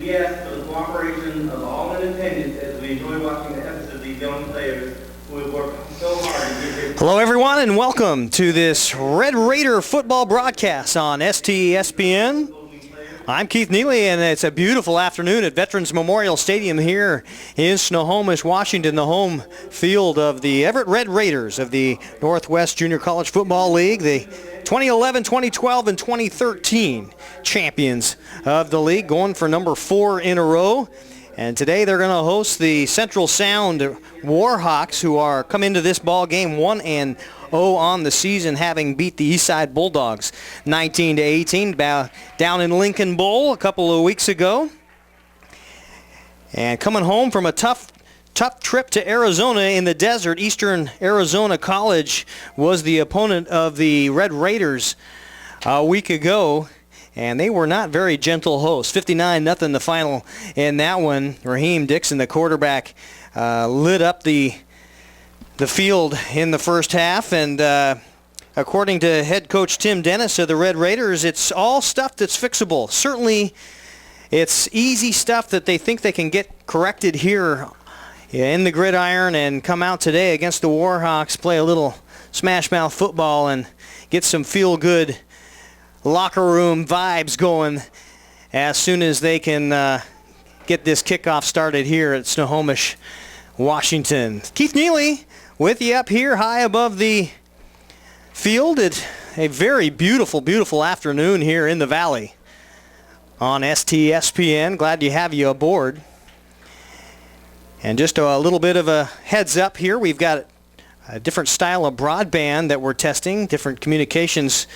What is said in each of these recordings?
We ask for the cooperation of all in attendance as we enjoy watching the efforts of these young players who have worked so hard to get here. Hello everyone and welcome to this Red Raider football broadcast on STSPN. I'm Keith Nealy and it's a beautiful afternoon at Veterans Memorial Stadium here in Snohomish, Washington, the home field of the Everett Red Raiders of the Northwest Junior College Football League, the 2011, 2012, and 2013 champions of the league, going for number 4 in a row. And today they're going to host the Central Sound Warhawks, who are come into this ball game 1-0 on the season, having beat the Eastside Bulldogs 19-18 down in Lincoln Bowl a couple of weeks ago. And coming home from a tough trip to Arizona in the desert, Eastern Arizona College was the opponent of the Red Raiders a week ago. And they were not very gentle hosts. 59-0 the final in that one. Raheem Dixon, the quarterback, lit up the field in the first half. And according to head coach Tim Dennis of the Red Raiders, it's all stuff that's fixable. Certainly, it's easy stuff that they think they can get corrected here in the gridiron and come out today against the Warhawks, play a little smash mouth football and get some feel-good locker room vibes going as soon as they can get this kickoff started here at Snohomish, Washington. Keith Nealy with you up here high above the field. It's a very beautiful, beautiful afternoon here in the Valley on STSPN. Glad to have you aboard. And just a little bit of a heads up here, we've got a different style of broadband that we're testing, different communications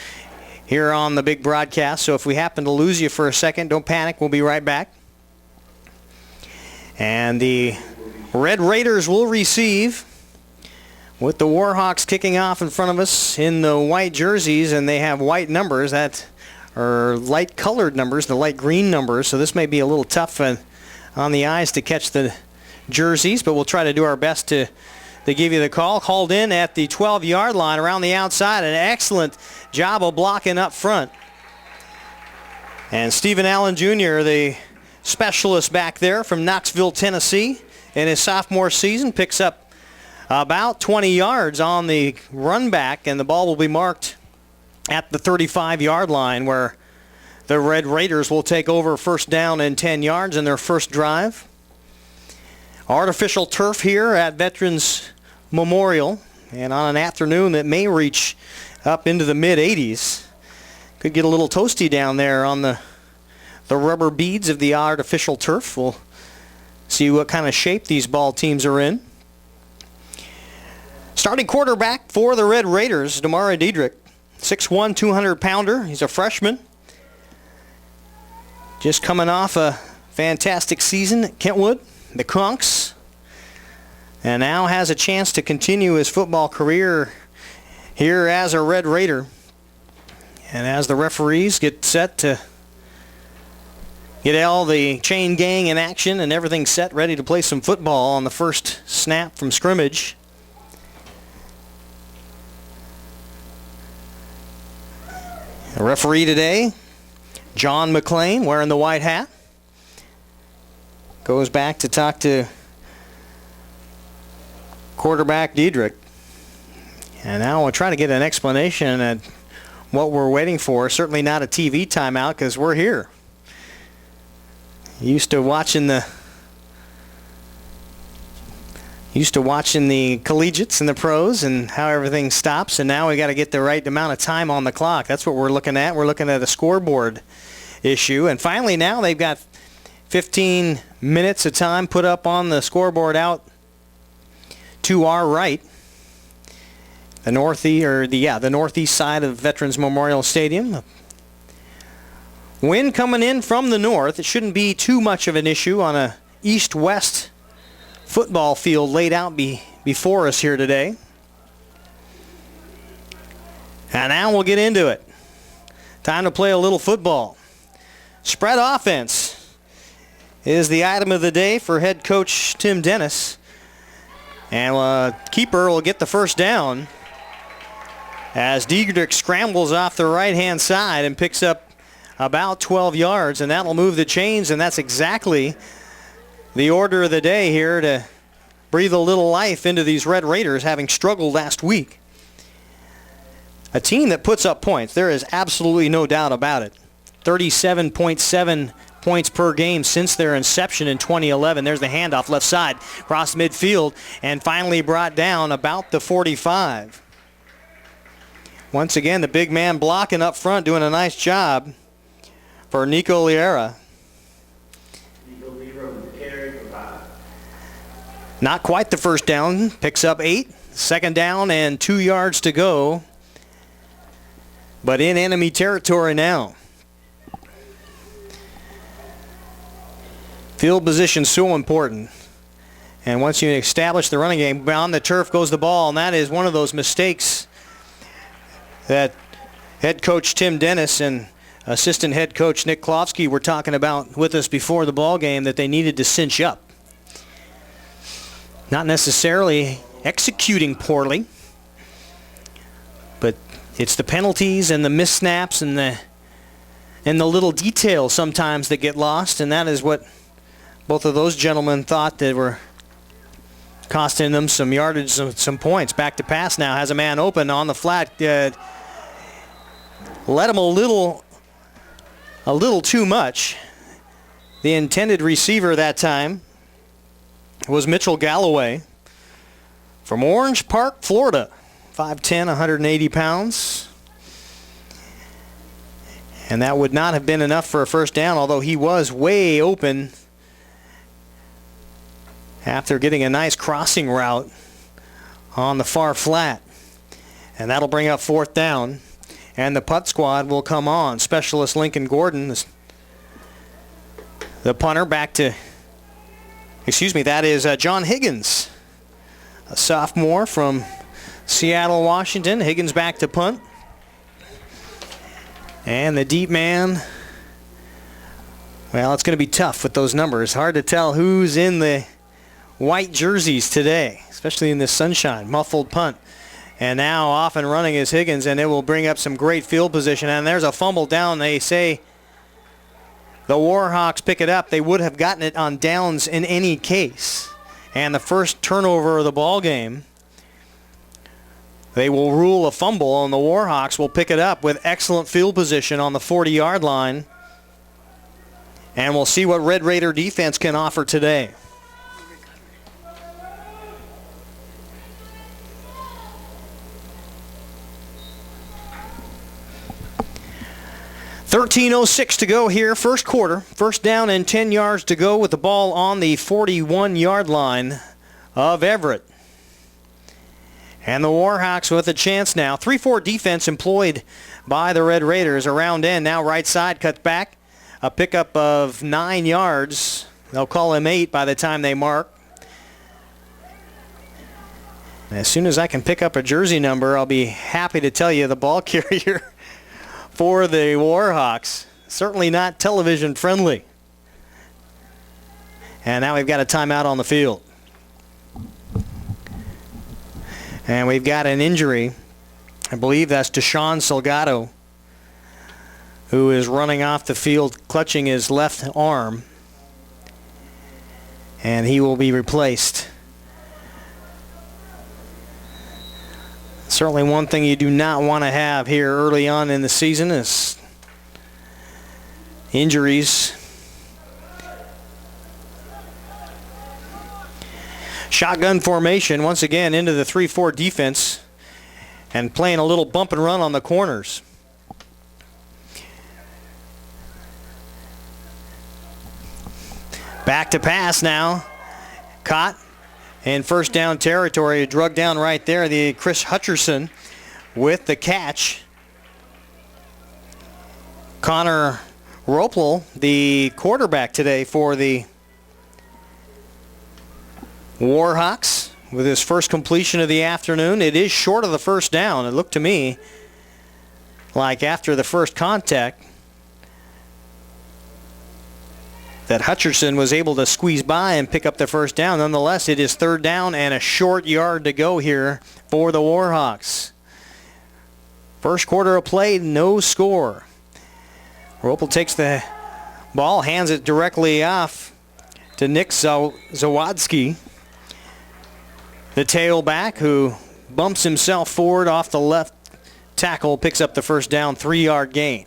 here on the big broadcast. So if we happen to lose you for a second, don't panic. We'll be right back. And the Red Raiders will receive with the Warhawks kicking off in front of us in the white jerseys, and they have white numbers that are light colored numbers, the light green numbers. So this may be a little tough on the eyes to catch the jerseys, but we'll try to do our best to give you the call. Called in at the 12-yard line around the outside. An excellent job of blocking up front. And Stephen Allen Jr., the specialist back there from Knoxville, Tennessee, in his sophomore season, picks up about 20 yards on the run back, and the ball will be marked at the 35-yard line, where the Red Raiders will take over first down and 10 yards in their first drive. Artificial turf here at Veterans Memorial, and on an afternoon that may reach up into the mid-80s. Could get a little toasty down there on the rubber beads of the artificial turf. We'll see what kind of shape these ball teams are in. Starting quarterback for the Red Raiders, Damari Diedrich, 6'1", 200-pounder. He's a freshman. Just coming off a fantastic season at Kentwood, the Conks, and now has a chance to continue his football career here as a Red Raider. And as the referees get set to get all the chain gang in action and everything set, ready to play some football on the first snap from scrimmage. The referee today, John McLean, wearing the white hat, goes back to talk to quarterback Diedrich. And now we'll try to get an explanation at what we're waiting for. Certainly not a TV timeout, because we're here. Used to watching the collegiates and the pros and how everything stops, and now we got to get the right amount of time on the clock. That's what we're looking at. We're looking at a scoreboard issue. And finally now they've got 15 minutes of time put up on the scoreboard out to our right. The northeast side of Veterans Memorial Stadium. Wind coming in from the north. It shouldn't be too much of an issue on a east-west football field laid out before us here today. And now we'll get into it. Time to play a little football. Spread offense is the item of the day for head coach Tim Dennis. And keeper will get the first down as Diedrich scrambles off the right-hand side and picks up about 12 yards, and that'll move the chains, and that's exactly the order of the day here to breathe a little life into these Red Raiders, having struggled last week. A team that puts up points, there is absolutely no doubt about it. 37.7 points per game since their inception in 2011. There's the handoff left side, across midfield, and finally brought down about the 45. Once again, the big man blocking up front, doing a nice job for Nico Liera. Not quite the first down, picks up 8. Second down and 2 yards to go, but in enemy territory now. Field position so important. And once you establish the running game, on the turf goes the ball, and that is one of those mistakes that head coach Tim Dennis and assistant head coach Nick Klofsky were talking about with us before the ball game, that they needed to cinch up. Not necessarily executing poorly, but it's the penalties and the missed snaps and the little details sometimes that get lost, and that is what both of those gentlemen thought that were costing them some yardage, some points. Back to pass now, has a man open on the flat. Let him a little too much. The intended receiver that time was Mitchell Galloway from Orange Park, Florida. 5'10", 180 pounds. And that would not have been enough for a first down, although he was way open after getting a nice crossing route on the far flat. And that'll bring up fourth down. And the punt squad will come on. Specialist Lincoln Gordon, the punter, back to, that is John Higgins, a sophomore from Seattle, Washington. Higgins back to punt. And the deep man, well, it's going to be tough with those numbers. Hard to tell who's in the white jerseys today, especially in this sunshine. Muffled punt. And now off and running is Higgins, and it will bring up some great field position. And there's a fumble down. They say the Warhawks pick it up. They would have gotten it on downs in any case. And the first turnover of the ball game, they will rule a fumble, and the Warhawks will pick it up with excellent field position on the 40-yard line. And we'll see what Red Raider defense can offer today. .13:06 to go here, first quarter. First down and 10 yards to go with the ball on the 41-yard line of Everett. And the Warhawks with a chance now. 3-4 defense employed by the Red Raiders. Around end now, right side, cut back. A pickup of 9 yards. They'll call him 8 by the time they mark. As soon as I can pick up a jersey number, I'll be happy to tell you the ball carrier for the Warhawks. Certainly not television friendly. And now we've got a timeout on the field. And we've got an injury. I believe that's Deshaun Salgado, who is running off the field clutching his left arm. And he will be replaced. Certainly one thing you do not want to have here early on in the season is injuries. Shotgun formation once again into the 3-4 defense and playing a little bump and run on the corners. Back to pass now. Caught in first down territory, drug down right there. The Chris Hutcherson with the catch. Connor Ropel, the quarterback today for the Warhawks, with his first completion of the afternoon. It is short of the first down. It looked to me like after the first contact that Hutcherson was able to squeeze by and pick up the first down. Nonetheless, it is third down and a short yard to go here for the Warhawks. First quarter of play, no score. Ropel takes the ball, hands it directly off to Nick Zawadski, the tailback, who bumps himself forward off the left tackle, picks up the first down, 3-yard gain.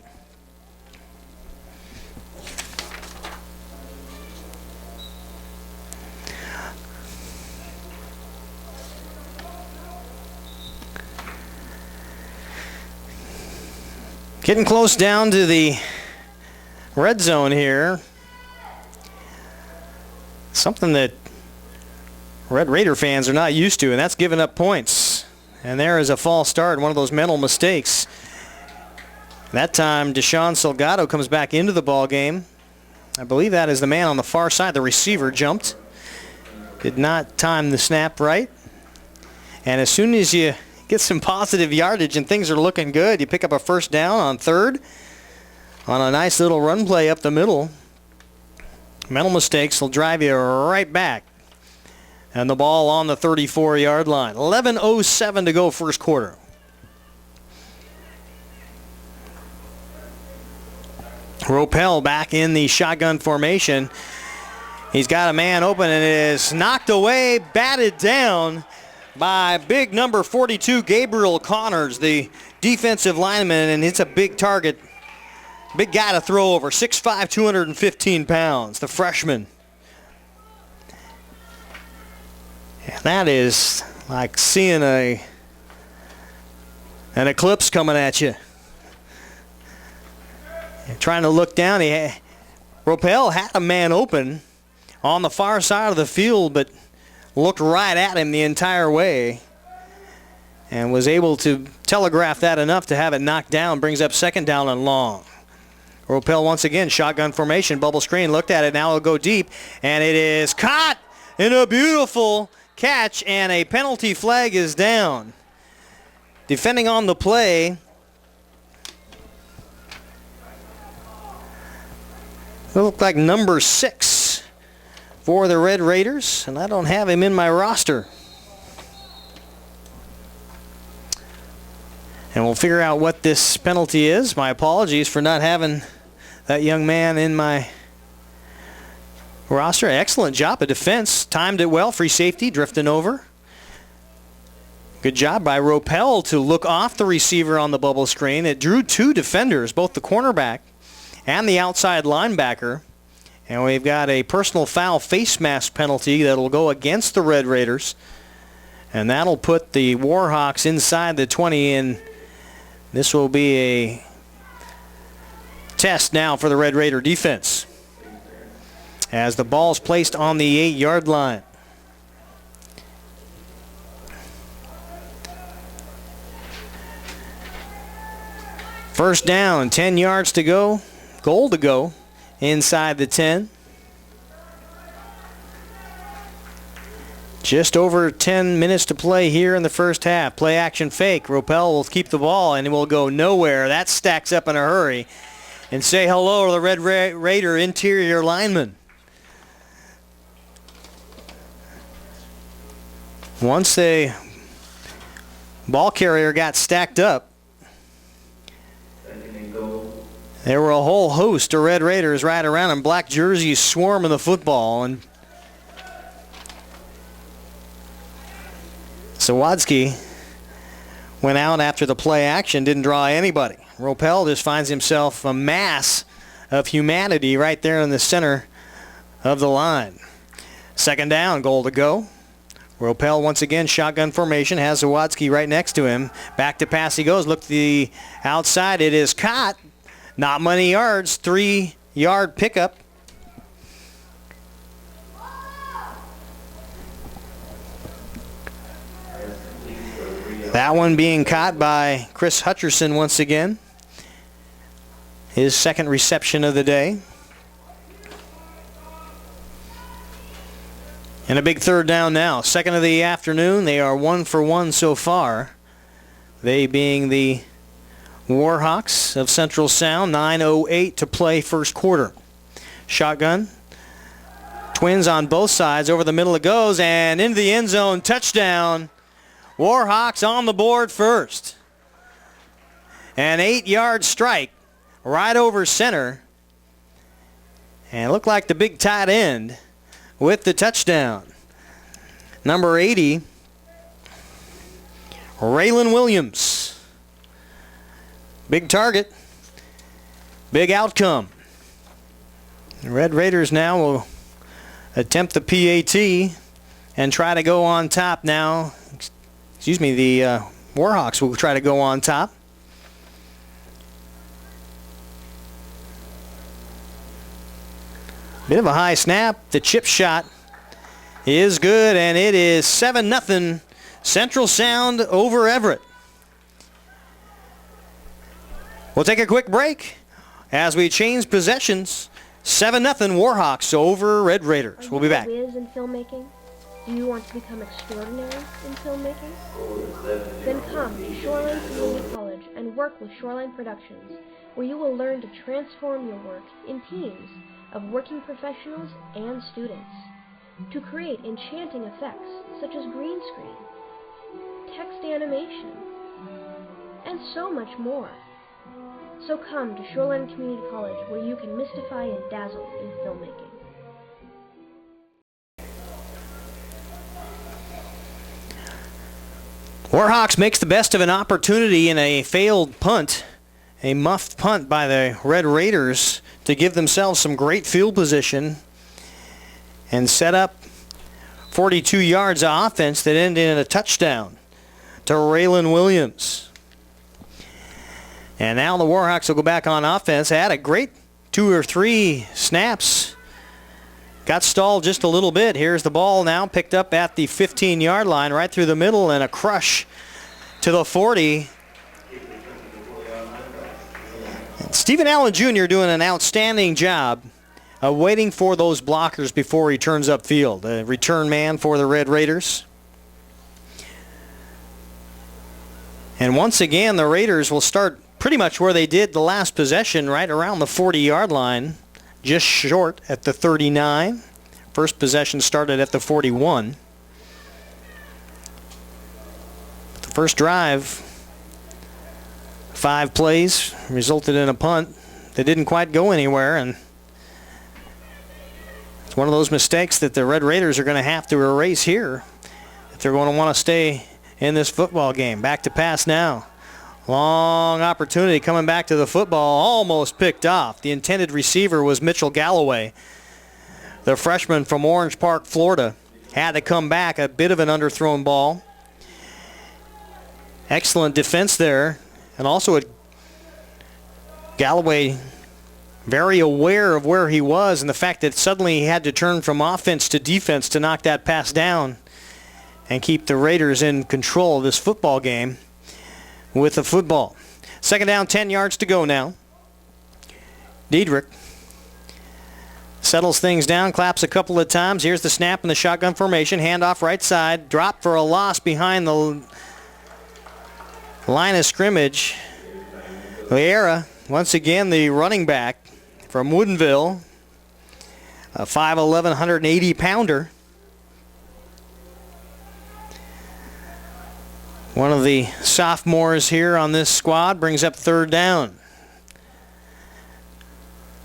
Getting close down to the red zone here. Something that Red Raider fans are not used to, and that's giving up points. And there is a false start, one of those mental mistakes. That time, Deshaun Salgado comes back into the ball game. I believe that is the man on the far side. The receiver jumped. Did not time the snap right. And as soon as you get some positive yardage and things are looking good, you pick up a first down on third on a nice little run play up the middle. Mental mistakes will drive you right back. And the ball on the 34-yard line. 11:07 to go first quarter. Ropel back in the shotgun formation. He's got a man open and it is knocked away, batted down by big number 42, Gabriel Connors, the defensive lineman, and it's a big target. Big guy to throw over, 6'5", 215 pounds, the freshman. And that is like seeing an eclipse coming at you. You're trying to look down. Ropel had a man open on the far side of the field, but looked right at him the entire way and was able to telegraph that enough to have it knocked down. Brings up second down and long. Ropel once again, shotgun formation, bubble screen, looked at it, now it'll go deep, and it is caught in a beautiful catch, and a penalty flag is down. Defending on the play, it looked like number 6 for the Red Raiders, and I don't have him in my roster. And we'll figure out what this penalty is. My apologies for not having that young man in my roster. Excellent job of defense. Timed it well. Free safety, drifting over. Good job by Ropel to look off the receiver on the bubble screen. It drew 2 defenders, both the cornerback and the outside linebacker. And we've got a personal foul face mask penalty that will go against the Red Raiders. And that'll put the Warhawks inside the 20, and this will be a test now for the Red Raider defense as the ball's placed on the 8-yard line. First down, 10 yards to go, goal to go inside the 10. Just over 10 minutes to play here in the first half. Play action fake. Ropel will keep the ball and it will go nowhere. That stacks up in a hurry. And say hello to the Red Raider interior lineman. Once the ball carrier got stacked up, there were a whole host of Red Raiders right around him. Black jerseys swarming the football. And Sawadski went out after the play action, didn't draw anybody. Ropel just finds himself a mass of humanity right there in the center of the line. Second down, goal to go. Ropel once again, shotgun formation, has Sawadski right next to him. Back to pass he goes. Look to the outside. It is caught. Not many yards. 3-yard pickup. That one being caught by Chris Hutcherson once again. His second reception of the day. And a big third down now. Second of the afternoon. They are 1 for 1 so far. They being the Warhawks of Central Sound. 9:08 to play first quarter. Shotgun. Twins on both sides. Over the middle it goes and into the end zone. Touchdown. Warhawks on the board first. An 8-yard strike right over center. And it looked like the big tight end with the touchdown. Number 80, Raylan Williams. Big target, big outcome. The Red Raiders now will attempt the PAT and try to go on top now. Excuse me, the Warhawks will try to go on top. Bit of a high snap. The chip shot is good, and it is 7-0 Central Sound over Everett. We'll take a quick break as we change possessions. 7-0 Warhawks over Red Raiders. We'll be back. Are you a whiz in filmmaking? Do you want to become extraordinary in filmmaking? Then come to Shoreline Community College and work with Shoreline Productions, where you will learn to transform your work in teams of working professionals and students to create enchanting effects such as green screen, text animation, and so much more. So come to Shoreline Community College, where you can mystify and dazzle in filmmaking. Warhawks makes the best of an opportunity in a failed punt, a muffed punt by the Red Raiders to give themselves some great field position and set up 42 yards of offense that ended in a touchdown to Raylan Williams. And now the Warhawks will go back on offense. Had a great 2 or 3 snaps. Got stalled just a little bit. Here's the ball now picked up at the 15-yard line, right through the middle, and a crush to the 40. And Stephen Allen Jr. doing an outstanding job of waiting for those blockers before he turns upfield. A return man for the Red Raiders. And once again, the Raiders will start pretty much where they did the last possession, right around the 40-yard line, just short at the 39. First possession started at the 41. The first drive, 5 plays, resulted in a punt that didn't quite go anywhere, and it's one of those mistakes that the Red Raiders are going to have to erase here if they're going to want to stay in this football game. Back to pass now. Long opportunity coming back to the football, almost picked off. The intended receiver was Mitchell Galloway, the freshman from Orange Park, Florida. Had to come back, a bit of an underthrown ball. Excellent defense there, and also Galloway very aware of where he was and the fact that suddenly he had to turn from offense to defense to knock that pass down and keep the Raiders in control of this football game with the football. Second down, 10 yards to go now. Diedrich settles things down, claps a couple of times. Here's the snap in the shotgun formation. Handoff right side. Drop for a loss behind the line of scrimmage. Vieira, once again, the running back from Woodinville, a 5'11", 180-pounder. One of the sophomores here on this squad brings up third down.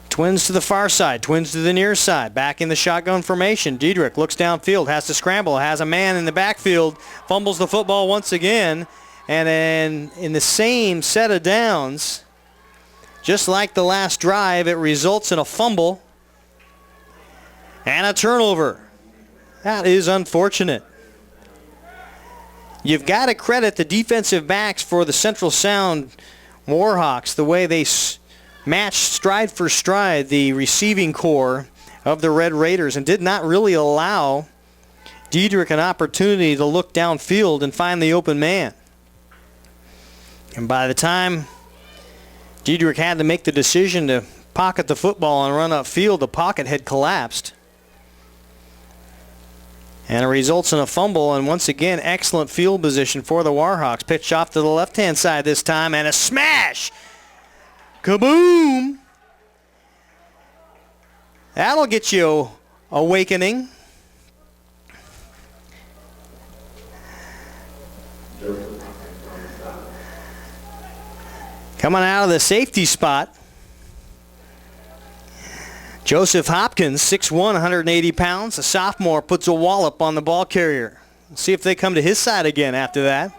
Twins to the far side, twins to the near side. Back in the shotgun formation. Diedrich looks downfield, has to scramble, has a man in the backfield, fumbles the football once again, and then in the same set of downs, just like the last drive, it results in a fumble and a turnover. That is unfortunate. You've got to credit the defensive backs for the Central Sound Warhawks, the way they matched stride for stride the receiving core of the Red Raiders and did not really allow Diedrich an opportunity to look downfield and find the open man. And by the time Diedrich had to make the decision to pocket the football and run upfield, the pocket had collapsed. And it results in a fumble, and once again, excellent field position for the Warhawks. Pitch off to the left-hand side this time, and a smash! Kaboom! That'll get you awakening. Coming out of the safety spot Joseph Hopkins, 6'1", 180 pounds. A sophomore puts a wallop on the ball carrier. See if they come to his side again after that.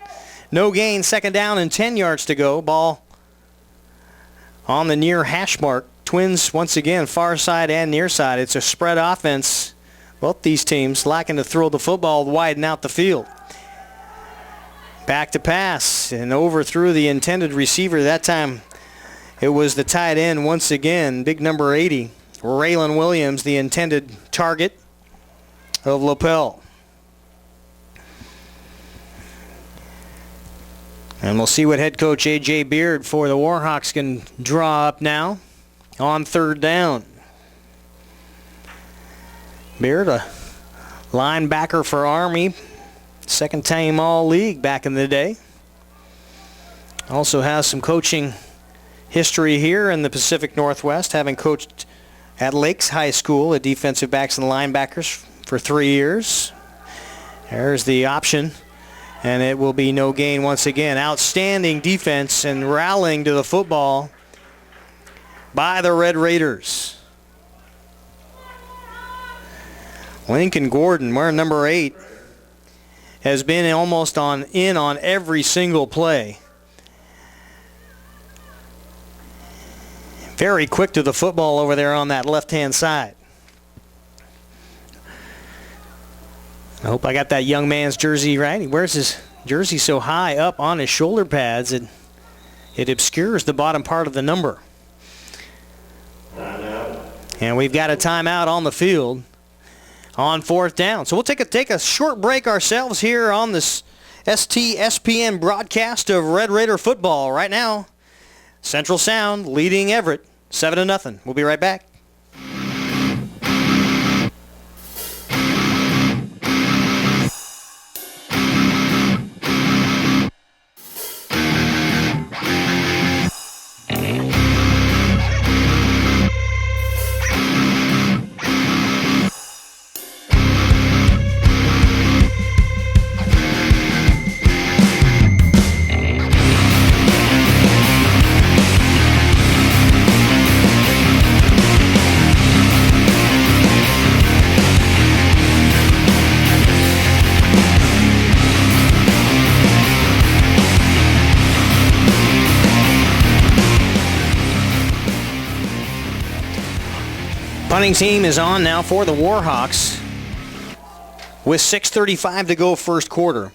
No gain, second down and 10 yards to go. Ball on the near hash mark. Twins once again, far side and near side. It's a spread offense. Both these teams lacking to throw the football, widen out the field. Back to pass and overthrew the intended receiver. That time it was the tight end once again, big number 80. Raylan Williams, the intended target of Lapel. And we'll see what head coach A.J. Beard for the Warhawks can draw up now on third down. Beard, a linebacker for Army, second team All-League back in the day. Also has some coaching history here in the Pacific Northwest, having coached at Lakes High School at defensive backs and linebackers for 3 years. There's the option, and it will be no gain once again. Outstanding defense and rallying to the football by the Red Raiders. Lincoln Gordon, wearing number 8, has been almost in on every single play. Very quick to the football over there on that left-hand side. I hope I got that young man's jersey right. He wears his jersey so high up on his shoulder pads, it obscures the bottom part of the number. And we've got a timeout on the field on fourth down. So we'll take a short break ourselves here on this STSPN broadcast of Red Raider football. Right now, Central Sound leading Everett 7-0. We'll be right back. Punting team is on now for the Warhawks with 6:35 to go first quarter.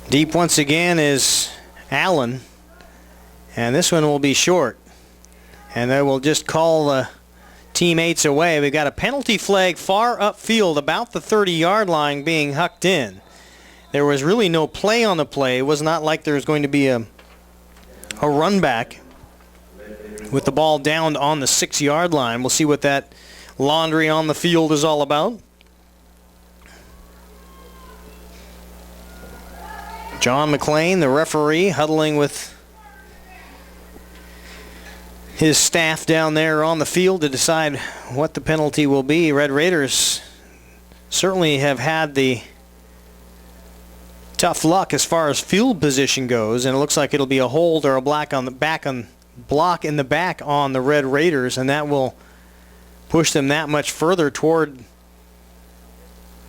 Deep once again is Allen, and this one will be short. And they will just call the teammates away. We've got a penalty flag far upfield, about the 30-yard line, being hucked in. There was really no play on the play. It was not like there was going to be a run back with the ball down on the 6-yard line. We'll see what that laundry on the field is all about. John McLean, the referee, huddling with his staff down there on the field to decide what the penalty will be. Red Raiders certainly have had the tough luck as far as field position goes, and it looks like it'll be a hold or a block in the back on the Red Raiders, and that will push them that much further toward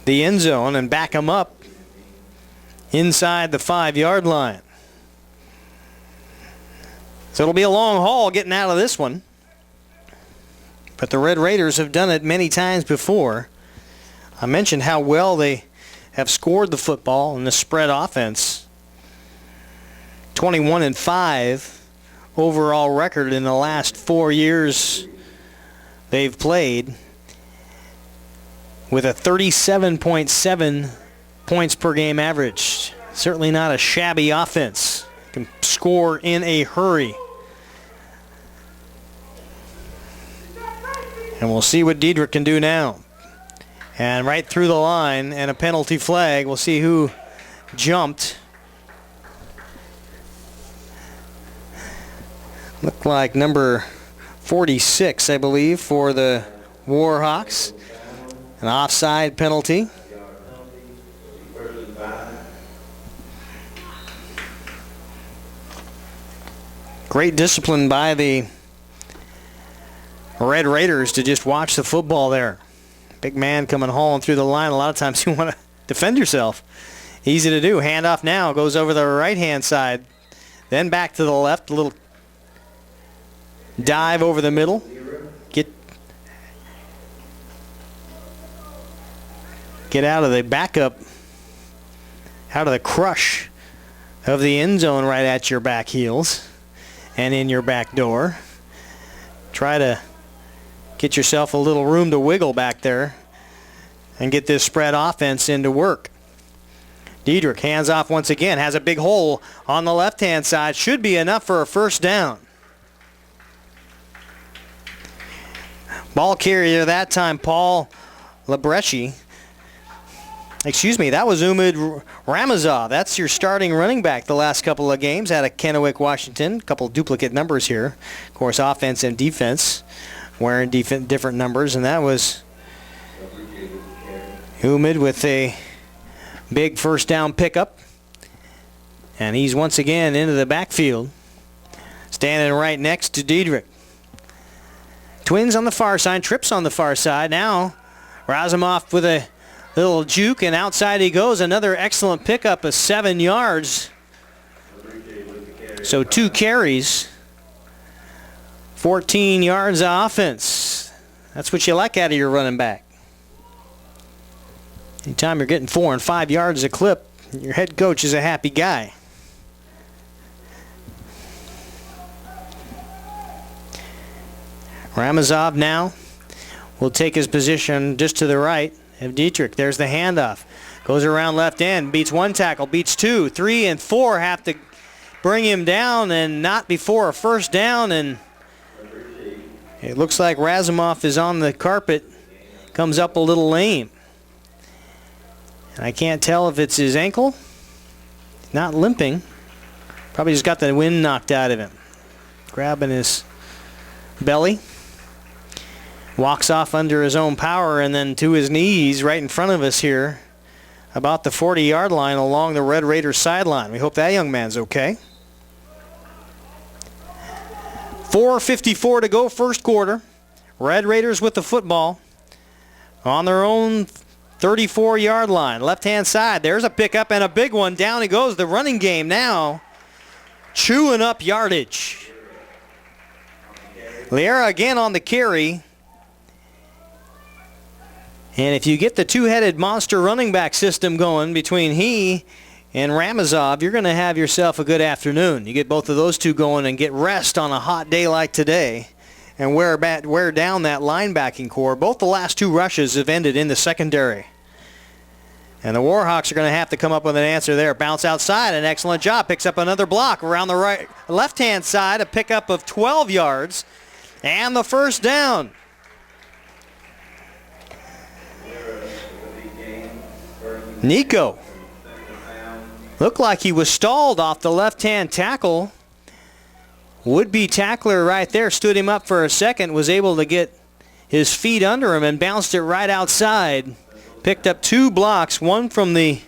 the end zone and back them up inside the 5-yard line. So it'll be a long haul getting out of this one, but the Red Raiders have done it many times before. I mentioned how well they have scored the football in the spread offense. 21-5 overall record in the last 4 years they've played, with a 37.7 points per game average. Certainly not a shabby offense. Can score in a hurry. And we'll see what Diedrich can do now. And right through the line, and a penalty flag. We'll see who jumped. Looked like number 46, I believe, for the Warhawks. An offside penalty. Great discipline by the Red Raiders to just watch the football there. Big man coming hauling through the line. A lot of times you want to defend yourself. Easy to do. Handoff now. Goes over the right-hand side. Then back to the left. A little dive over the middle. Get out of the backup, out of the crush of the end zone right at your back heels and in your back door. Try to get yourself a little room to wiggle back there and get this spread offense into work. Diedrich hands off once again, has a big hole on the left-hand side. Should be enough for a first down. Ball carrier that time, Paul Labreschi. Excuse me, that was Umid Ramazov. That's your starting running back the last couple of games out of Kennewick, Washington. A couple duplicate numbers here. Of course, offense and defense wearing different numbers, and that was Umid with a big first down pickup. And he's once again into the backfield, standing right next to Diedrich. Twins on the far side, Trips on the far side. Now, Razumov with a little juke, and outside he goes. Another excellent pickup of 7 yards. So 2 carries, 14 yards of offense. That's what you like out of your running back. Anytime you're getting 4 and 5 yards a clip, your head coach is a happy guy. Ramazov now will take his position just to the right of Dietrich. There's the handoff. Goes around left end, beats 1 tackle, beats 2, 3, and 4 have to bring him down, and not before a first down, and it looks like Razumov is on the carpet, comes up a little lame. And I can't tell if it's his ankle. Not limping. Probably just got the wind knocked out of him. Grabbing his belly. Walks off under his own power and then to his knees right in front of us here, about the 40-yard line along the Red Raiders sideline. We hope that young man's okay. 4:54 to go, first quarter. Red Raiders with the football on their own 34-yard line. Left-hand side, there's a pickup and a big one. Down he goes. The running game now chewing up yardage. Liera again on the carry. And if you get the two-headed monster running back system going between he and Ramazov, you're going to have yourself a good afternoon. You get both of those two going and get rest on a hot day like today and wear down that linebacking core. Both the last 2 rushes have ended in the secondary. And the Warhawks are going to have to come up with an answer there. Bounce outside, an excellent job. Picks up another block around the left-hand side, a pickup of 12 yards, and the first down. Nico looked like he was stalled off the left-hand tackle. Would-be tackler right there stood him up for a second, was able to get his feet under him and bounced it right outside. Picked up 2 blocks, one from the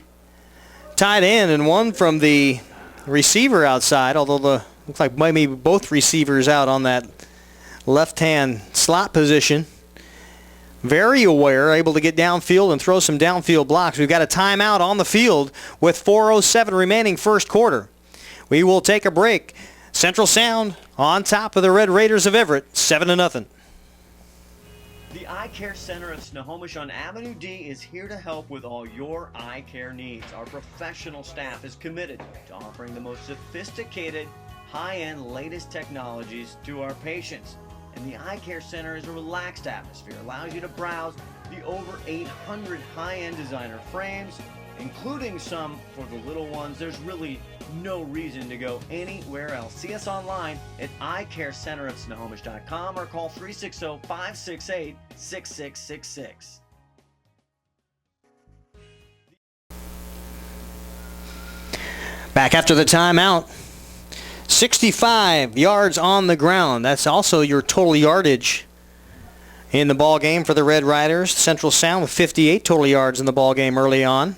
tight end and one from the receiver outside, although looks like maybe both receivers out on that left-hand slot position. Very aware, able to get downfield and throw some downfield blocks. We've got a timeout on the field with 4:07 remaining first quarter. We will take a break. Central Sound on top of the Red Raiders of Everett, 7-0. The Eye Care Center of Snohomish on Avenue D is here to help with all your eye care needs. Our professional staff is committed to offering the most sophisticated, high-end, latest technologies to our patients. And the Eye Care Center is a relaxed atmosphere, allows you to browse the over 800 high-end designer frames, including some for the little ones. There's really no reason to go anywhere else. See us online at eyecarecenterofsnohomish.com or call 360-568-6666. Back after the timeout. 65 yards on the ground. That's also your total yardage in the ball game for the Red Riders. Central Sound with 58 total yards in the ball game early on.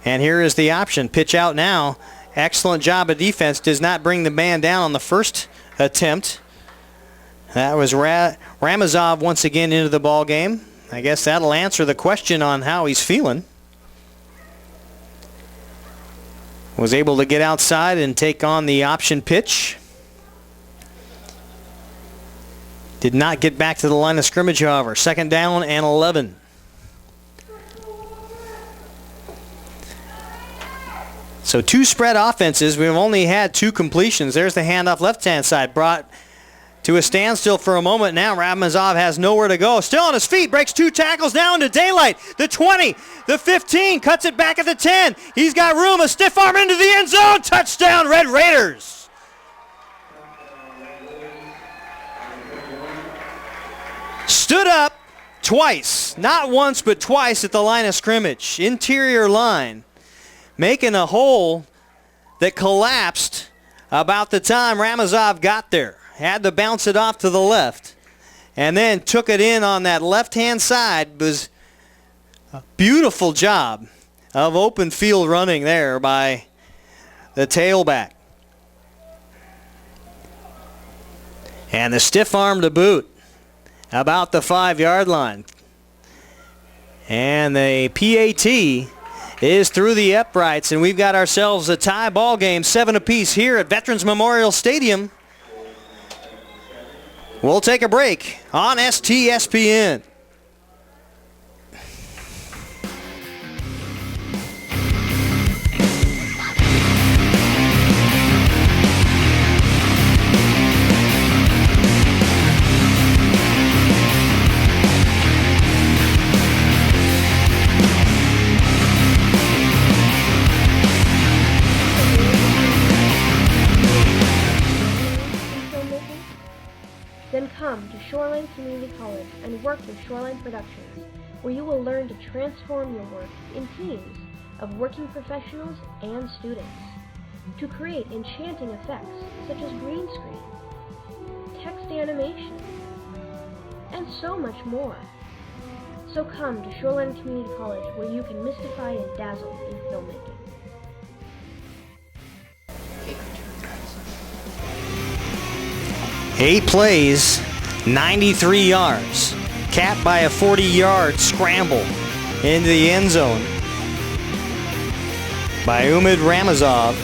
And here is the option. Pitch out now Excellent job of defense. Does not bring the man down on the first attempt. That was Ramazov once again into the ball game. I guess that'll answer the question on how he's feeling. Was able to get outside and take on the option pitch. Did not get back to the line of scrimmage, however. 2nd down and 11. So 2 spread offenses. We've only had 2 completions. There's the handoff left-hand side. Brought to a standstill for a moment now. Ramazov has nowhere to go. Still on his feet. Breaks 2 tackles now into daylight. The 20, the 15. Cuts it back at the 10. He's got room. A stiff arm into the end zone. Touchdown, Red Raiders. Stood up twice. Not once, but twice at the line of scrimmage. Interior line. Making a hole that collapsed about the time Ramazov got there. Had to bounce it off to the left. And then took it in on that left-hand side. It was a beautiful job of open field running there by the tailback. And the stiff arm to boot about the 5-yard line. And the PAT is through the uprights, and we've got ourselves a tie ball game, 7 apiece here at Veterans Memorial Stadium. We'll take a break on STSPN. Then come to Shoreline Community College and work with Shoreline Productions, where you will learn to transform your work in teams of working professionals and students to create enchanting effects such as green screen, text animation, and so much more. So come to Shoreline Community College, where you can mystify and dazzle in filmmaking. 8 plays, 93 yards. Capped by a 40-yard scramble into the end zone by Umid Ramazov.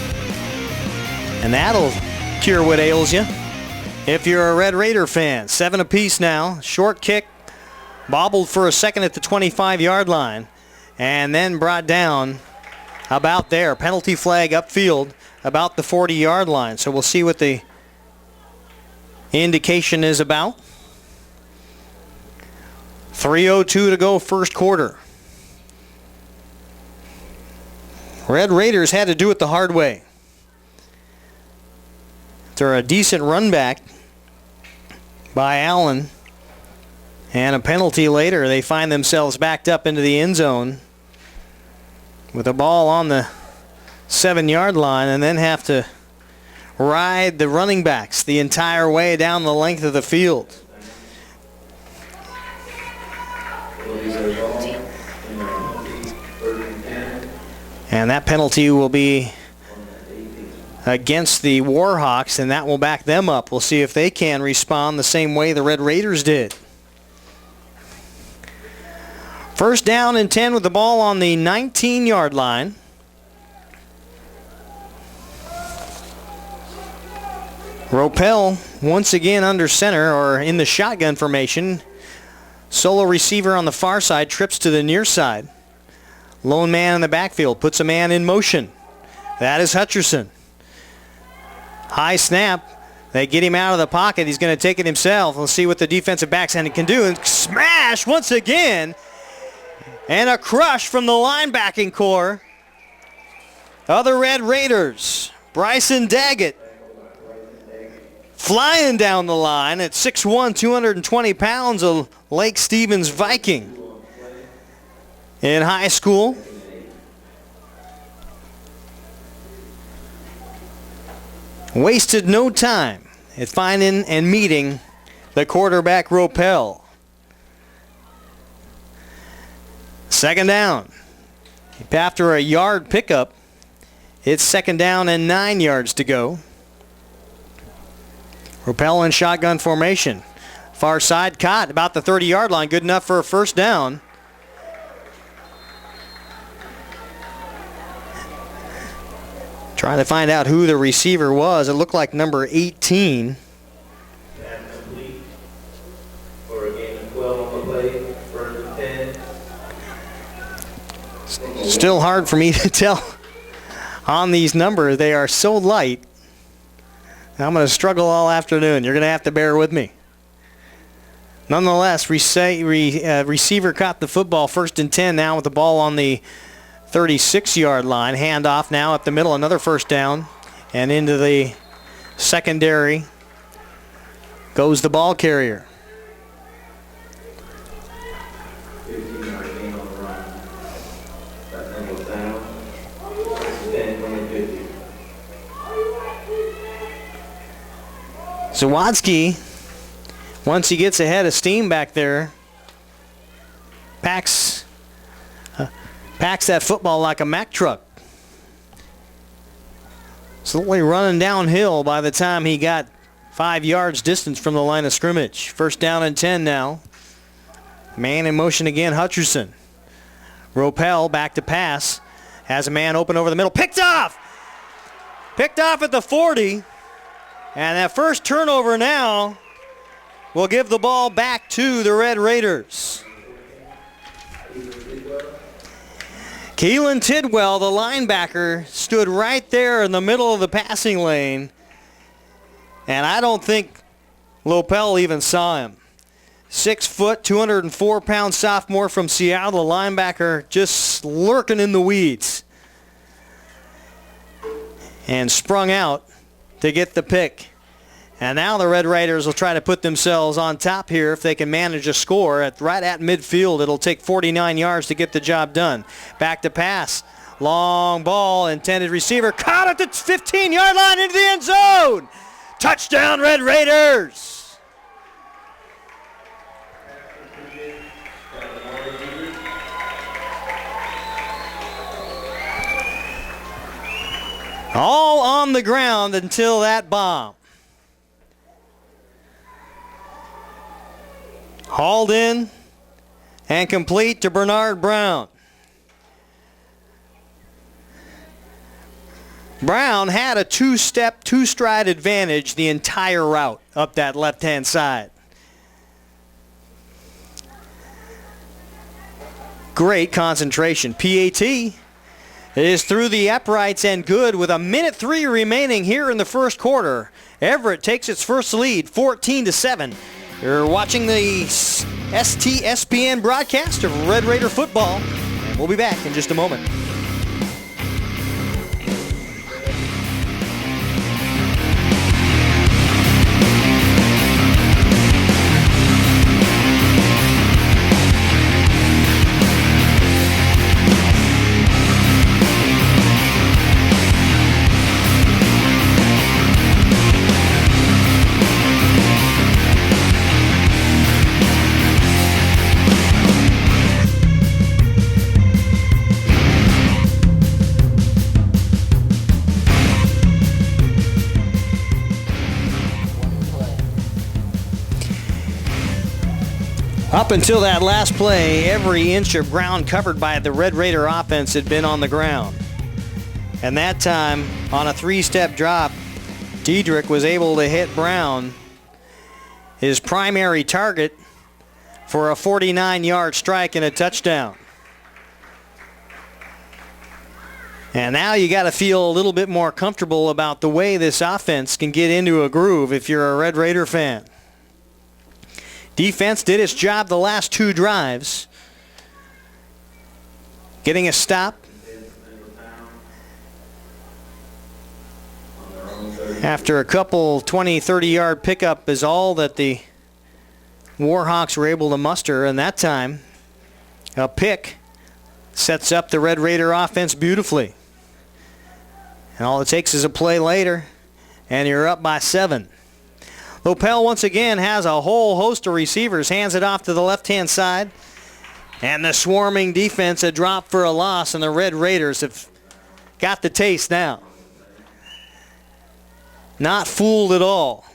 And that'll cure what ails you. If you're a Red Raider fan, 7 apiece now. Short kick, bobbled for a second at the 25-yard line, and then brought down about there. Penalty flag upfield about the 40-yard line. So we'll see what the indication is about. 3:02 to go, first quarter. Red Raiders had to do it the hard way. After a decent run back by Allen and a penalty later, they find themselves backed up into the end zone with a ball on the 7-yard line, and then have to ride the running backs the entire way down the length of the field. And that penalty will be against the Warhawks, and that will back them up. We'll see if they can respond the same way the Red Raiders did. First down and 10 with the ball on the 19-yard line. Ropel once again under center, or in the shotgun formation. Solo receiver on the far side, trips to the near side. Lone man in the backfield, puts a man in motion. That is Hutcherson. High snap. They get him out of the pocket. He's going to take it himself. We'll see what the defensive backshand can do. And smash once again. And a crush from the linebacking core of the Red Raiders. Bryson Daggett flying down the line at 6'1", 220 pounds, a Lake Stevens Viking in high school. Wasted no time at finding and meeting the quarterback Ropel. Second down. After a yard pickup, It's 2nd down and 9 yards to go. Rappel in shotgun formation. Far side, caught about the 30-yard line. Good enough for a 1st down. Trying to find out who the receiver was. It looked like number 18. That's complete for a gain of 12 on the play, 1st and 10. Still hard for me to tell on these numbers. They are so light. I'm going to struggle all afternoon. You're going to have to bear with me. Nonetheless, receiver caught the football, 1st and 10 now with the ball on the 36-yard line. Handoff now up the middle, another 1st down. And into the secondary goes the ball carrier. 15-yard gain on the run. That thing goes down. 10 from the 50. Zawadzki, once he gets ahead of steam back there, packs that football like a Mack truck. Slowly running downhill by the time he got 5 yards distance from the line of scrimmage. 1st down and 10 now. Man in motion again, Hutcherson. Rappel back to pass. Has a man open over the middle. Picked off! Picked off at the 40. And that first turnover now will give the ball back to the Red Raiders. Keelan Tidwell, the linebacker, stood right there in the middle of the passing lane. And I don't think Lopel even saw him. 6 foot, 204-pound sophomore from Seattle, the linebacker, just lurking in the weeds. And sprung out to get the pick. And now the Red Raiders will try to put themselves on top here if they can manage a score. Right at midfield, it'll take 49 yards to get the job done. Back to pass. Long ball, intended receiver. Caught at the 15-yard line into the end zone. Touchdown, Red Raiders. All on the ground until that bomb. Hauled in and complete to Bernard Brown. Brown had a 2-step, 2-stride advantage the entire route up that left-hand side. Great concentration. PAT is through the uprights and good with 1:03 remaining here in the 1st quarter. Everett takes its first lead, 14-7. You're watching the STSPN broadcast of Red Raider football. And we'll be back in just a moment. Up until that last play, every inch of ground covered by the Red Raider offense had been on the ground. And that time, on a 3-step drop, Diedrich was able to hit Brown, his primary target, for a 49-yard strike and a touchdown. And now you got to feel a little bit more comfortable about the way this offense can get into a groove if you're a Red Raider fan. Defense did its job the last 2 drives. Getting a stop. After a couple 20, 30-yard pickup is all that the Warhawks were able to muster. And that time, a pick sets up the Red Raider offense beautifully. And all it takes is a play later, and you're up by 7. Lopel once again has a whole host of receivers, hands it off to the left-hand side. And the swarming defense, a drop for a loss, and the Red Raiders have got the taste now. Not fooled at all.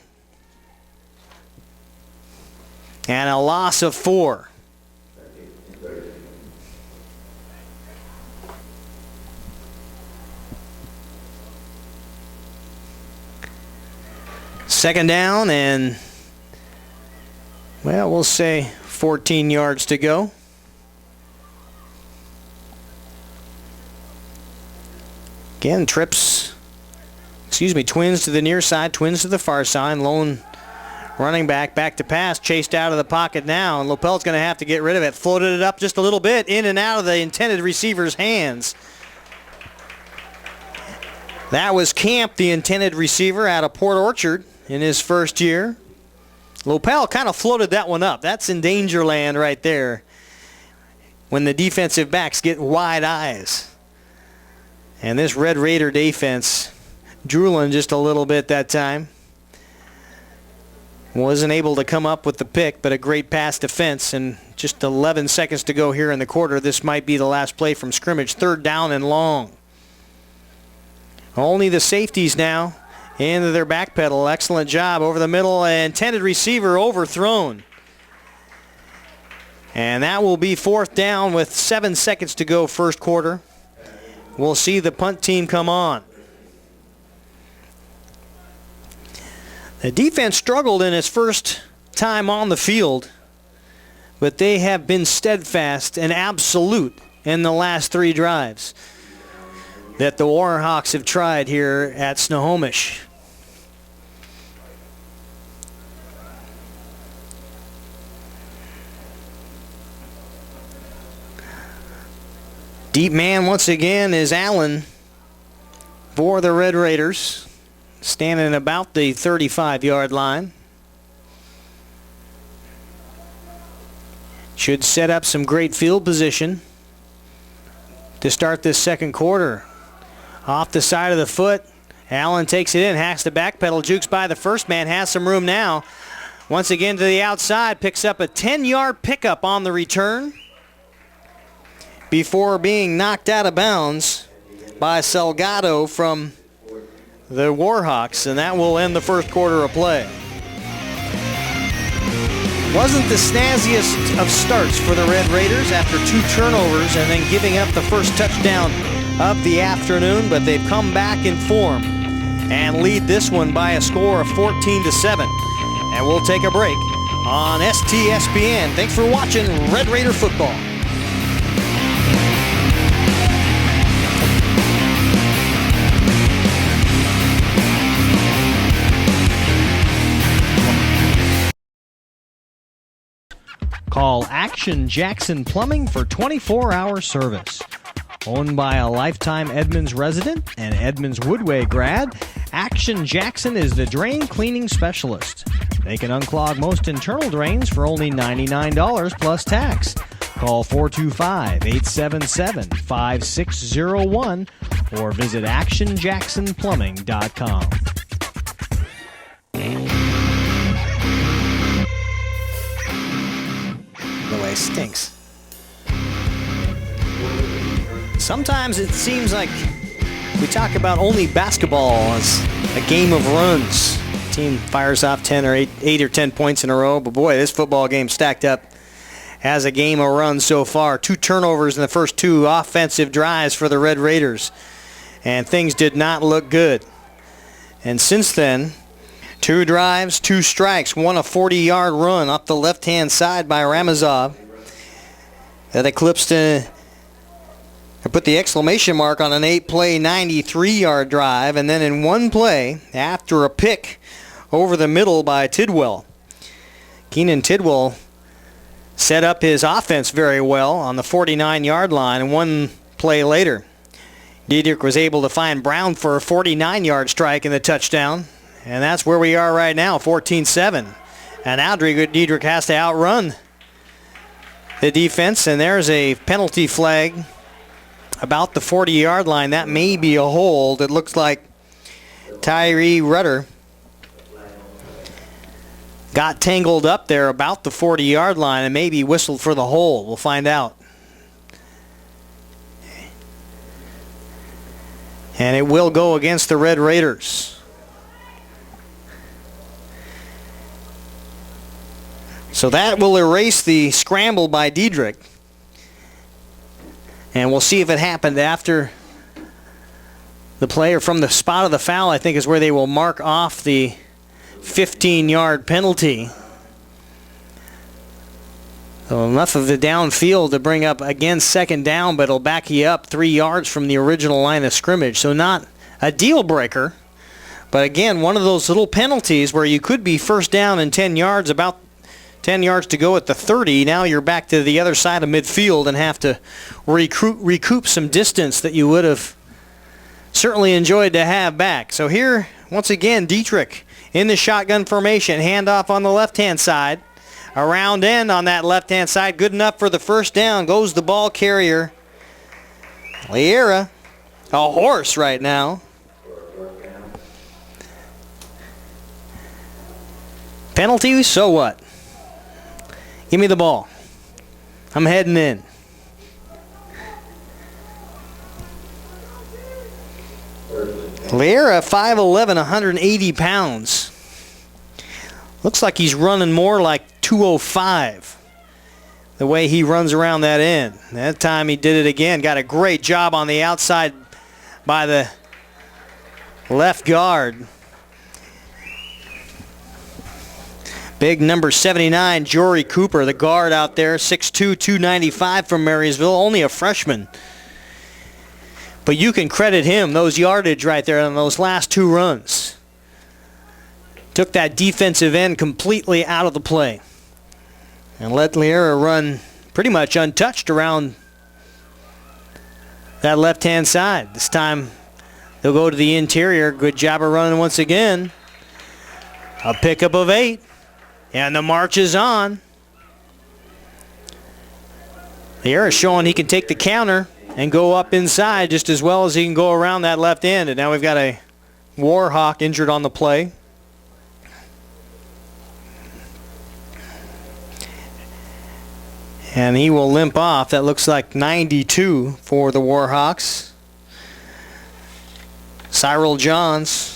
And a loss of 4. Second down and, well, we'll say 14 yards to go. Again, twins to the near side, twins to the far side. Lone running back to pass, chased out of the pocket now, and Lopel's going to have to get rid of it. Floated it up just a little bit, in and out of the intended receiver's hands. That was Camp, the intended receiver out of Port Orchard in his first year. Lopel kind of floated that one up. That's in danger land right there when the defensive backs get wide eyes. And this Red Raider defense drooling just a little bit that time. Wasn't able to come up with the pick, but a great pass defense. And just 11 seconds to go here in the quarter. This might be the last play from scrimmage. Third down and long. Only the safeties now into their back pedal. Excellent job over the middle. Intended receiver overthrown. And that will be fourth down with 7 seconds to go first quarter. We'll see the punt team come on. The defense struggled in its first time on the field, but they have been steadfast and absolute in the last 3 drives that the Warhawks have tried here at Snohomish. Deep man once again is Allen for the Red Raiders, standing about the 35-yard line. Should set up some great field position to start this second quarter. Off the side of the foot, Allen takes it in, has to backpedal, jukes by the first man, has some room now. Once again to the outside, picks up a 10-yard pickup on the return before being knocked out of bounds by Salgado from the Warhawks, and that will end the first quarter of play. Wasn't the snazziest of starts for the Red Raiders after 2 turnovers and then giving up the first touchdown of the afternoon, but they've come back in form and lead this one by a score of 14-7. And we'll take a break on STSPN. Thanks for watching Red Raider football. Call Action Jackson Plumbing for 24-hour service. Owned by a lifetime Edmonds resident and Edmonds Woodway grad, Action Jackson is the drain cleaning specialist. They can unclog most internal drains for only $99 plus tax. Call 425-877-5601 or visit actionjacksonplumbing.com. The way stinks. Sometimes it seems like we talk about only basketball as a game of runs. The team fires off 10 or 8 or 10 points in a row, but boy, this football game stacked up as a game of runs so far. 2 turnovers in the first 2 offensive drives for the Red Raiders, and things did not look good. And since then, 2 drives, 2 strikes, one a 40-yard run up the left-hand side by Ramazov that eclipsed put the exclamation mark on an 8-play, 93-yard drive, and then in one play, after a pick over the middle by Tidwell, Keenan Tidwell set up his offense very well on the 49-yard line, and one play later, Diedrich was able to find Brown for a 49-yard strike in the touchdown. And that's where we are right now, 14-7. And now Diedrich has to outrun the defense, and there's a penalty flag about the 40-yard line. That may be a hold. It looks like Tyree Rudder got tangled up there about the 40-yard line and maybe whistled for the hold. We'll find out. And it will go against the Red Raiders. So that will erase the scramble by Diedrich. And we'll see if it happened after the play or from the spot of the foul, I think, is where they will mark off the 15-yard penalty. So enough of the downfield to bring up, again, second down, but it'll back you up 3 yards from the original line of scrimmage. So not a deal breaker, but again, one of those little penalties where you could be first down and 10 yards, about 10 yards to go at the 30. Now you're back to the other side of midfield and have to recoup some distance that you would have certainly enjoyed to have back. So here, once again, Dietrich in the shotgun formation, handoff on the left-hand side. Around end on that left-hand side, good enough for the first down. Goes the ball carrier. Liera, a horse right now. Penalty, so what? Give me the ball. I'm heading in. Liera, 5'11", 180 pounds. Looks like he's running more like 205, the way he runs around that end. That time he did it again. Got a great job on the outside by the left guard. Big number 79, Jory Cooper, the guard out there, 6'2", 295 from Marysville, only a freshman. But you can credit him, those yardage right there on those last 2 runs. Took that defensive end completely out of the play. And let Liera run pretty much untouched around that left-hand side. This time they'll go to the interior. Good job of running once again. A pickup of 8. And the march is on. Liera showing he can take the counter and go up inside just as well as he can go around that left end. And now we've got a Warhawk injured on the play. And he will limp off. That looks like 92 for the Warhawks. Cyril Johns.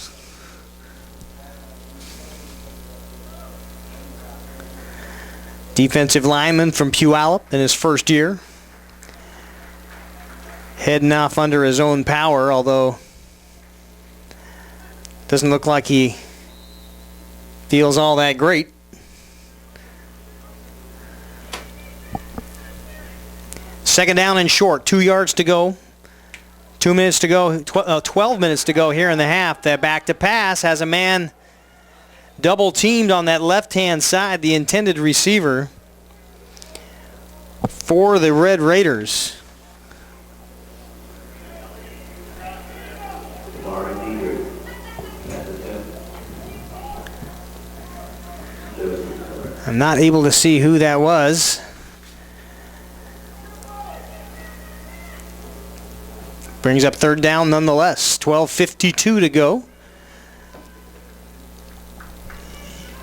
Defensive lineman from Puyallup in his first year. Heading off under his own power, although doesn't look like he feels all that great. Second down and short, 2 yards to go. 2 minutes to go, 12 minutes to go here in the half. That back to pass has a man double teamed on that left-hand side, the intended receiver for the Red Raiders. I'm not able to see who that was. Brings up third down nonetheless. 12:52 to go.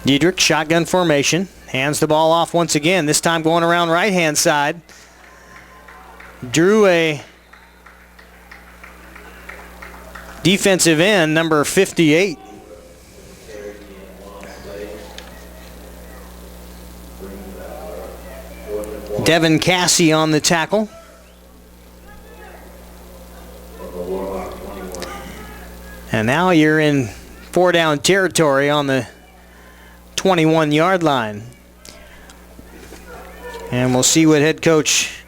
Diedrich, shotgun formation. Hands the ball off once again. This time going around right-hand side. Drew a defensive end, number 58. Devin Cassie on the tackle. And now you're in 4-down territory on the 21-yard line. And we'll see what head coach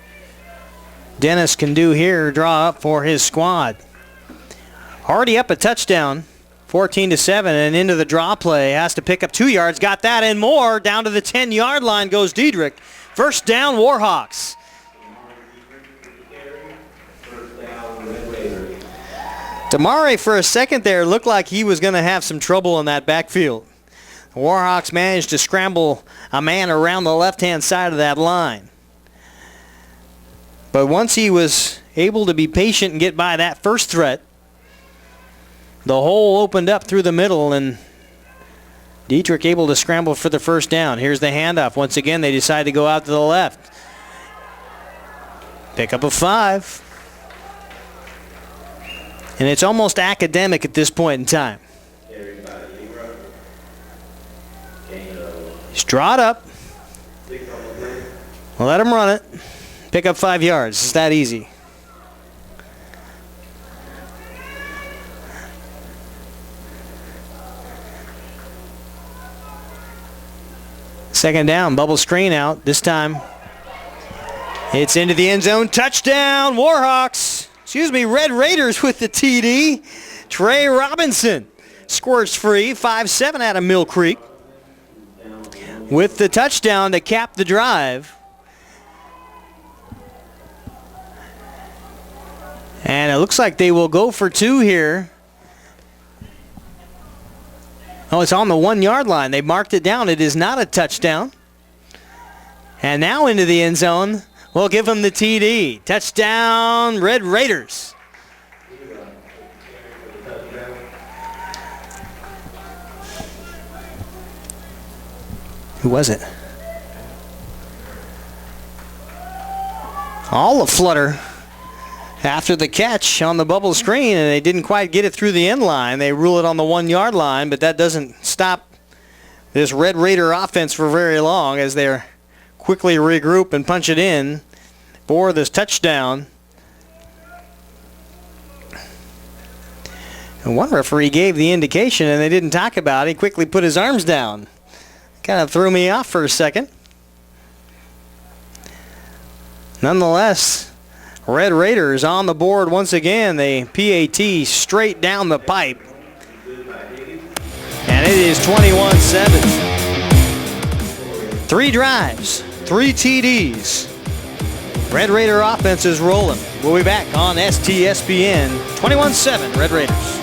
Dennis can do here, draw up for his squad. Already up a touchdown, 14-7, and into the draw play. Has to pick up 2 yards, got that and more. Down to the 10-yard line goes Diedrich. First down, Warhawks. Damare, for a second there, looked like he was going to have some trouble in that backfield. The Warhawks managed to scramble a man around the left-hand side of that line. But once he was able to be patient and get by that first threat, the hole opened up through the middle, and Diedrich able to scramble for the first down. Here's the handoff. Once again, they decide to go out to the left. Pick up a 5. And it's almost academic at this point in time. He's drawed up. Let him run it. Pick up 5 yards. It's that easy. Second down, bubble screen out. This time it's into the end zone. Touchdown, Warhawks. Red Raiders with the TD. Trey Robinson squirts free, 5-7 out of Mill Creek with the touchdown to cap the drive. And it looks like they will go for 2 here. Oh, it's on the 1 yard line. They marked it down. It is not a touchdown. And now into the end zone. We'll give them the TD. Touchdown, Red Raiders. Who was it? All a flutter after the catch on the bubble screen, and they didn't quite get it through the end line. They rule it on the 1 yard line, but that doesn't stop this Red Raider offense for very long as they're quickly regroup and punch it in for this touchdown. And one referee gave the indication and they didn't talk about it. He quickly put his arms down. Kind of threw me off for a second. Nonetheless, Red Raiders on the board once again. They PAT straight down the pipe. And it is 21-7. 3 drives, 3 TDs. Red Raider offense is rolling. We'll be back on STSPN. 21-7 Red Raiders.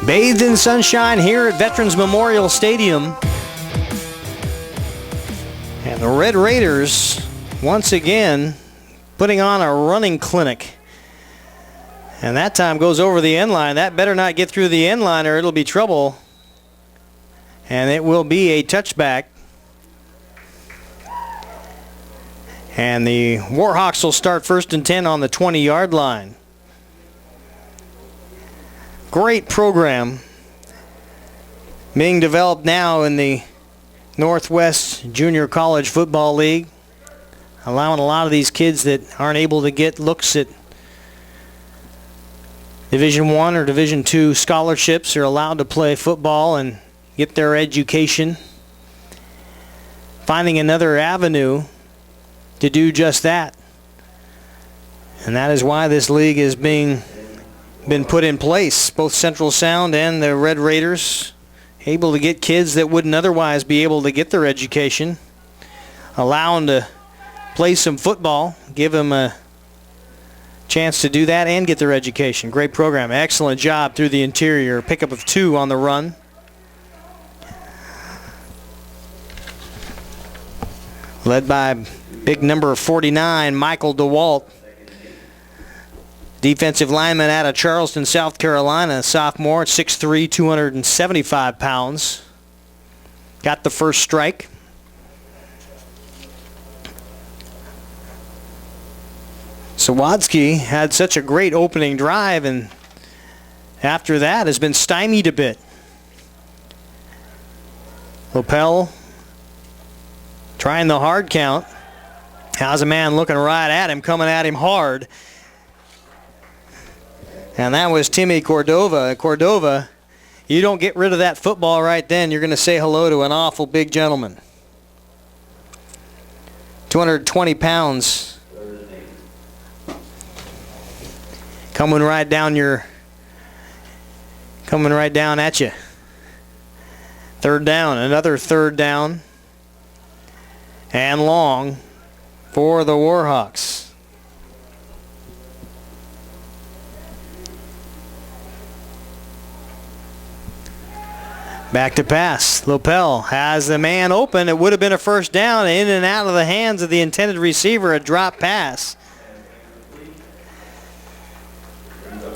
Bathed in sunshine here at Veterans Memorial Stadium. And the Red Raiders, once again, putting on a running clinic. And that time goes over the end line. That better not get through the end line or it'll be trouble. And it will be a touchback. And the Warhawks will start 1st and 10 on the 20-yard line. Great program being developed now in the Northwest Junior College Football League, allowing a lot of these kids that aren't able to get looks at Division I or Division II scholarships are allowed to play football and get their education, finding another avenue to do just that. And that is why this league is been put in place. Both Central Sound and the Red Raiders able to get kids that wouldn't otherwise be able to get their education, allow them to play some football, give them a chance to do that and get their education. Great program. Excellent job through the interior. Pickup of 2 on the run. Led by big number 49, Michael DeWalt. Defensive lineman out of Charleston, South Carolina, sophomore, 6'3", 275 pounds. Got the first strike. Sawadsky had such a great opening drive, and after that has been stymied a bit. Lapel trying the hard count. How's a man looking right at him, coming at him hard. And that was Timmy Cordova. Cordova, you don't get rid of that football right then, you're going to say hello to an awful big gentleman. 220 pounds. coming right down at you. Third down, another third down, and long for the Warhawks. Back to pass. Lopel has the man open. It would have been a first down, in and out of the hands of the intended receiver, a drop pass.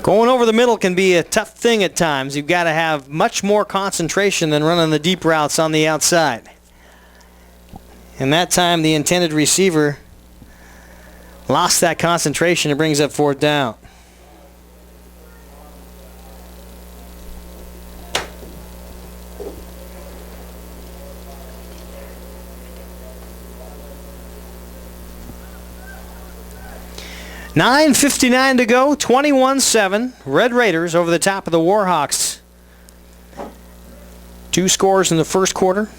Going over the middle can be a tough thing at times. You've got to have much more concentration than running the deep routes on the outside. And that time the intended receiver lost that concentration. It brings up fourth down. $9:59 to go, 21-7. Red Raiders over the top of the Warhawks. 2 scores in the first quarter,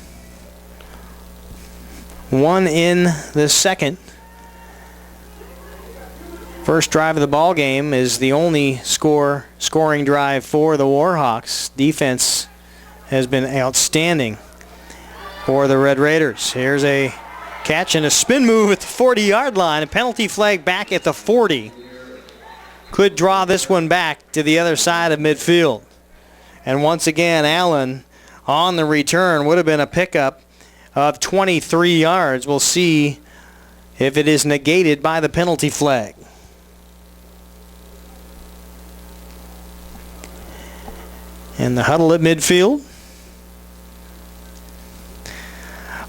1 in the second. First drive of the ball game is the only scoring drive for the Warhawks. Defense has been outstanding for the Red Raiders. Here's a catch and a spin move at the 40-yard line. A penalty flag back at the 40. Could draw this one back to the other side of midfield. And once again, Allen on the return would have been a pickup of 23 yards. We'll see if it is negated by the penalty flag. And the huddle at midfield.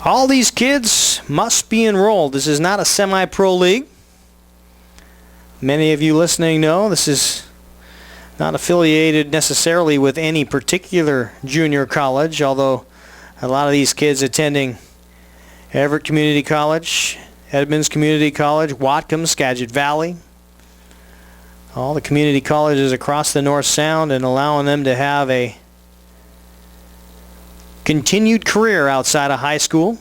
All these kids must be enrolled. This is not a semi-pro league. Many of you listening know this is not affiliated necessarily with any particular junior college, although a lot of these kids attending Everett Community College, Edmonds Community College, Whatcom, Skagit Valley, all the community colleges across the North Sound, and allowing them to have a continued career outside of high school.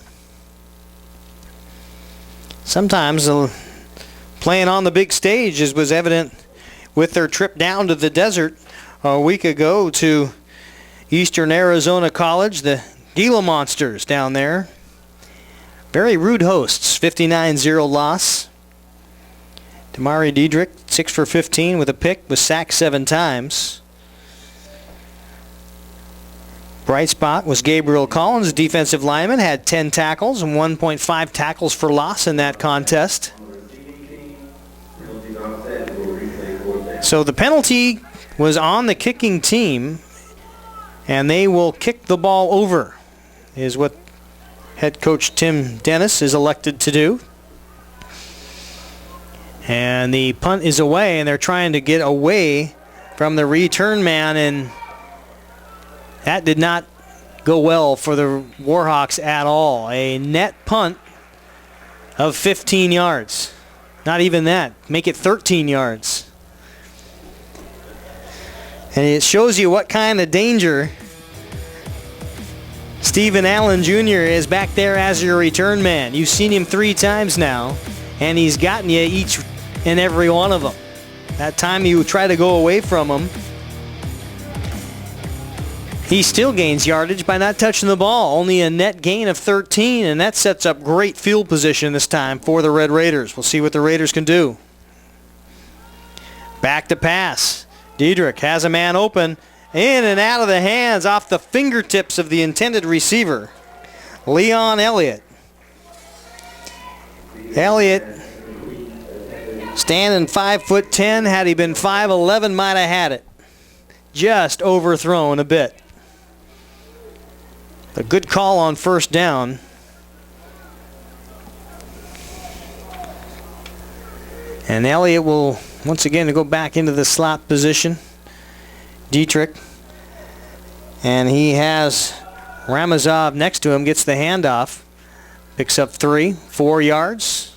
Sometimes playing on the big stage, as was evident with their trip down to the desert a week ago to Eastern Arizona College, the Gila Monsters down there. Very rude hosts, 59-0 loss. Damari Diedrich, 6 for 15 with a pick, was sacked 7 times. Bright spot was Gabriel Collins, defensive lineman, had 10 tackles and 1.5 tackles for loss in that contest. So the penalty was on the kicking team, and they will kick the ball over, is what head coach Tim Dennis is elected to do. And the punt is away, and they're trying to get away from the return man, and that did not go well for the Warhawks at all. A net punt of 15 yards. Not even that. Make it 13 yards. And it shows you what kind of danger Stephen Allen Jr. is back there as your return man. You've seen him 3 times now, and he's gotten you each and every one of them. That time you try to go away from him, he still gains yardage by not touching the ball. Only a net gain of 13, and that sets up great field position this time for the Red Raiders. We'll see what the Raiders can do. Back to pass. Diedrich has a man open, in and out of the hands, off the fingertips of the intended receiver, Leon Elliott. Elliott, standing 5'10", had he been 5'11", might have had it. Just overthrown a bit. A good call on first down. And Elliott will once again go back into the slot position. Dietrich. And he has Ramazov next to him, gets the handoff. Picks up 4 yards.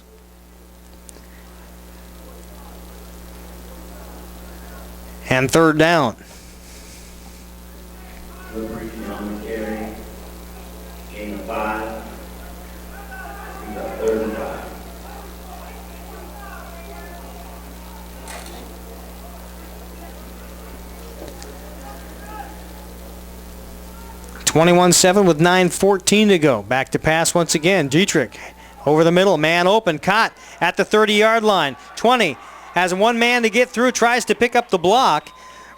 And third down. Gain of 5. He's got 3rd and 5. 21-7 with 9:14 to go. Back to pass once again. Dietrich over the middle. Man open. Caught at the 30-yard line. 20. Has one man to get through. Tries to pick up the block.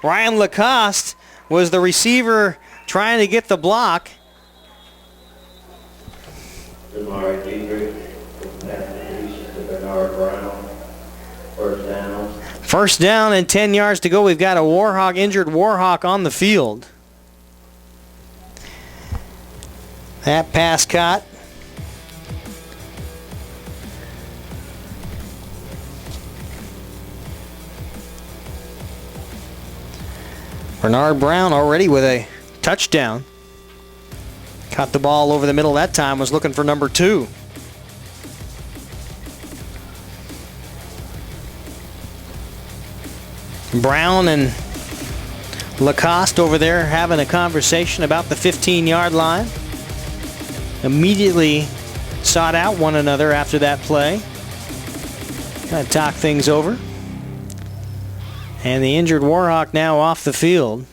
Ryan Lacoste was the receiver trying to get the block. First down and 10 yards to go. We've got a injured Warhawk on the field. That pass caught. Bernard Brown already with a touchdown. Caught the ball over the middle that time, was looking for number 2. Brown and Lacoste over there having a conversation about the 15-yard line. Immediately sought out one another after that play. Kind of talk things over. And the injured Warhawk now off the field.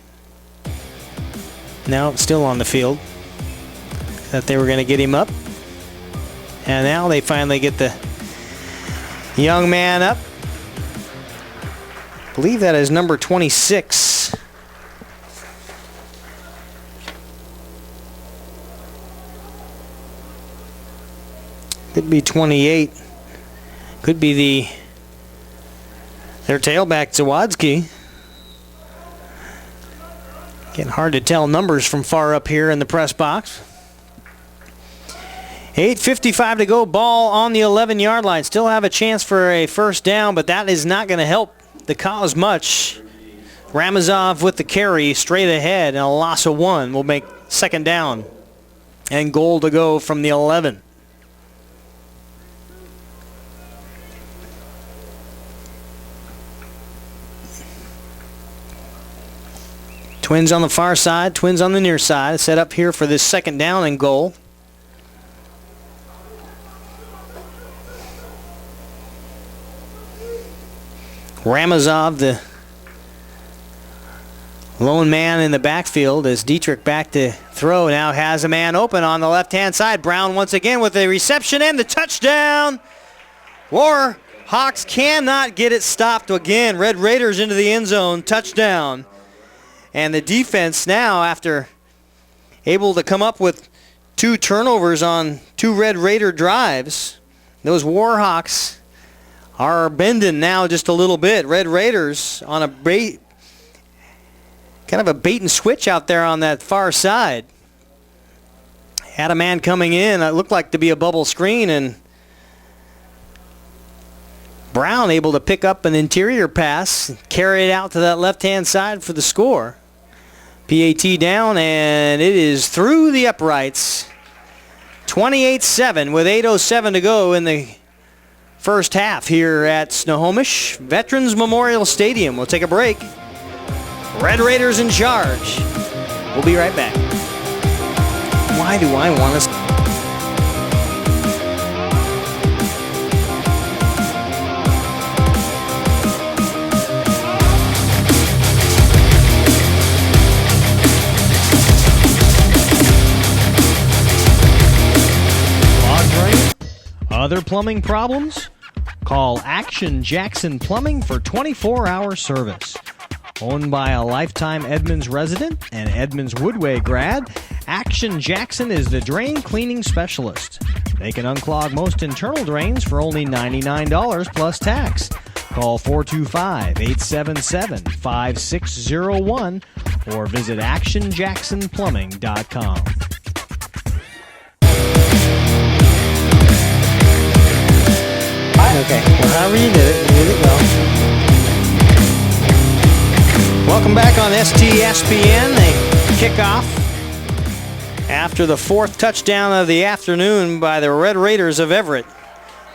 Now still on the field. That they were going to get him up. And now they finally get the young man up. I believe that is number 26. Could be 28. Could be their tailback, Zawadzki. Getting hard to tell numbers from far up here in the press box. 8:55 to go. Ball on the 11-yard line. Still have a chance for a first down, but that is not going to help the cause much. Ramazov with the carry straight ahead, and a loss of 1 will make second down and goal to go from the 11. Twins on the far side, Twins on the near side. Set up here for this second down and goal. Ramazov, the lone man in the backfield, as Dietrich back to throw. Now has a man open on the left-hand side. Brown once again with the reception and the touchdown. Warhawks cannot get it stopped again. Red Raiders into the end zone. Touchdown. And the defense now, after able to come up with 2 turnovers on 2 Red Raider drives, those Warhawks are bending now just a little bit. Red Raiders on a kind of a bait and switch out there on that far side. Had a man coming in. It looked like to be a bubble screen, and Brown able to pick up an interior pass, carry it out to that left-hand side for the score. PAT down, and it is through the uprights. 28-7 with 8:07 to go in the first half here at Snohomish Veterans Memorial Stadium. We'll take a break. Red Raiders in charge. We'll be right back. Why do I want us? Other plumbing problems? Call Action Jackson Plumbing for 24-hour service. Owned by a lifetime Edmonds resident and Edmonds Woodway grad, Action Jackson is the drain cleaning specialist. They can unclog most internal drains for only $99 plus tax. Call 425-877-5601 or visit actionjacksonplumbing.com. Okay, well, however you did it well. Welcome back on STSPN. They kick off after the 4th touchdown of the afternoon by the Red Raiders of Everett.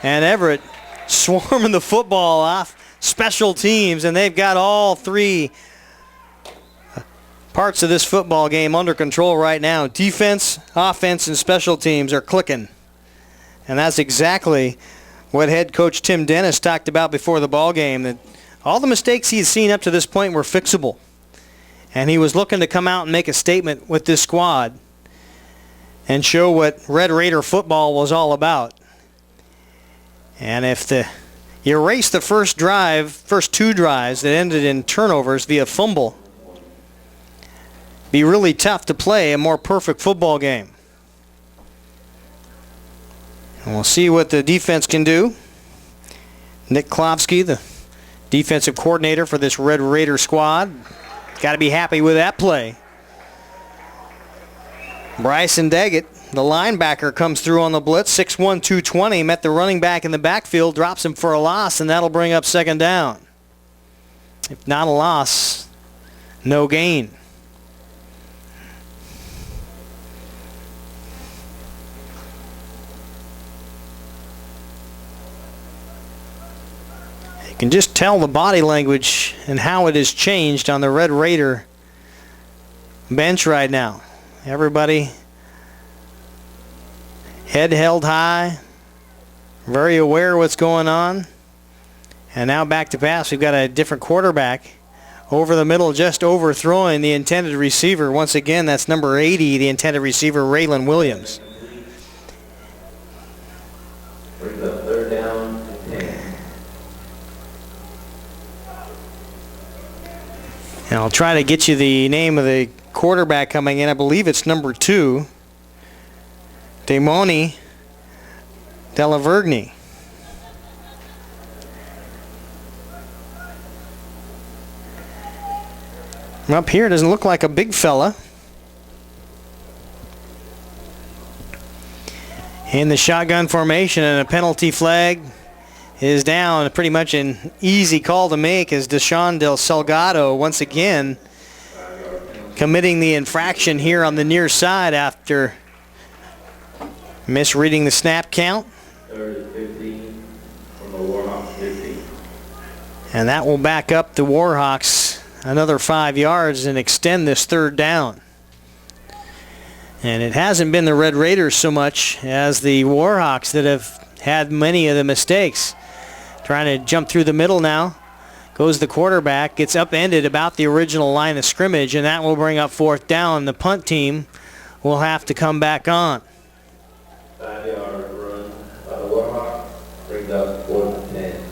And Everett swarming the football off special teams, and they've got all 3 parts of this football game under control right now. Defense, offense, and special teams are clicking. And that's exactly what head coach Tim Dennis talked about before the ball game, that all the mistakes he had seen up to this point were fixable. And he was looking to come out and make a statement with this squad and show what Red Raider football was all about. And if you erase the first two drives that ended in turnovers via fumble, be really tough to play a more perfect football game. And we'll see what the defense can do. Nick Klofsky, the defensive coordinator for this Red Raider squad, got to be happy with that play. Bryson Daggett, the linebacker, comes through on the blitz, 6'1", 220, met the running back in the backfield, drops him for a loss, and that'll bring up second down. If not a loss, no gain. You can just tell the body language and how it has changed on the Red Raider bench right now. Everybody head held high, very aware of what's going on. And now back to pass. We've got a different quarterback over the middle, just overthrowing the intended receiver. Once again, that's number 80, the intended receiver, Raylan Williams. Brings up third down and 10. And I'll try to get you the name of the quarterback coming in. I believe it's number 2, Damoni Delavergne. Up here, doesn't look like a big fella. In the shotgun formation, and a penalty flag is down. Pretty much an easy call to make as Deshaun Del Salgado once again committing the infraction here on the near side after misreading the snap count. Third and 15 from the Warhawks 15. And that will back up the Warhawks another 5 yards and extend this third down. And it hasn't been the Red Raiders so much as the Warhawks that have had many of the mistakes. Trying to jump through the middle now. Goes the quarterback, gets upended about the original line of scrimmage, and that will bring up fourth down. The punt team will have to come back on. 5-yard run by the Warhawks brings up 4th and 10.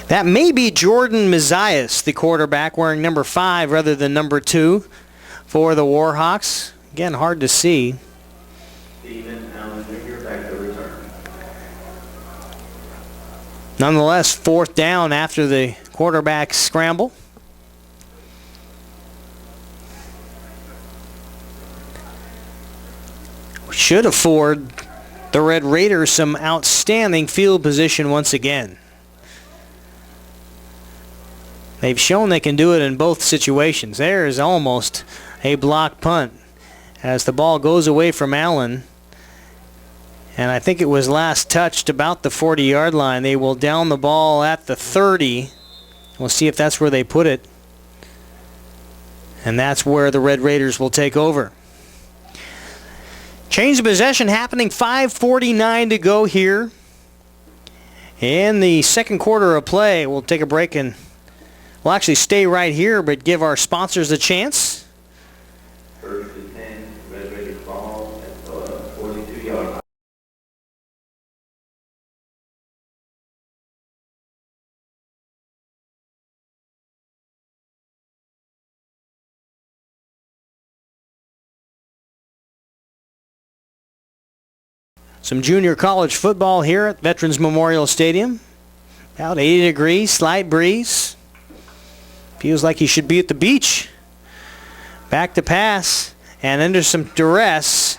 That may be Jordan Mazias, the quarterback, wearing number 5 rather than number 2 for the Warhawks. Again, hard to see. Steven Allen Jr. back to return. Nonetheless, fourth down after the quarterback scramble. Should afford the Red Raiders some outstanding field position once again. They've shown they can do it in both situations. There is almost a block punt as the ball goes away from Allen. And I think it was last touched about the 40-yard line. They will down the ball at the 30. We'll see if that's where they put it. And that's where the Red Raiders will take over. Change of possession happening, 5:49 to go here in the second quarter of play. We'll take a break and we'll actually stay right here, but give our sponsors a chance. First and 10, Red Raiders ball at the 42-yard line. Some junior college football here at Veterans Memorial Stadium. About 80 degrees, slight breeze. Feels like he should be at the beach. Back to pass, and under some duress.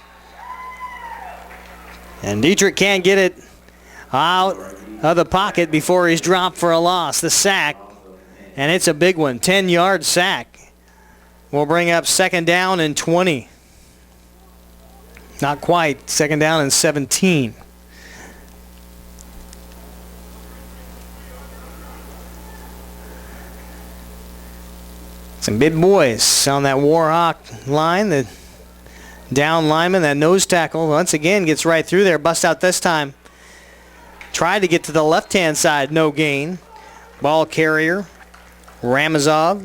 And Dietrich can't get it out of the pocket before he's dropped for a loss. The sack, and it's a big one, 10-yard sack. Will bring up second down and 20. Not quite, second down and 17. Some big boys on that Warhawk line. The down lineman, that nose tackle, once again gets right through there. Bust out this time. Tried to get to the left-hand side, no gain. Ball carrier, Ramazov.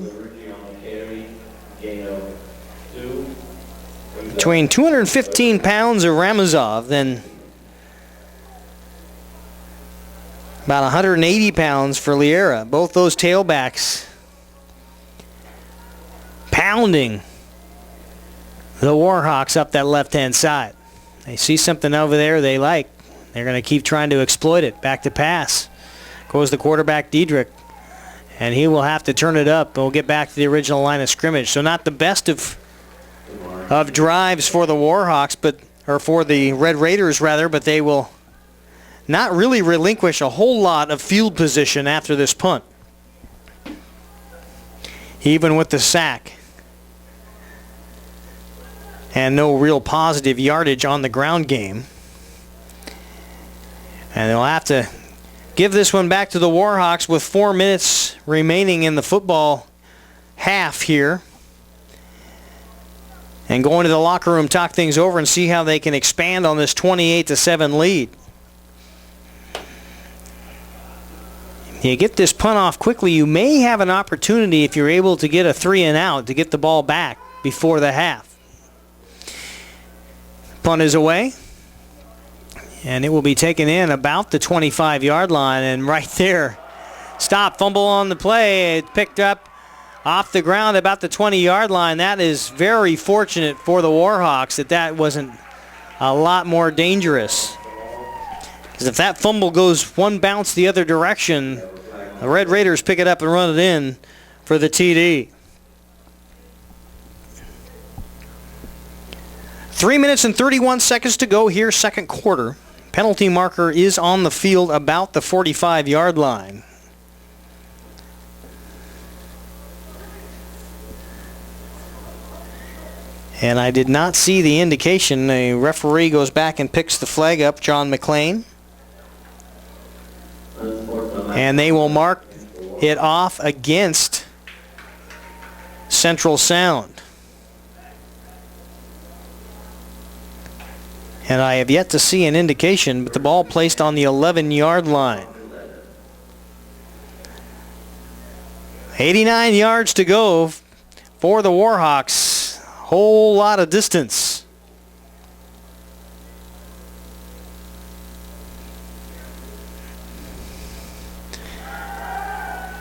Carry, gain of 2. Brings between 215 pounds of Ramazov, then about 180 pounds for Liera. Both those tailbacks pounding the Warhawks up that left-hand side. They see something over there they like. They're going to keep trying to exploit it. Back to pass. Goes the quarterback, Diedrich. And he will have to turn it up. We'll get back to the original line of scrimmage. So not the best of drives for the Warhawks, or for the Red Raiders, rather, but they will not really relinquish a whole lot of field position after this punt, even with the sack. And no real positive yardage on the ground game. And they'll have to give this one back to the Warhawks with 4 minutes remaining in the football half here. And go into the locker room, talk things over, and see how they can expand on this 28-7 lead. You get this punt off quickly, you may have an opportunity, if you're able to get a 3-and-out, to get the ball back before the half. Punt is away. And it will be taken in about the 25-yard line. And right there, stop, fumble on the play. It picked up off the ground about the 20-yard line. That is very fortunate for the Warhawks that wasn't a lot more dangerous. Because if that fumble goes one bounce the other direction, the Red Raiders pick it up and run it in for the TD. 3 minutes and 31 seconds to go here, second quarter. Penalty marker is on the field about the 45-yard line. And I did not see the indication. The referee goes back and picks the flag up, John McLean. And they will mark it off against Central Sound. And I have yet to see an indication, but the ball placed on the 11-yard line. 89 yards to go for the Warhawks. Whole lot of distance.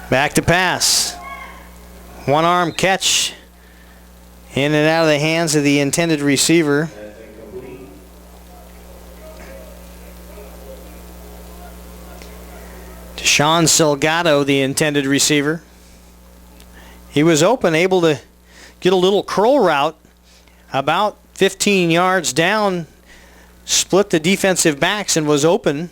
Back to pass. One arm catch in and out of the hands of the intended receiver. Sean Salgado, the intended receiver. He was open, able to get a little curl route about 15 yards down, split the defensive backs and was open.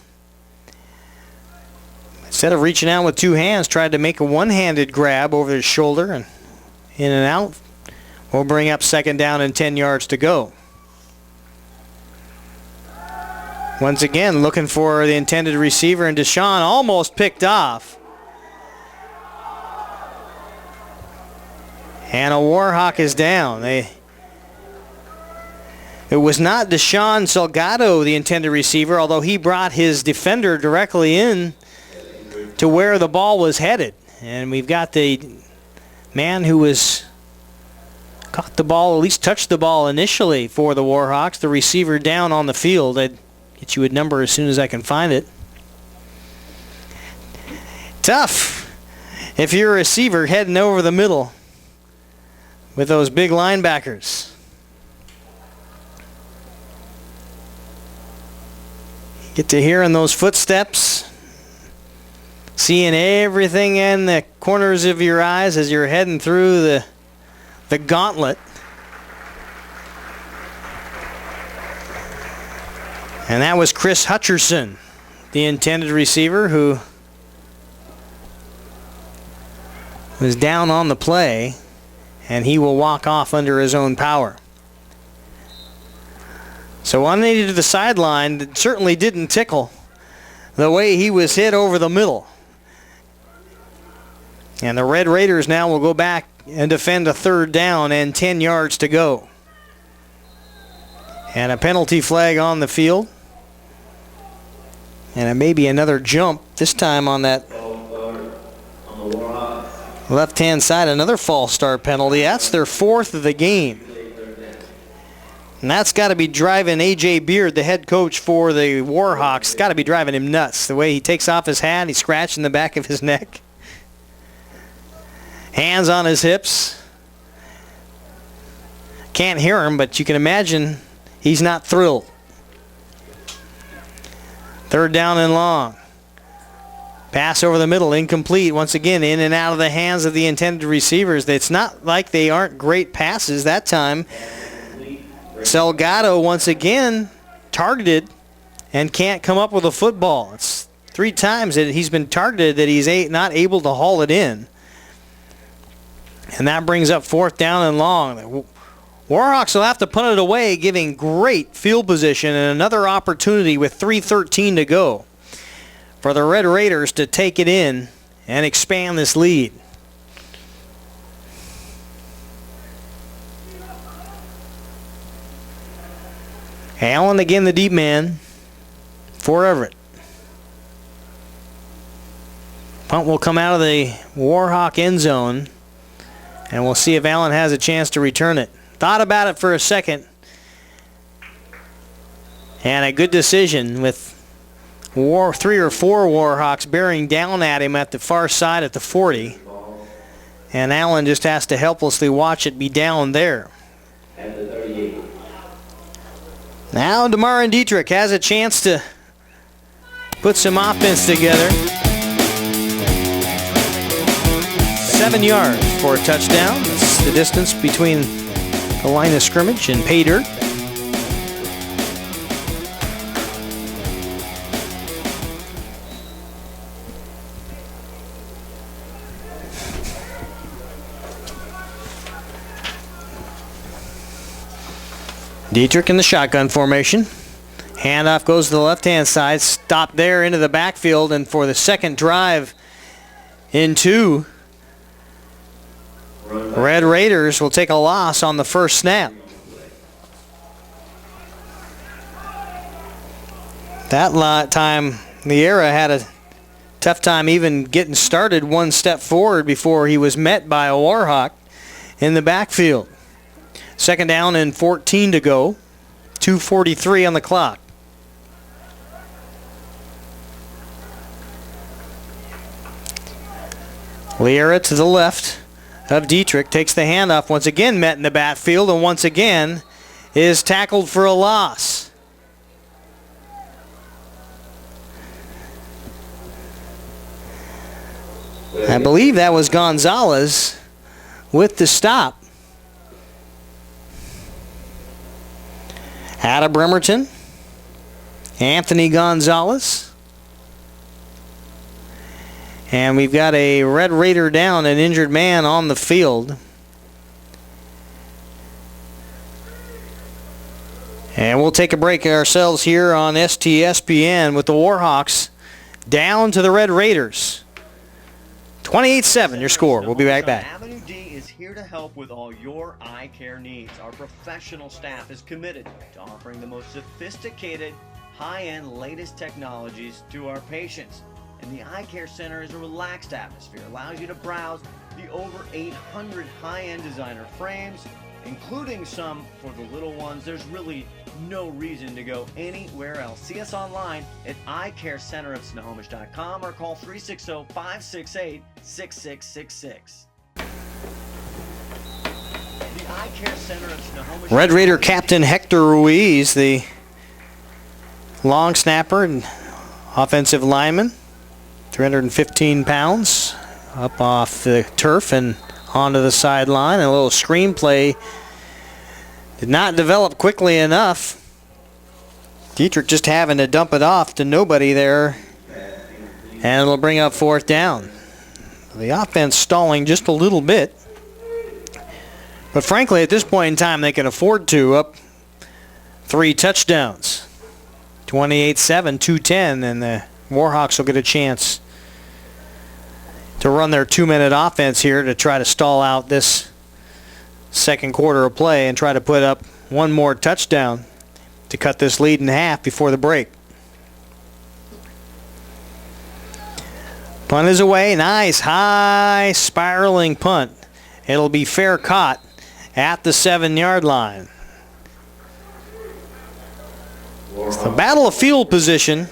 Instead of reaching out with two hands, tried to make a one-handed grab over his shoulder and in and out. We'll bring up second down and 10 yards to go. Once again, looking for the intended receiver, and Deshaun almost picked off. And a Warhawk is down. It was not Deshaun Salgado, the intended receiver, although he brought his defender directly in to where the ball was headed. And we've got the man who caught the ball, at least touched the ball initially for the Warhawks, the receiver down on the field. I'd get you a number as soon as I can find it. Tough if you're a receiver heading over the middle with those big linebackers. Get to hearing those footsteps, seeing everything in the corners of your eyes as you're heading through the gauntlet. And that was Chris Hutcherson, the intended receiver, who was down on the play, and he will walk off under his own power. So 180 to the sideline, that certainly didn't tickle the way he was hit over the middle. And the Red Raiders now will go back and defend a third down and 10 yards to go. And a penalty flag on the field. And it may be another jump, this time on that left-hand side, another false start penalty. That's their fourth of the game. And that's got to be driving A.J. Beard, the head coach for the Warhawks. Got to be driving him nuts. The way he takes off his hat, he's scratching the back of his neck. Hands on his hips. Can't hear him, but you can imagine he's not thrilled. 3rd down and long. Pass over the middle, incomplete. Once again, in and out of the hands of the intended receivers. It's not like they aren't great passes that time. Salgado once again targeted and can't come up with a football. It's 3 times that he's been targeted that he's not able to haul it in. And that brings up 4th down and long. The Warhawks will have to punt it away, giving great field position and another opportunity with 3:13 to go for the Red Raiders to take it in and expand this lead. Allen again, the deep man for Everett. Punt will come out of the Warhawk end zone, and we'll see if Allen has a chance to return it. Thought about it for a second, and a good decision with 3 or 4 Warhawks bearing down at him at the far side at the 40. And Allen just has to helplessly watch it be down there. Now DeMar Dietrich has a chance to put some offense together. 7 yards for a touchdown. That's the distance between the line of scrimmage and pay dirt. Dietrich in the shotgun formation. Handoff goes to the left-hand side. Stop there into the backfield, and for the second drive in 2, Red Raiders will take a loss on the first snap. That time, the era had a tough time even getting started 1 step forward before he was met by a Warhawk in the backfield. 2nd down and 14 to go. 2:43 on the clock. Liera to the left of Dietrich, takes the handoff, once again met in the backfield, and once again is tackled for a loss. I believe that was Gonzalez with the stop. Out of Bremerton, Anthony Gonzalez. And we've got a Red Raider down, an injured man on the field. And we'll take a break ourselves here on STSPN with the Warhawks down to the Red Raiders. 28-7 your score. We'll be right back. Avenue D is here to help with all your eye care needs. Our professional staff is committed to offering the most sophisticated, high-end, latest technologies to our patients. And the Eye Care Center is a relaxed atmosphere, allows you to browse the over 800 high-end designer frames, including some for the little ones. There's really no reason to go anywhere else. See us online at eyecarecenterofsnohomish.com or call 360-568-6666. The Eye Care Center of Snohomish. Red Raider captain Hector Ruiz, the long snapper and offensive lineman, 315 pounds, up off the turf and onto the sideline. A little screenplay did not develop quickly enough. Dietrich just having to dump it off to nobody there, and it'll bring up 4th down. The offense stalling just a little bit, but frankly at this point in time they can afford to. Up 3 touchdowns, 28-7, 2-10, and the Warhawks will get a chance to run their 2-minute offense here to try to stall out this second quarter of play and try to put up one more touchdown to cut this lead in half before the break. Punt is away. Nice high spiraling punt. It'll be fair caught at the 7-yard line. The battle of field position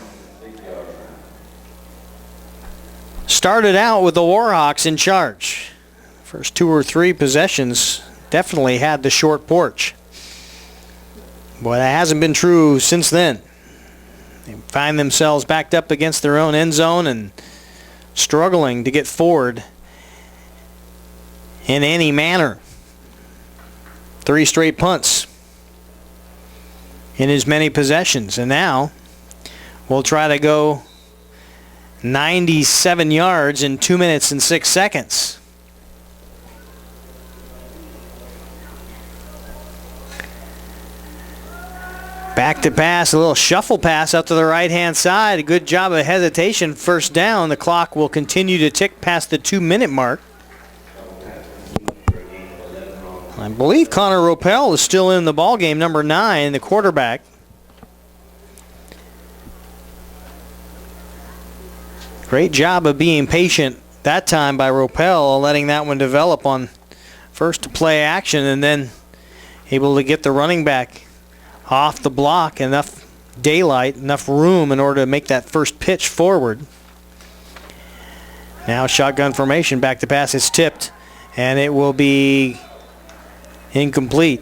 started out with the Warhawks in charge. First 2 or 3 possessions definitely had the short porch. But that hasn't been true since then. They find themselves backed up against their own end zone and struggling to get forward in any manner. 3 straight punts in as many possessions. And now we'll try to go 97 yards in 2 minutes and 6 seconds. Back to pass, a little shuffle pass up to the right-hand side. A good job of hesitation. First down. The clock will continue to tick past the 2-minute mark. I believe Connor Ropel is still in the ball game, number 9, the quarterback. Great job of being patient that time by Ropel, letting that one develop on first play action and then able to get the running back off the block, enough daylight, enough room in order to make that first pitch forward. Now shotgun formation, back to pass, it's tipped, and it will be incomplete.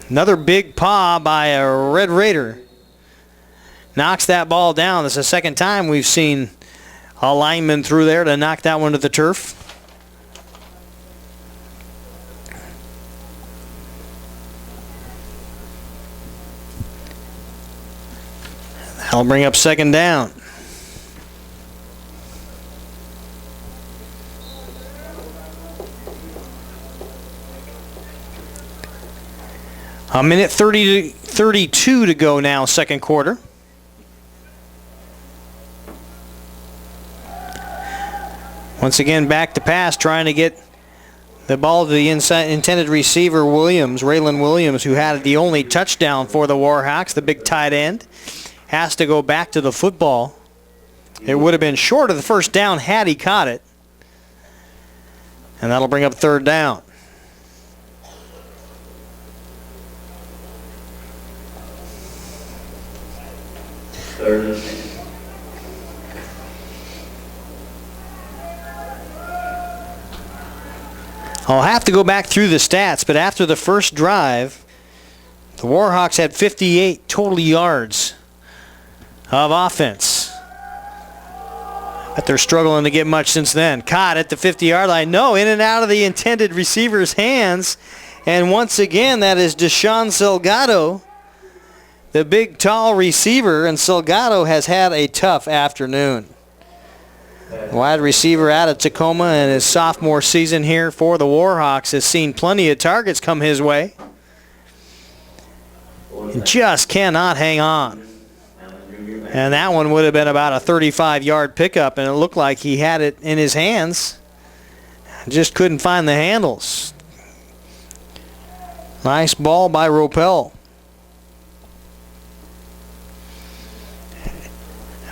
Another big paw by a Red Raider. Knocks that ball down. This is the second time we've seen a lineman through there to knock that one to the turf. That'll bring up second down. A minute 32 to go now, second quarter. Once again, back to pass, trying to get the ball to the intended receiver, Williams, Raylan Williams, who had the only touchdown for the Warhawks, the big tight end. Has to go back to the football. It would have been short of the first down had he caught it. And that'll bring up third down. Third. I'll have to go back through the stats, but after the first drive, the Warhawks had 58 total yards of offense. But they're struggling to get much since then. Caught at the 50-yard line. No, in and out of the intended receiver's hands. And once again, that is Deshaun Salgado, the big, tall receiver. And Salgado has had a tough afternoon. Wide receiver out of Tacoma in his sophomore season here for the Warhawks has seen plenty of targets come his way. And just cannot hang on. And that one would have been about a 35-yard pickup, and it looked like he had it in his hands. Just couldn't find the handles. Nice ball by Ropel.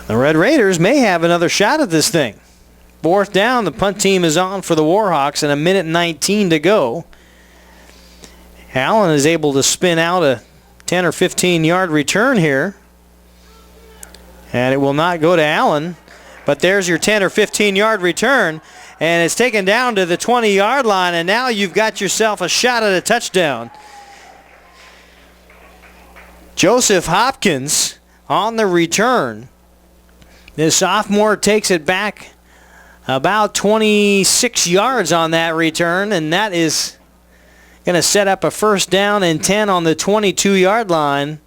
The Red Raiders may have another shot at this thing. Fourth down, the punt team is on for the Warhawks, and a minute 19 to go. Allen is able to spin out a 10 or 15-yard return here. And it will not go to Allen, but there's your 10 or 15-yard return, and it's taken down to the 20-yard line, and now you've got yourself a shot at a touchdown. Joseph Hopkins on the return. The sophomore takes it back about 26 yards on that return, and that is going to set up a first down and 10 on the 22-yard line.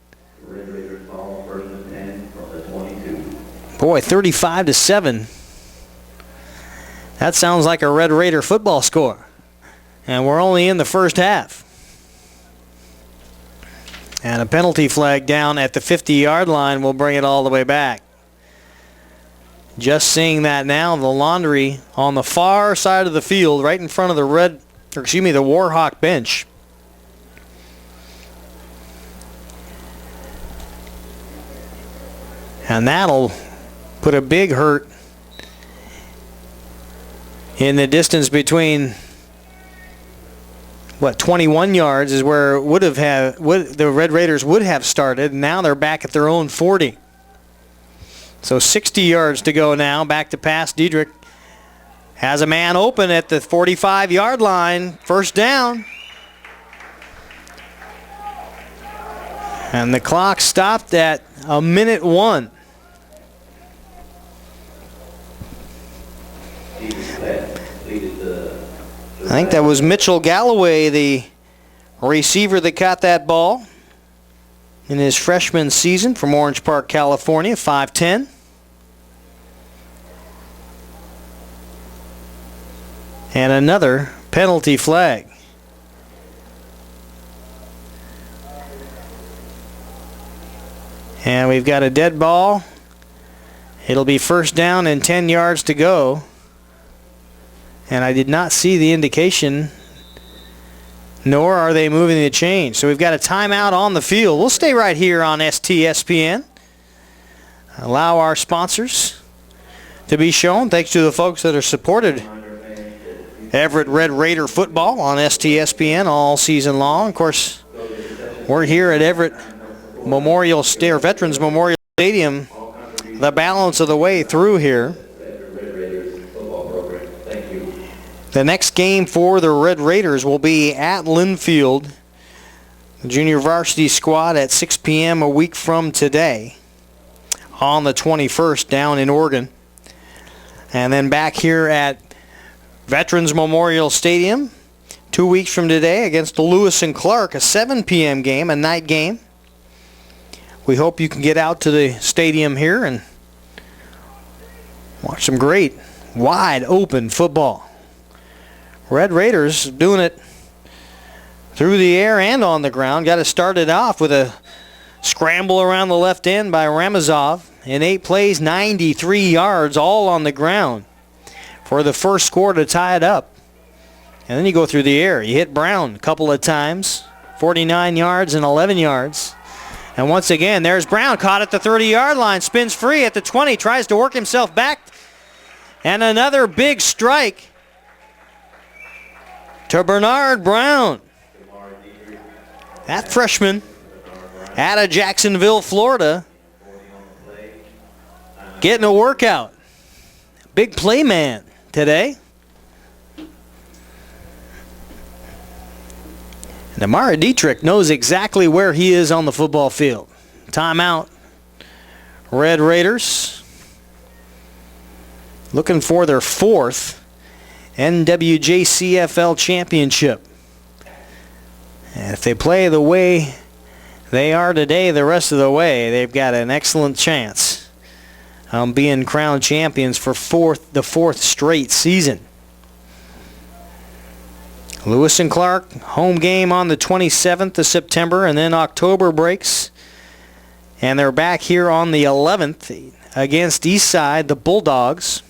Boy, 35-7. That sounds like a Red Raider football score. And we're only in the first half. And a penalty flag down at the 50-yard line will bring it all the way back. Just seeing that now, the laundry on the far side of the field, right in front of the the Warhawk bench. And that'll put a big hurt in the distance between 21 yards is where the Red Raiders would have started. Now they're back at their own 40. So 60 yards to go now. Back to pass. Diedrich has a man open at the 45-yard line. First down. And the clock stopped at 1:01. I think that was Mitchell Galloway, the receiver that caught that ball in his freshman season from Orange Park, California, 5'10". And another penalty flag. And we've got a dead ball. It'll be first down and 10 yards to go. And I did not see the indication, nor are they moving the chain. So we've got a timeout on the field. We'll stay right here on STSPN. Allow our sponsors to be shown. Thanks to the folks that are supported Everett Red Raider football on STSPN all season long. Of course, we're here at Everett Veterans Memorial Stadium the balance of the way through here. The next game for the Red Raiders will be at Linfield, the junior varsity squad, at 6 p.m. a week from today on the 21st down in Oregon. And then back here at Veterans Memorial Stadium 2 weeks from today against Lewis and Clark, a 7 p.m. game, a night game. We hope you can get out to the stadium here and watch some great, wide open football. Red Raiders doing it through the air and on the ground. Got to start it off with a scramble around the left end by Ramazov. In 8 plays, 93 yards, all on the ground for the first score to tie it up. And then you go through the air. You hit Brown a couple of times, 49 yards and 11 yards. And once again, there's Brown, caught at the 30-yard line, spins free at the 20, tries to work himself back. And another big strike to Bernard Brown. That freshman out of Jacksonville, Florida, getting a workout. Big play man today. And Amara Dietrich knows exactly where he is on the football field. Timeout. Red Raiders looking for their 4th NWJCFL championship. And if they play the way they are today the rest of the way, they've got an excellent chance of being crowned champions for the 4th straight season. Lewis and Clark, home game on the 27th of September, and then October breaks. And they're back here on the 11th against Eastside, the Bulldogs.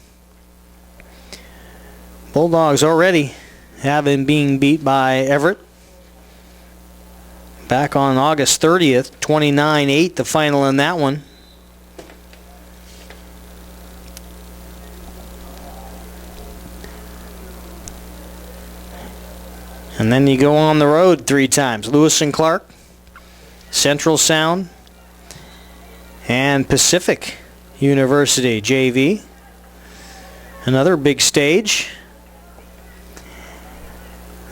Bulldogs already having been beat by Everett back on August 30th, 29-8, the final in that one. And then you go on the road 3 times. Lewis and Clark, Central Sound, and Pacific University JV. Another big stage.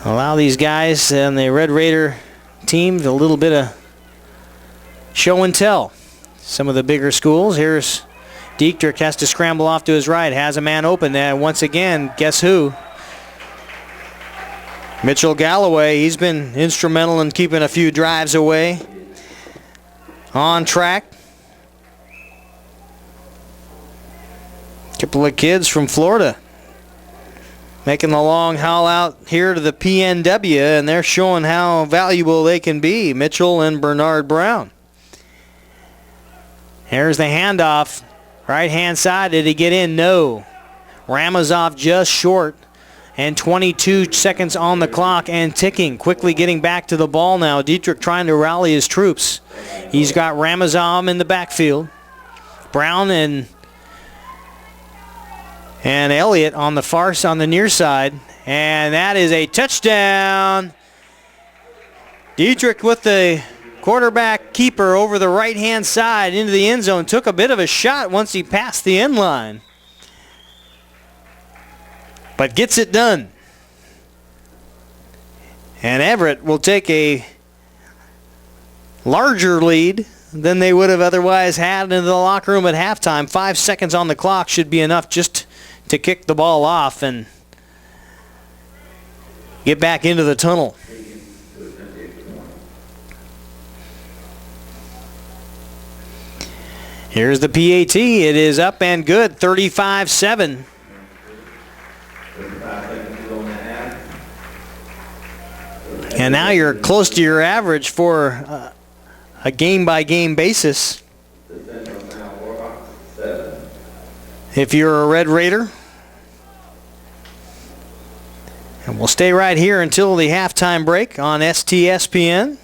Allow these guys and the Red Raider team a little bit of show and tell. Some of the bigger schools. Here's Dietrich, has to scramble off to his right. Has a man open. Once again, guess who? Mitchell Galloway. He's been instrumental in keeping a few drives away. On track. Couple of kids from Florida making the long haul out here to the PNW, and they're showing how valuable they can be, Mitchell and Bernard Brown. Here's the handoff. Right-hand side, did he get in? No. Ramazov just short, and 22 seconds on the clock and ticking. Quickly getting back to the ball now. Dietrich trying to rally his troops. He's got Ramazov in the backfield. Brown and Elliott on the near side, and that is a touchdown Dietrich with the quarterback keeper over the right-hand side into the end zone. Took a bit of a shot once he passed the end line, but gets it done. And Everett will take a larger lead than they would have otherwise had into the locker room at halftime. 5 seconds on the clock should be enough just to kick the ball off and get back into the tunnel. Here's the PAT. It is up and good, 35-7. And now you're close to your average for a game-by-game basis. If you're a Red Raider. And we'll stay right here until the halftime break on STSPN.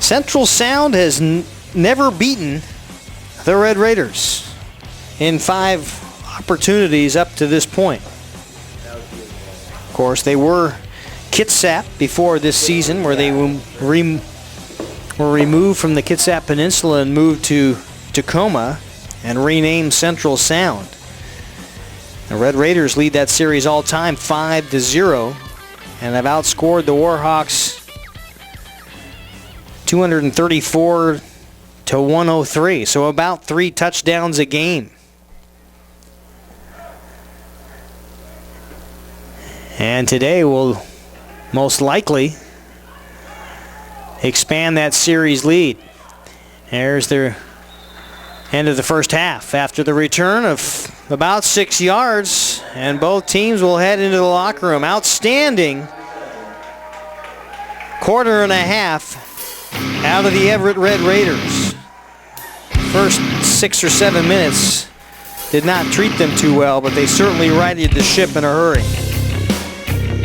Central Sound has never beaten the Red Raiders in 5 opportunities up to this point. Of course, they were Kitsap before this season, where they were removed from the Kitsap Peninsula and moved to Tacoma and renamed Central Sound. The Red Raiders lead that series all time 5-0 and have outscored the Warhawks 234-103, so about 3 touchdowns a game. And today will most likely expand that series lead. There's the end of the first half after the return of about 6 yards, and both teams will head into the locker room. Outstanding quarter and a half out of the Everett Red Raiders. First 6 or 7 minutes did not treat them too well, but they certainly righted the ship in a hurry.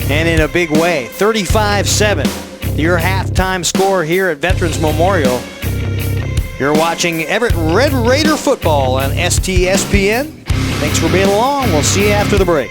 And in a big way. 35-7, your halftime score here at Veterans Memorial. You're watching Everett Red Raider football on STSPN. Thanks for being along. We'll see you after the break.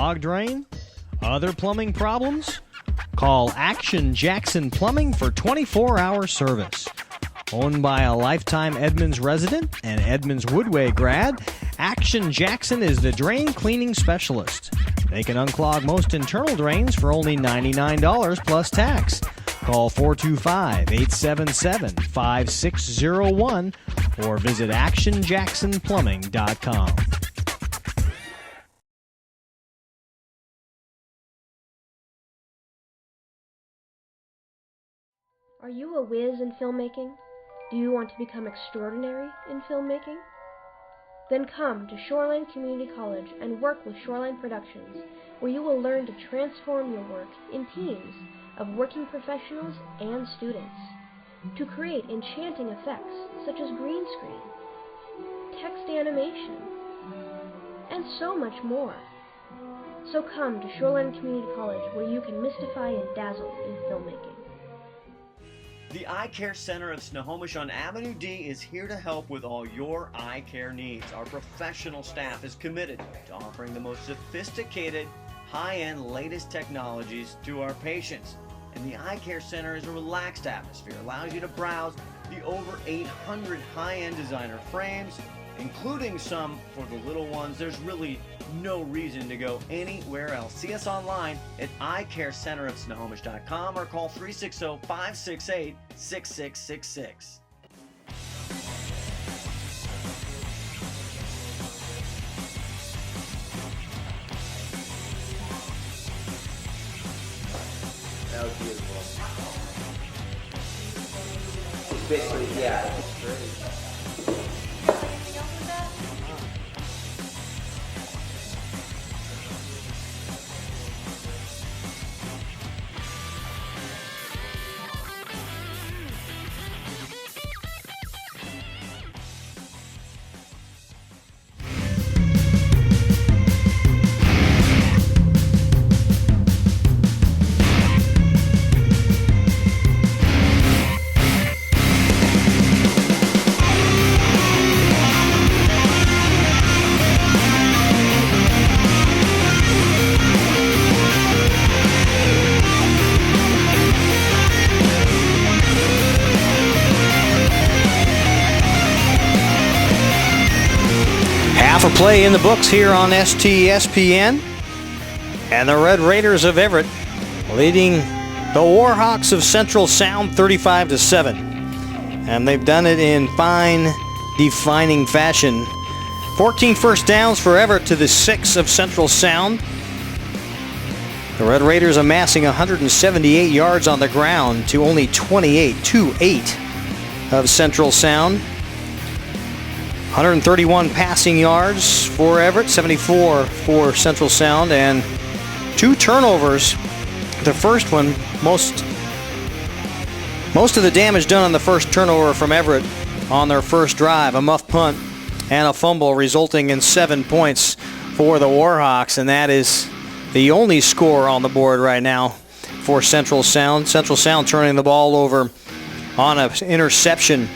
clogged drain? Other plumbing problems? Call Action Jackson Plumbing for 24-hour service. Owned by a lifetime Edmonds resident and Edmonds Woodway grad, Action Jackson is the drain cleaning specialist. They can unclog most internal drains for only $99 plus tax. Call 425-877-5601 or visit actionjacksonplumbing.com. Are you a whiz in filmmaking? Do you want to become extraordinary in filmmaking? Then come to Shoreline Community College and work with Shoreline Productions, where you will learn to transform your work in teams of working professionals and students to create enchanting effects such as green screen, text animation, and so much more. So come to Shoreline Community College, where you can mystify and dazzle in filmmaking. The Eye Care Center of Snohomish on Avenue D is here to help with all your eye care needs. Our professional staff is committed to offering the most sophisticated, high-end, latest technologies to our patients. And the Eye Care Center is a relaxed atmosphere, allows you to browse the over 800 high-end designer frames, including some for the little ones. There's really no reason to go anywhere else. See us online at eyecarecenterofsnohomish.com or call 360-568-6666. That was beautiful. It's basically, yeah, it's great. Half a play in the books here on STSPN. And the Red Raiders of Everett leading the Warhawks of Central Sound 35-7. And they've done it in fine, defining fashion. 14 first downs for Everett to the 6 of Central Sound. The Red Raiders amassing 178 yards on the ground to only 28, 2-8 of Central Sound. 131 passing yards for Everett, 74 for Central Sound, and 2 turnovers. The first one, most of the damage done on the first turnover from Everett on their first drive, a muff punt and a fumble, resulting in 7 points for the Warhawks, and that is the only score on the board right now for Central Sound. Central Sound turning the ball over on an interception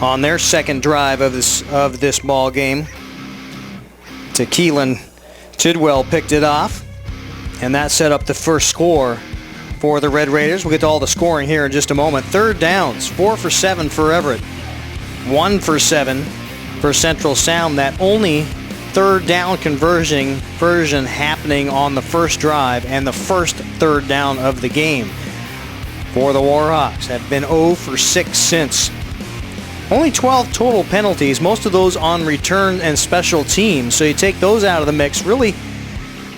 on their second drive of this ball game. To Keelan Tidwell picked it off, and that set up the first score for the Red Raiders. We'll get to all the scoring here in just a moment. Third downs, 4 for 7 for Everett, 1 for 7 for Central Sound. That only third down conversion happening on the first drive and the first third down of the game for the Warhawks. Have been 0 for 6 since. Only 12 total penalties, most of those on return and special teams. So you take those out of the mix, really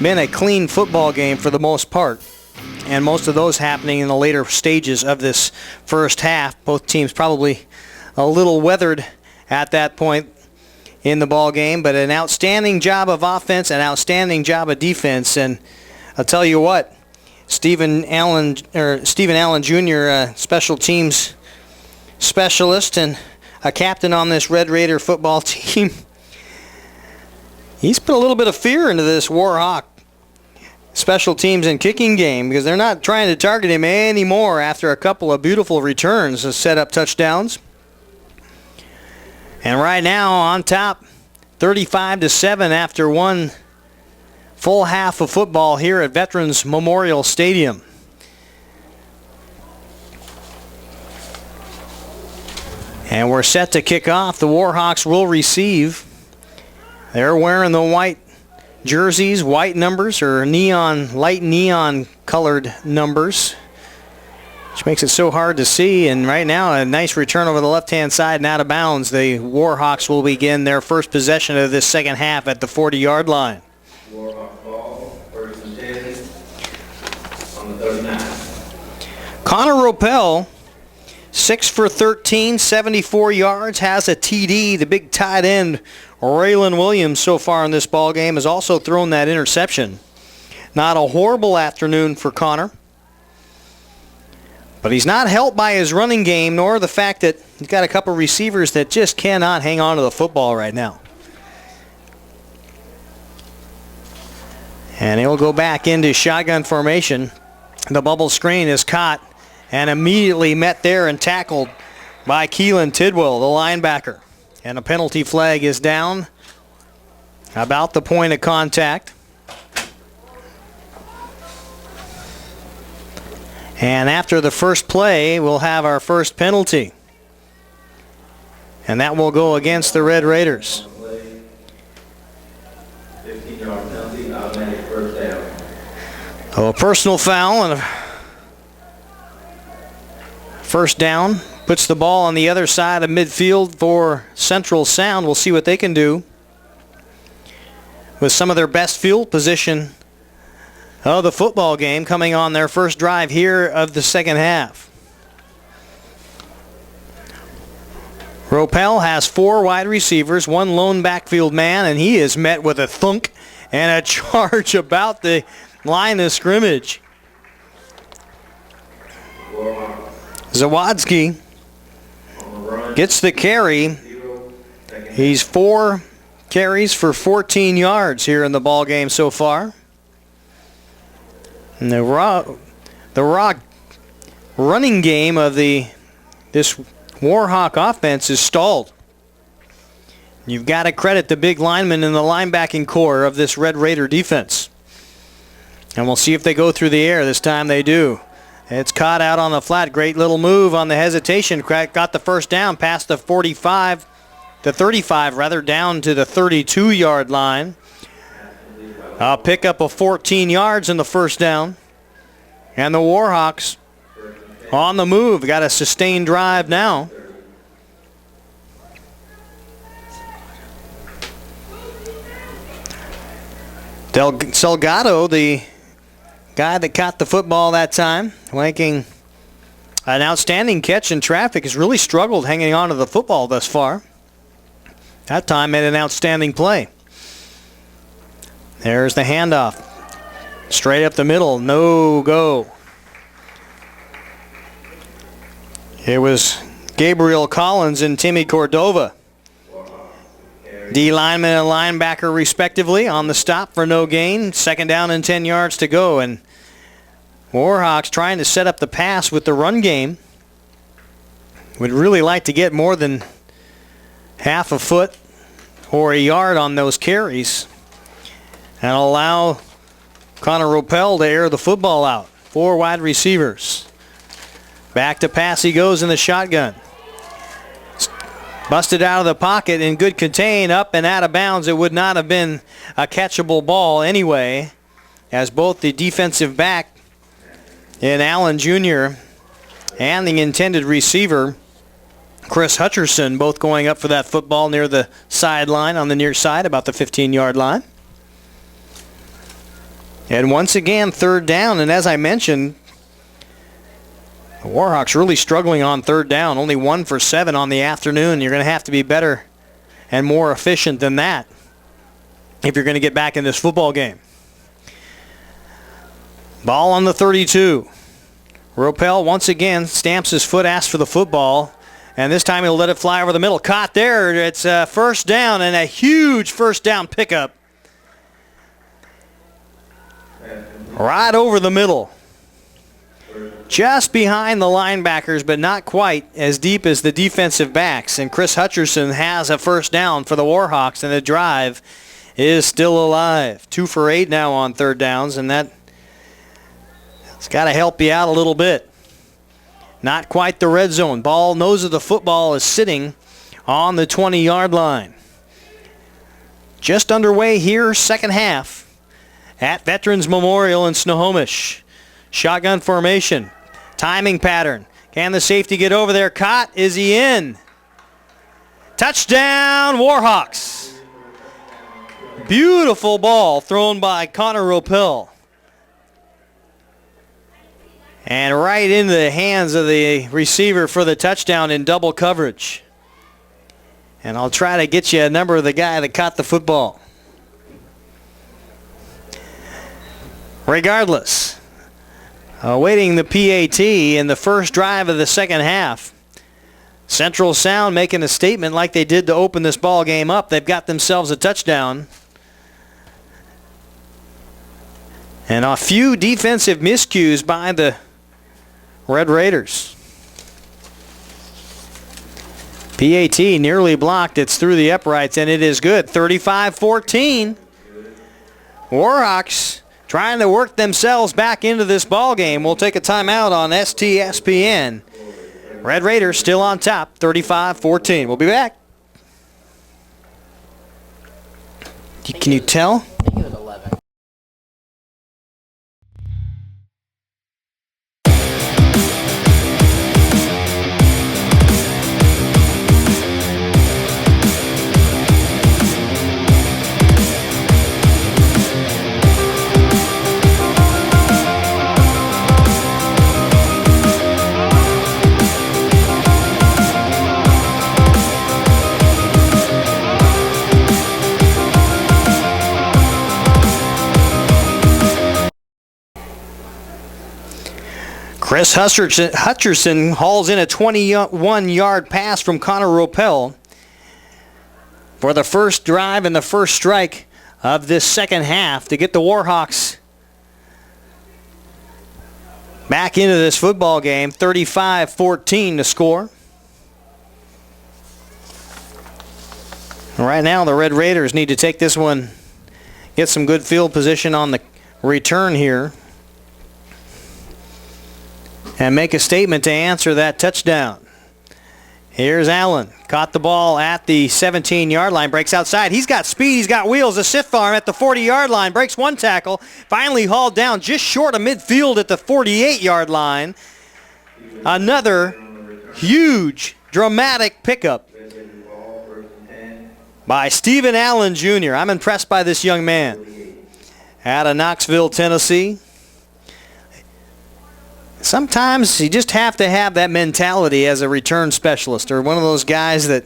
been a clean football game for the most part. And most of those happening in the later stages of this first half. Both teams probably a little weathered at that point in the ball game, but an outstanding job of offense, an outstanding job of defense. And I'll tell you what, Stephen Allen Jr., special teams specialist and a captain on this Red Raider football team, he's put a little bit of fear into this Warhawk special teams and kicking game, because they're not trying to target him anymore after a couple of beautiful returns to set up touchdowns. And right now on top, 35-7 after one full half of football here at Veterans Memorial Stadium. And we're set to kick off. The Warhawks will receive. They're wearing the white jerseys, white numbers, or light neon colored numbers, which makes it so hard to see. And right now, a nice return over the left-hand side and out of bounds. The Warhawks will begin their first possession of this second half at the 40-yard line. Warhawks ball, first and 10 on the 39. Connor Ropel, 6 for 13, 74 yards, has a TD. The big tight end, Raylan Williams, so far in this ball game, has also thrown that interception. Not a horrible afternoon for Connor, but he's not helped by his running game, nor the fact that he's got a couple receivers that just cannot hang on to the football right now. And he'll go back into shotgun formation. The bubble screen is caught and immediately met there and tackled by Keelan Tidwell, the linebacker. And a penalty flag is down about the point of contact. And after the first play, we'll have our first penalty. And that will go against the Red Raiders. 15-yard penalty, automatic first down. Oh, a personal foul and a first down. Puts the ball on the other side of midfield for Central Sound. We'll see what they can do with some of their best field position of the football game coming on their first drive here of the second half. Ropel has 4 wide receivers, 1 lone backfield man, and he is met with a thunk and a charge about the line of scrimmage. Zawadzki gets the carry. He's 4 carries for 14 yards here in the ball game so far. And the raw running game of this Warhawk offense is stalled. You've got to credit the big linemen in the linebacking core of this Red Raider defense. And we'll see if they go through the air. This time they do. It's caught out on the flat. Great little move on the hesitation. Got the first down past the 35, the 35 rather, down to the 32-yard line. Pick up of 14 yards in the first down. And the Warhawks on the move. Got a sustained drive now. Salgado, the guy that caught the football that time, making an outstanding catch in traffic, has really struggled hanging on to the football thus far. That time made an outstanding play. There's the handoff. Straight up the middle, no go. It was Gabriel Collins and Timmy Cordova. D lineman and linebacker respectively on the stop for no gain. Second down and 10 yards to go. And Warhawks trying to set up the pass with the run game. Would really like to get more than half a foot or a yard on those carries and allow Connor Ropel to air the football out. 4 wide receivers. Back to pass he goes in the shotgun. Busted out of the pocket in good contain, up and out of bounds. It would not have been a catchable ball anyway, as both the defensive back in Allen Jr. and the intended receiver, Chris Hutcherson, both going up for that football near the sideline on the near side, about the 15-yard line. And once again, third down, and as I mentioned, the Warhawks really struggling on third down. Only 1 for 7 on the afternoon. You're going to have to be better and more efficient than that if you're going to get back in this football game. Ball on the 32. Ropel once again stamps his foot, asks for the football, and this time he'll let it fly over the middle. Caught there. It's a first down, and a huge first down pickup. Right over the middle. Just behind the linebackers, but not quite as deep as the defensive backs. And Chris Hutcherson has a first down for the Warhawks, and the drive is still alive. 2 for 8 now on third downs, and that's got to help you out a little bit. Not quite the red zone. Nose of the football is sitting on the 20-yard line. Just underway here, second half at Veterans Memorial in Snohomish. Shotgun formation. Timing pattern. Can the safety get over there? Caught. Is he in? Touchdown, Warhawks. Beautiful ball thrown by Connor Ropel. And right into the hands of the receiver for the touchdown in double coverage. And I'll try to get you a number of the guy that caught the football. Regardless, awaiting the PAT in the first drive of the second half. Central Sound making a statement like they did to open this ball game up. They've got themselves a touchdown. And a few defensive miscues by the Red Raiders. PAT nearly blocked. It's through the uprights, and it is good. 35-14. Warhawks trying to work themselves back into this ball game. We'll take a timeout on STSPN. Red Raiders still on top, 35-14. We'll be back. Can you tell? I think it was 11. Chris Hutcherson hauls in a 21-yard pass from Connor Ropel for the first drive and the first strike of this second half to get the Warhawks back into this football game. 35-14 to score. Right now the Red Raiders need to take this one, get some good field position on the return here, and make a statement to answer that touchdown. Here's Allen. Caught the ball at the 17-yard line. Breaks outside. He's got speed. He's got wheels. A stiff arm at the 40-yard line. Breaks one tackle. Finally hauled down just short of midfield at the 48-yard line. Another huge, dramatic pickup by Stephen Allen Jr. I'm impressed by this young man. Out of Knoxville, Tennessee. Sometimes you just have to have that mentality as a return specialist or one of those guys that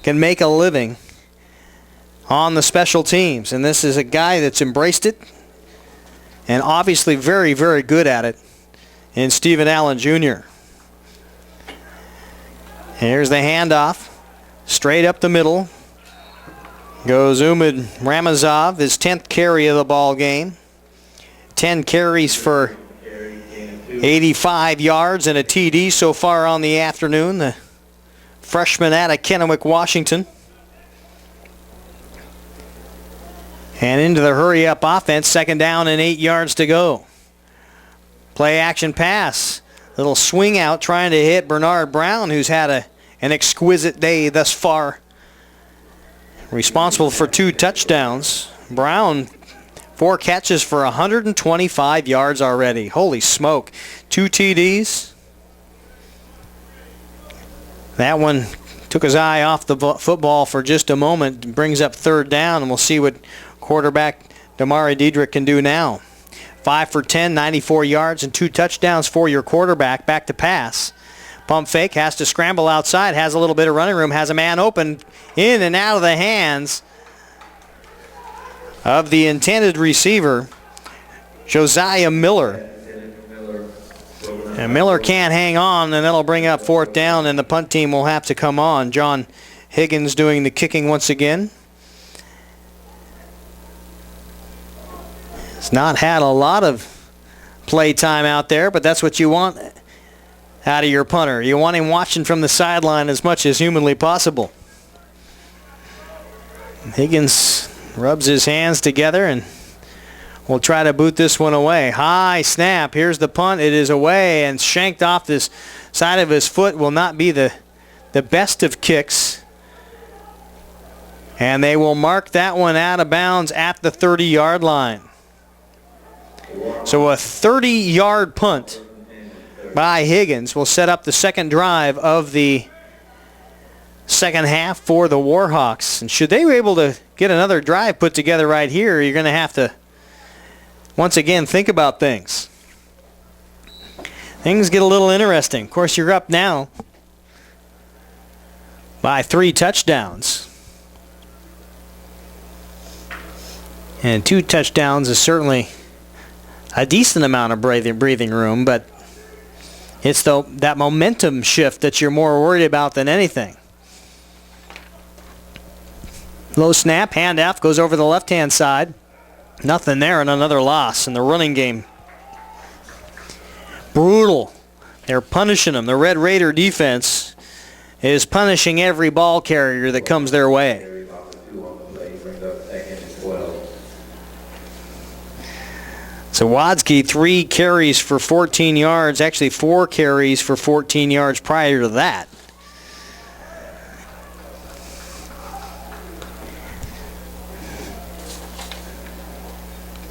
can make a living on the special teams. And this is a guy that's embraced it and obviously very, very good at it in Stephen Allen Jr. Here's the handoff. Straight up the middle goes Umid Ramazov, his 10th carry of the ball game. 10 carries for 85 yards and a TD so far on the afternoon. The freshman out of Kennewick, Washington. And into the hurry-up offense, second down and 8 yards to go. Play action pass. Little swing out trying to hit Bernard Brown, who's had an exquisite day thus far. Responsible for 2 touchdowns. Brown, 4 catches for 125 yards already. Holy smoke. 2 TDs. That one took his eye off the football for just a moment. Brings up third down, and we'll see what quarterback Damari Diedrich can do now. 5 for 10, 94 yards, and 2 touchdowns for your quarterback. Back to pass. Pump fake, has to scramble outside, has a little bit of running room, has a man open, in and out of the hands of the intended receiver, Josiah Miller. And Miller can't hang on, and that'll bring up fourth down, and the punt team will have to come on. John Higgins doing the kicking once again. He's not had a lot of play time out there, but that's what you want out of your punter. You want him watching from the sideline as much as humanly possible. Higgins rubs his hands together and will try to boot this one away. High snap. Here's the punt. It is away and shanked off this side of his foot. Will not be the best of kicks. And they will mark that one out of bounds at the 30-yard line. So a 30-yard punt by Higgins will set up the second drive of the second half for the Warhawks. And should they be able to get another drive put together right here, you're going to have to once again think about things. Things get a little interesting. Of course, you're up now by 3 touchdowns. And 2 touchdowns is certainly a decent amount of breathing room, but it's that momentum shift that you're more worried about than anything. Low snap, handoff, goes over the left-hand side. Nothing there, and another loss in the running game. Brutal. They're punishing them. The Red Raider defense is punishing every ball carrier that comes their way. So Wadsky, 3 carries for 14 yards. Actually, 4 carries for 14 yards prior to that.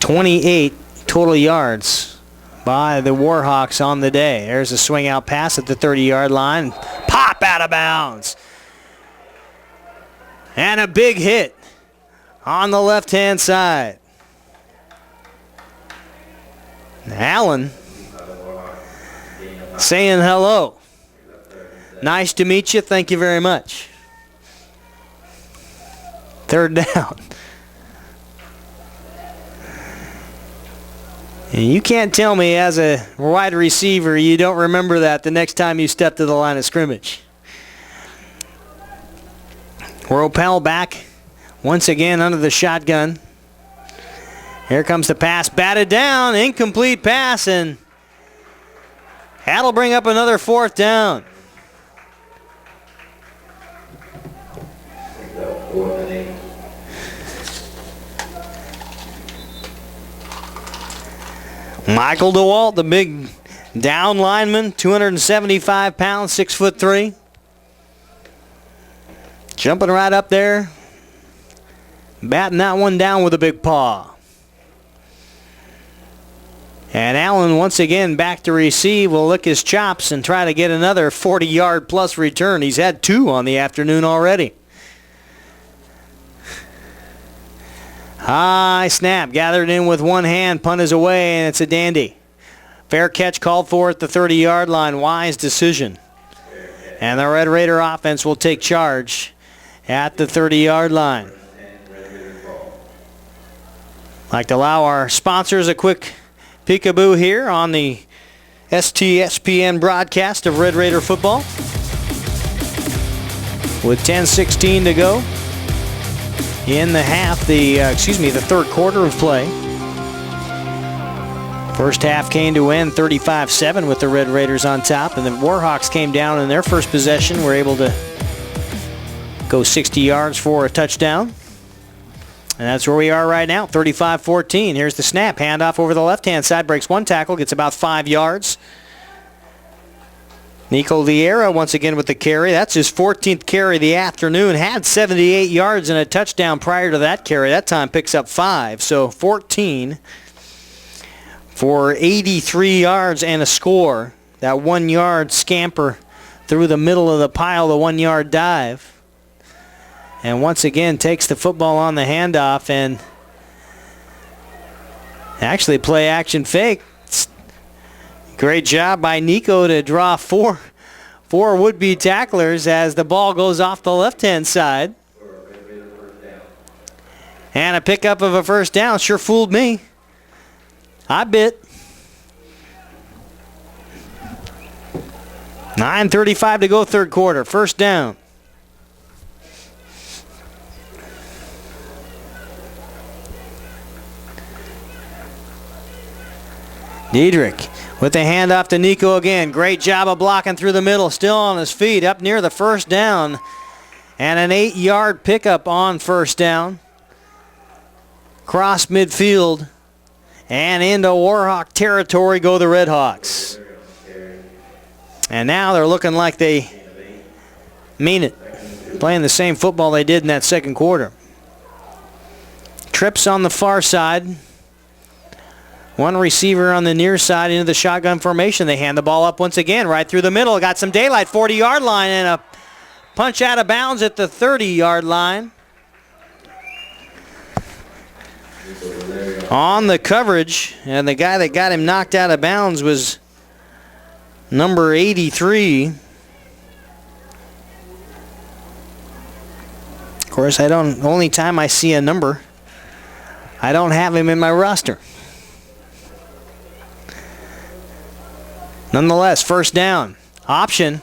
.28 total yards by the Warhawks on the day. There's a swing out pass at the 30-yard line. Pop out of bounds. And a big hit on the left-hand side. Allen saying hello. Nice to meet you. Thank you very much. Third down. And you can't tell me as a wide receiver you don't remember that the next time you step to the line of scrimmage. Ropel back once again under the shotgun. Here comes the pass, batted down, incomplete pass, and that'll bring up another 4th down. Michael DeWalt, the big down lineman, 275 pounds, 6'3". Jumping right up there, batting that one down with a big paw. And Allen once again back to receive, will lick his chops and try to get another 40-yard plus return. He's had 2 on the afternoon already. High snap, gathered in with one hand, punt is away, and it's a dandy. Fair catch called for at the 30-yard line. Wise decision. And the Red Raider offense will take charge at the 30-yard line. I'd like to allow our sponsors a quick peekaboo here on the STSPN broadcast of Red Raider football. With 10:16 to go in the half, the third quarter of play. First half came to end 35-7 with the Red Raiders on top, and the Warhawks came down in their first possession, were able to go 60 yards for a touchdown. And that's where we are right now, 35-14. Here's the snap. Handoff over the left-hand side. Breaks one tackle. Gets about 5 yards. Nico Vieira once again with the carry. That's his 14th carry of the afternoon. Had 78 yards and a touchdown prior to that carry. That time picks up 5. So 14 for 83 yards and a score. That 1-yard scamper through the middle of the pile, the 1-yard dive. And once again takes the football on the handoff and actually play action fake. Great job by Nico to draw four would-be tacklers as the ball goes off the left-hand side. And a pickup of a first down sure fooled me. I bit. 9:35 to go third quarter. First down. Diedrich with the handoff to Nico again. Great job of blocking through the middle. Still on his feet up near the first down. And an 8-yard pickup on first down. Cross midfield. And into Warhawk territory go the Redhawks. And now they're looking like they mean it. Playing the same football they did in that second quarter. Trips on the far side. One receiver on the near side into the shotgun formation. They hand the ball up once again right through the middle. Got some daylight, 40-yard line, and a punch out of bounds at the 30-yard line. On the coverage, and the guy that got him knocked out of bounds was number 83. Of course, only time I see a number, I don't have him in my roster. Nonetheless, first down. Option.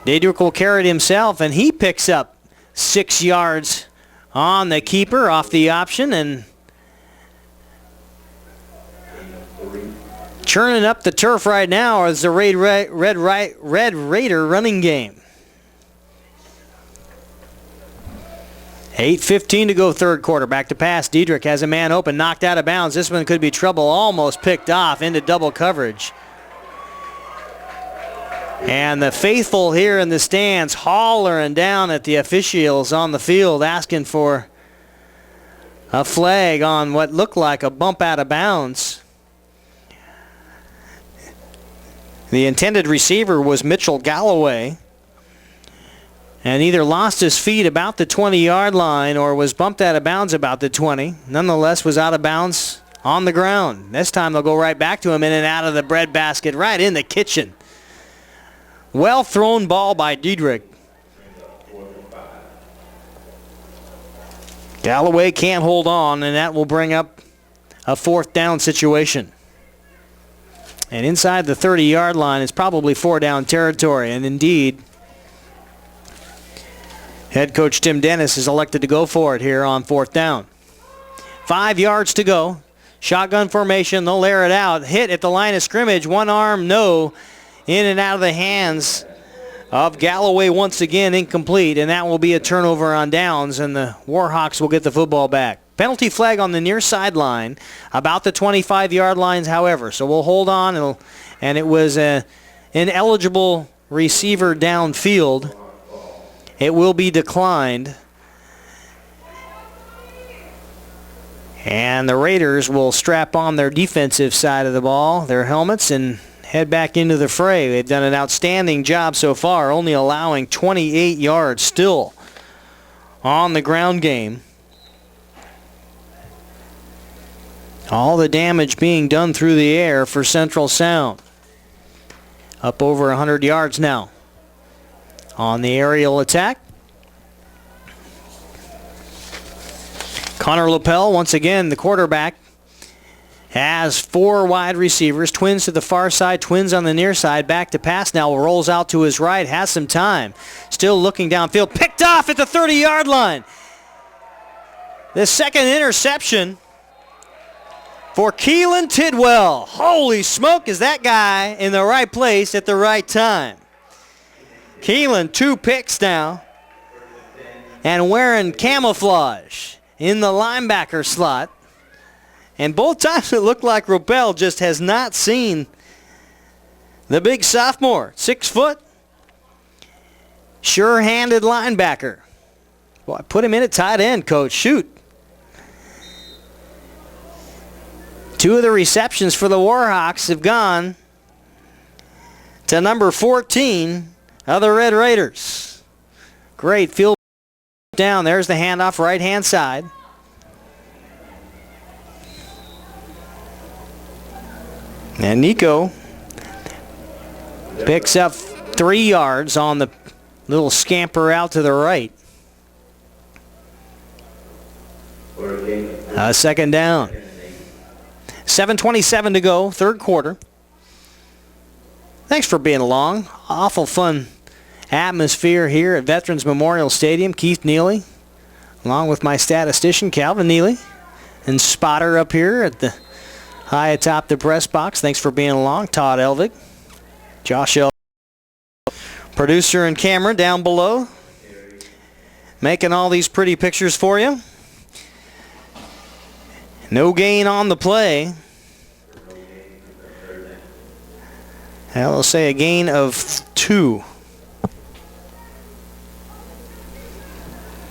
Daedric will carry it himself, and he picks up 6 yards on the keeper off the option, and churning up the turf right now is the Red Raider running game. 8:15 to go third quarter. Back to pass. Daedric has a man open, knocked out of bounds. This one could be trouble. Almost picked off into double coverage. And the faithful here in the stands hollering down at the officials on the field, asking for a flag on what looked like a bump out of bounds. The intended receiver was Mitchell Galloway, and either lost his feet about the 20-yard line or was bumped out of bounds about the 20. Nonetheless, was out of bounds on the ground. This time they'll go right back to him, in and out of the breadbasket, right in the kitchen. Well thrown ball by Daedric. Galloway can't hold on, and that will bring up a fourth down situation. And inside the 30-yard line is probably 4 down territory. And indeed, head coach Tim Dennis is elected to go for it here on fourth down. 5 yards to go. Shotgun formation. They'll air it out. Hit at the line of scrimmage. One arm, no. In and out of the hands of Galloway once again, incomplete. And that will be a turnover on downs, and the Warhawks will get the football back. Penalty flag on the near sideline, about the 25-yard lines, however. So we'll hold on, and it was an ineligible receiver downfield. It will be declined. And the Raiders will strap on their defensive side of the ball, their helmets, and head back into the fray. They've done an outstanding job so far, only allowing 28 yards still on the ground game. All the damage being done through the air for Central Sound. Up over 100 yards now on the aerial attack. Connor Lapel, once again, the quarterback, has 4 wide receivers, twins to the far side, twins on the near side, back to pass now, rolls out to his right, has some time, still looking downfield, picked off at the 30-yard line. The second interception for Keelan Tidwell. Holy smoke, is that guy in the right place at the right time. Keelan, 2 picks now, and wearing camouflage in the linebacker slot. And both times it looked like Rappel just has not seen the big sophomore. 6 foot, sure-handed linebacker. Well, I put him in at tight end, coach. Shoot. 2 of the receptions for the Warhawks have gone to number 14 of the Red Raiders. Great field down. There's the handoff, right-hand side. And Nico picks up 3 yards on the little scamper out to the right. Second down. 7:27 to go, third quarter. Thanks for being along. Awful fun atmosphere here at Veterans Memorial Stadium. Keith Nealy, along with my statistician, Calvin Nealy, and spotter up here at the high atop the press box. Thanks for being along. Todd Elvig, Josh Elvig, producer and camera down below, making all these pretty pictures for you. No gain on the play. I'll say a gain of 2.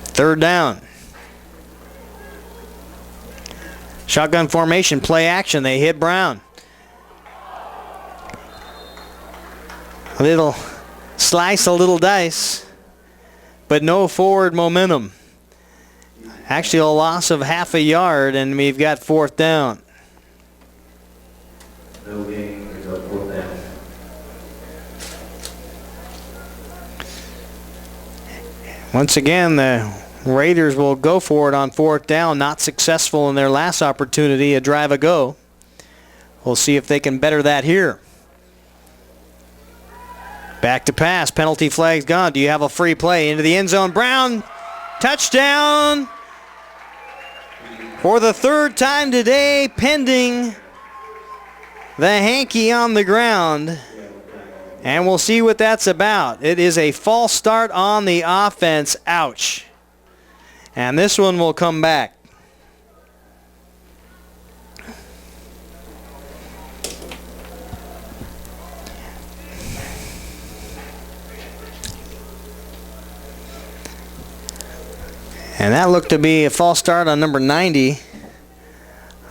3rd down. Shotgun formation, play action. They hit Brown. A little slice, a little dice, but no forward momentum. Actually, a loss of half a yard, and we've got 4th down. No gain, result 4th down. Once again, the Raiders will go for it on 4th down. Not successful in their last opportunity, a drive ago. We'll see if they can better that here. Back to pass. Penalty flag's gone. Do you have a free play into the end zone? Brown, touchdown for the 3rd time today, pending the hanky on the ground. And we'll see what that's about. It is a false start on the offense. Ouch. And this one will come back. And that looked to be a false start on number 90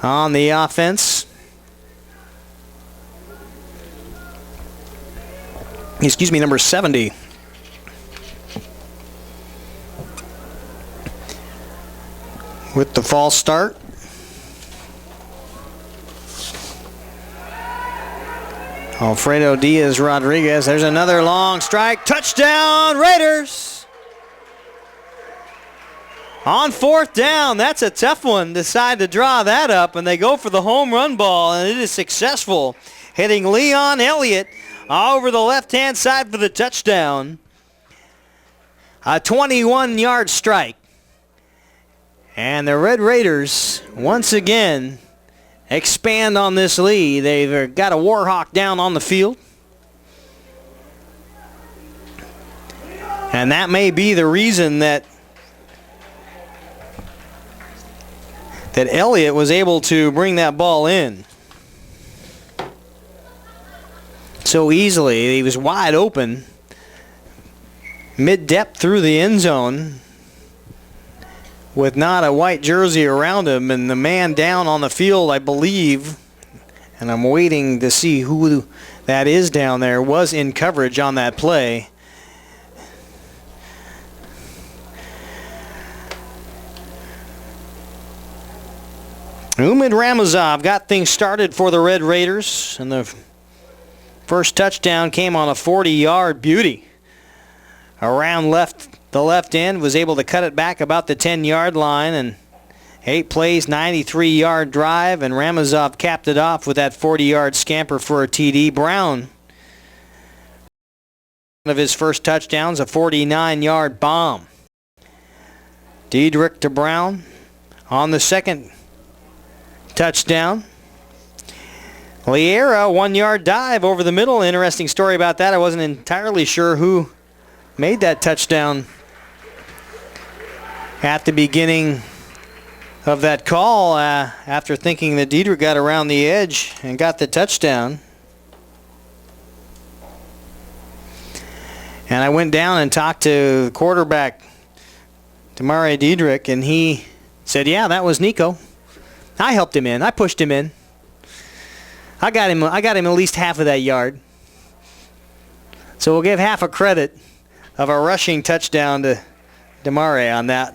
on the offense. Excuse me, number 70. With the false start. Alfredo Diaz Rodriguez. There's another long strike. Touchdown, Raiders! On 4th down, that's a tough one. Decide to draw that up, and they go for the home run ball, and it is successful, hitting Leon Elliott over the left-hand side for the touchdown. A 21-yard strike. And the Red Raiders, once again, expand on this lead. They've got a Warhawk down on the field. And that may be the reason that Elliott was able to bring that ball in so easily. He was wide open, mid-depth through the end zone with not a white jersey around him, and the man down on the field, I believe, and I'm waiting to see who that is down there, was in coverage on that play. Umid Ramazov got things started for the Red Raiders, and the first touchdown came on a 40-yard beauty. Around the left end, was able to cut it back about the 10-yard line, and 8 plays, 93-yard drive, and Ramazov capped it off with that 40-yard scamper for a TD. Brown, one of his first touchdowns, a 49-yard bomb. Diedrich to Brown on the second touchdown. Liera, 1-yard dive over the middle. Interesting story about that. I wasn't entirely sure who made that touchdown at the beginning of that call after thinking that Diedrich got around the edge and got the touchdown. And I went down and talked to the quarterback, Damari Diedrich, and he said, yeah, that was Nico. I helped him in. I pushed him in. I got him at least half of that yard. So we'll give half a credit of a rushing touchdown to Damari on that.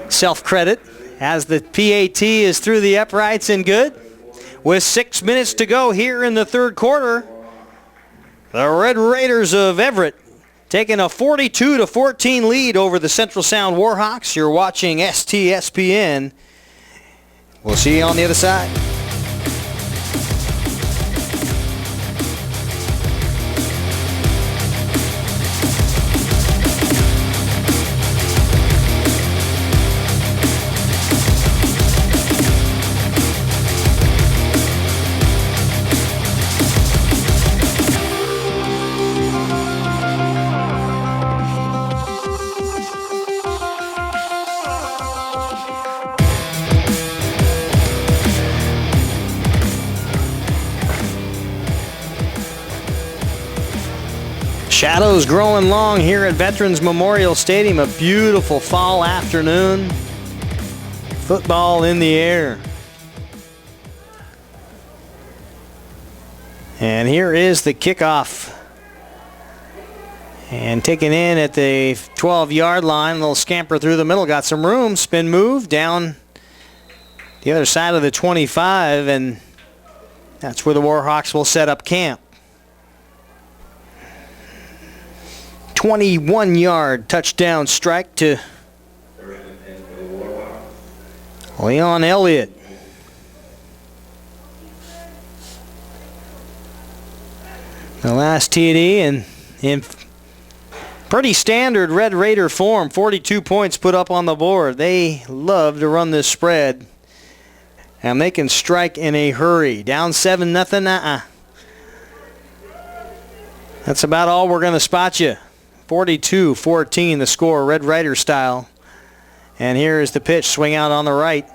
Self-credit as the PAT is through the uprights and good. With 6 minutes to go here in the 3rd quarter, the Red Raiders of Everett taking a 42-14 lead over the Central Sound Warhawks. You're watching STSPN. We'll see you on the other side. Shadows growing long here at Veterans Memorial Stadium. A beautiful fall afternoon. Football in the air. And here is the kickoff. And taken in at the 12-yard line. A little scamper through the middle. Got some room. Spin move down the other side of the 25. And that's where the Warhawks will set up camp. 21-yard touchdown strike to Leon Elliott. The last TD, and in pretty standard Red Raider form, 42 points put up on the board. They love to run this spread, and they can strike in a hurry. Down 7-0. That's about all we're going to spot you. 42-14 the score, Red Raider style. And here is the pitch, swing out on the right.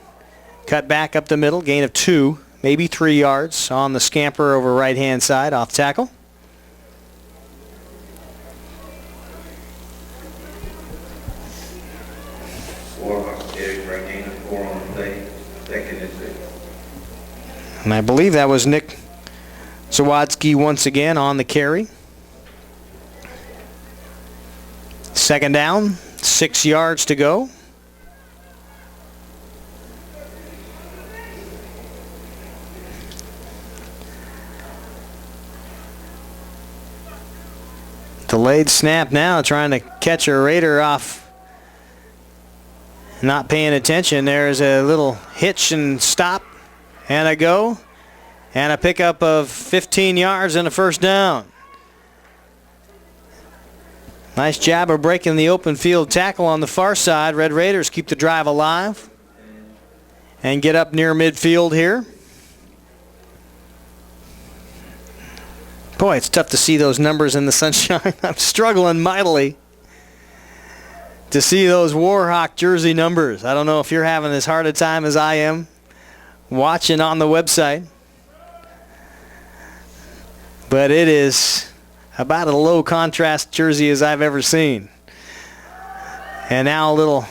Cut back up the middle, gain of 2, maybe 3 yards on the scamper over right-hand side, off tackle. Warhawks carry for a gain of 4 on the play, 2nd and 6. And I believe that was Nick Zawadzki once again on the carry. 2nd down, 6 yards to go. Delayed snap now, trying to catch a Raider off. Not paying attention. There's a little hitch and stop and a go. And a pickup of 15 yards and a 1st down. Nice job of breaking the open field tackle on the far side. Red Raiders keep the drive alive and get up near midfield here. Boy, it's tough to see those numbers in the sunshine. I'm struggling mightily to see those Warhawk jersey numbers. I don't know if you're having as hard a time as I am watching on the website. But it is about a low contrast jersey as I've ever seen. And now a little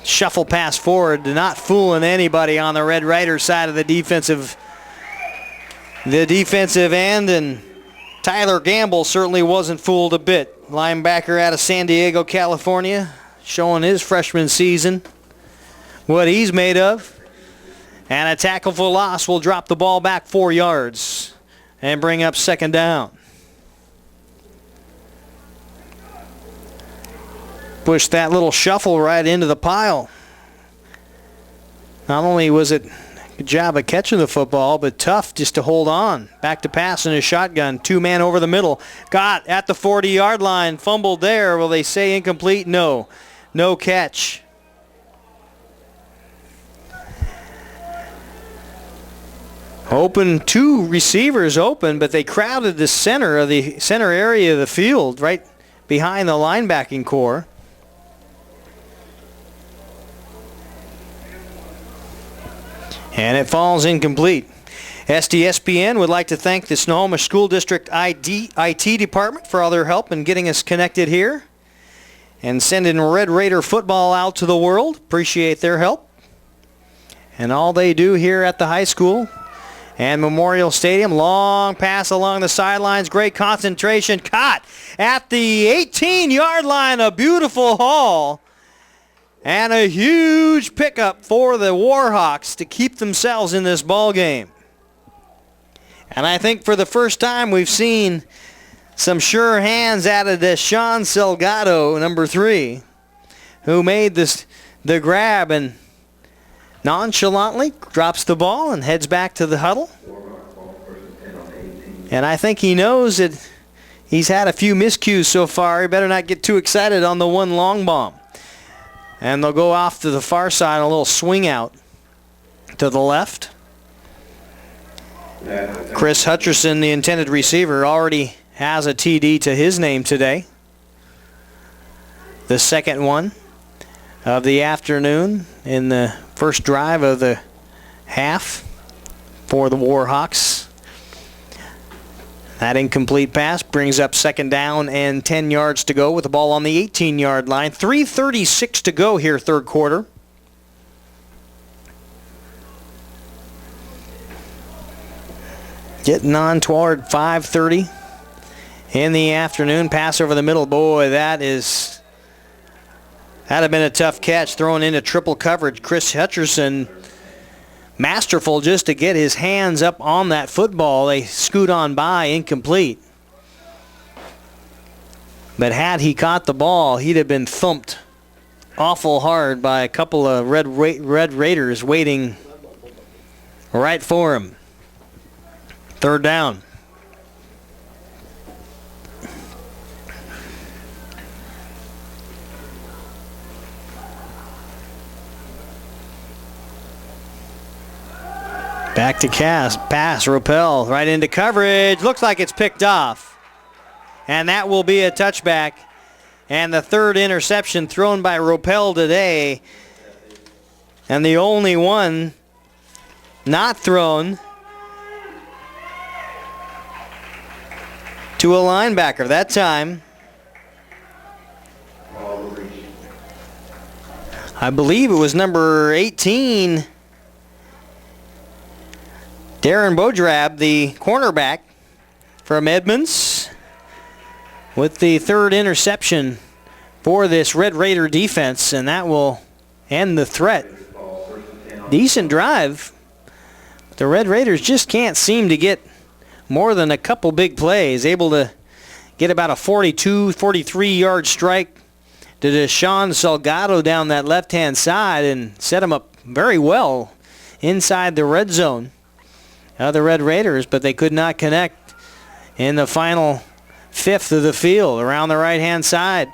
shuffle pass forward, not fooling anybody on the Red Raider side of the defensive end, and Tyler Gamble certainly wasn't fooled a bit. Linebacker out of San Diego, California, showing his freshman season what he's made of. And a tackle for loss will drop the ball back 4 yards and bring up 2nd down. Pushed that little shuffle right into the pile. Not only was it a good job of catching the football, but tough just to hold on. Back to pass in a shotgun. 2-man over the middle. Got at the 40-yard line. Fumbled there. Will they say incomplete? No. No catch. Open, 2 receivers open, but they crowded the center area of the field, right behind the linebacking core. And it falls incomplete. STSPN would like to thank the Snohomish School District IT department for all their help in getting us connected here and sending Red Raider football out to the world. Appreciate their help and all they do here at the high school and Memorial Stadium. Long pass along the sidelines. Great concentration. Caught at the 18-yard line. A beautiful haul. And a huge pickup for the Warhawks to keep themselves in this ball game. And I think for the first time we've seen some sure hands out of Deshaun Salgado, number 3, who made the grab and nonchalantly drops the ball and heads back to the huddle. And I think he knows that he's had a few miscues so far. He better not get too excited on the one long bomb. And they'll go off to the far side, a little swing out to the left. Chris Hutcherson, the intended receiver, already has a TD to his name today. The 2nd one of the afternoon in the first drive of the half for the Warhawks. That incomplete pass brings up second down and 10 yards to go with the ball on the 18-yard line. 3:36 to go here, third quarter. Getting on toward 5:30 in the afternoon. Pass over the middle. Boy, that'd have been a tough catch, thrown into triple coverage. Chris Hutcherson, masterful just to get his hands up on that football. They scoot on by, incomplete. But had he caught the ball, he'd have been thumped awful hard by a couple of Red Raiders waiting right for him. Third down. Back to Cass. Pass, Rappel, right into coverage. Looks like it's picked off. And that will be a touchback. And the third interception thrown by Rappel today. And the only one not thrown to a linebacker that time. I believe it was number 18. Darren Bodrab, the cornerback from Edmonds, with the third interception for this Red Raider defense, and that will end the threat. Decent drive. The Red Raiders just can't seem to get more than a couple big plays. Able to get about a 42, 43-yard strike to Deshaun Salgado down that left-hand side and set him up very well inside the red zone. The Red Raiders, but they could not connect in the final fifth of the field around the right-hand side.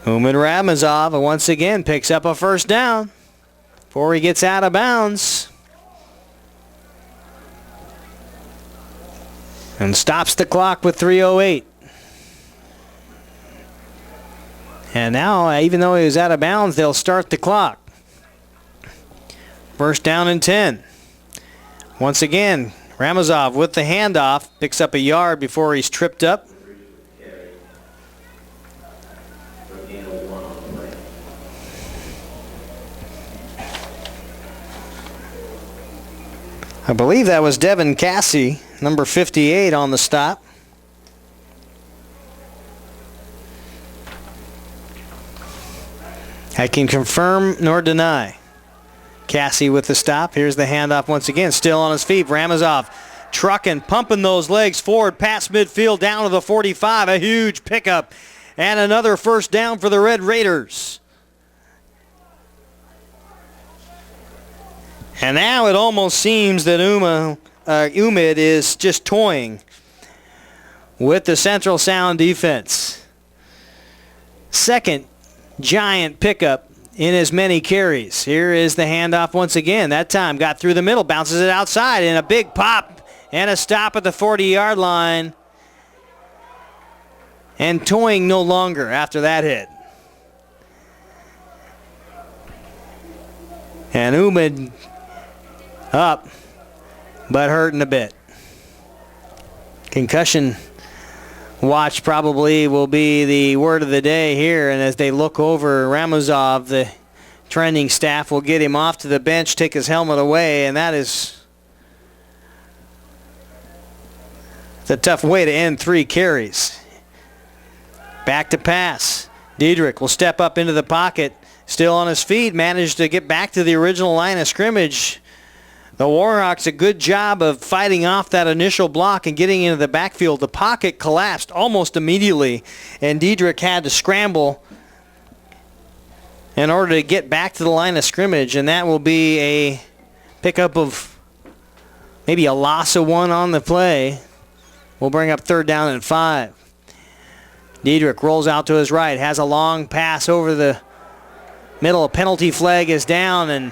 Umid Ramazov once again picks up a first down before he gets out of bounds and stops the clock with 3:08. And now, even though he was out of bounds, they'll start the clock. First down and 10. Once again, Ramazov with the handoff, picks up a yard before he's tripped up. I believe that was Devin Cassie, number 58 on the stop. I can confirm nor deny. Cassie with the stop. Here's the handoff once again. Still on his feet. Ramazov trucking, pumping those legs forward past midfield down to the 45. A huge pickup. And another first down for the Red Raiders. And now it almost seems that Umid is just toying with the Central Sound defense. Second giant pickup in as many carries. Here is the handoff once again. That time got through the middle, bounces it outside, and a big pop and a stop at the 40-yard line. And toying no longer after that hit. And Umid up, but hurting a bit. Concussion watch probably will be the word of the day here, and as they look over Ramazov, the training staff will get him off to the bench, take his helmet away, and that is a tough way to end 3 carries. Back to pass. Diedrich will step up into the pocket, still on his feet, managed to get back to the original line of scrimmage. The Warhawks a good job of fighting off that initial block and getting into the backfield. The pocket collapsed almost immediately, and Diedrich had to scramble in order to get back to the line of scrimmage, and that will be a pickup of maybe a loss of 1 on the play. We'll bring up third down and 5. Diedrich rolls out to his right, has a long pass over the middle. A penalty flag is down, and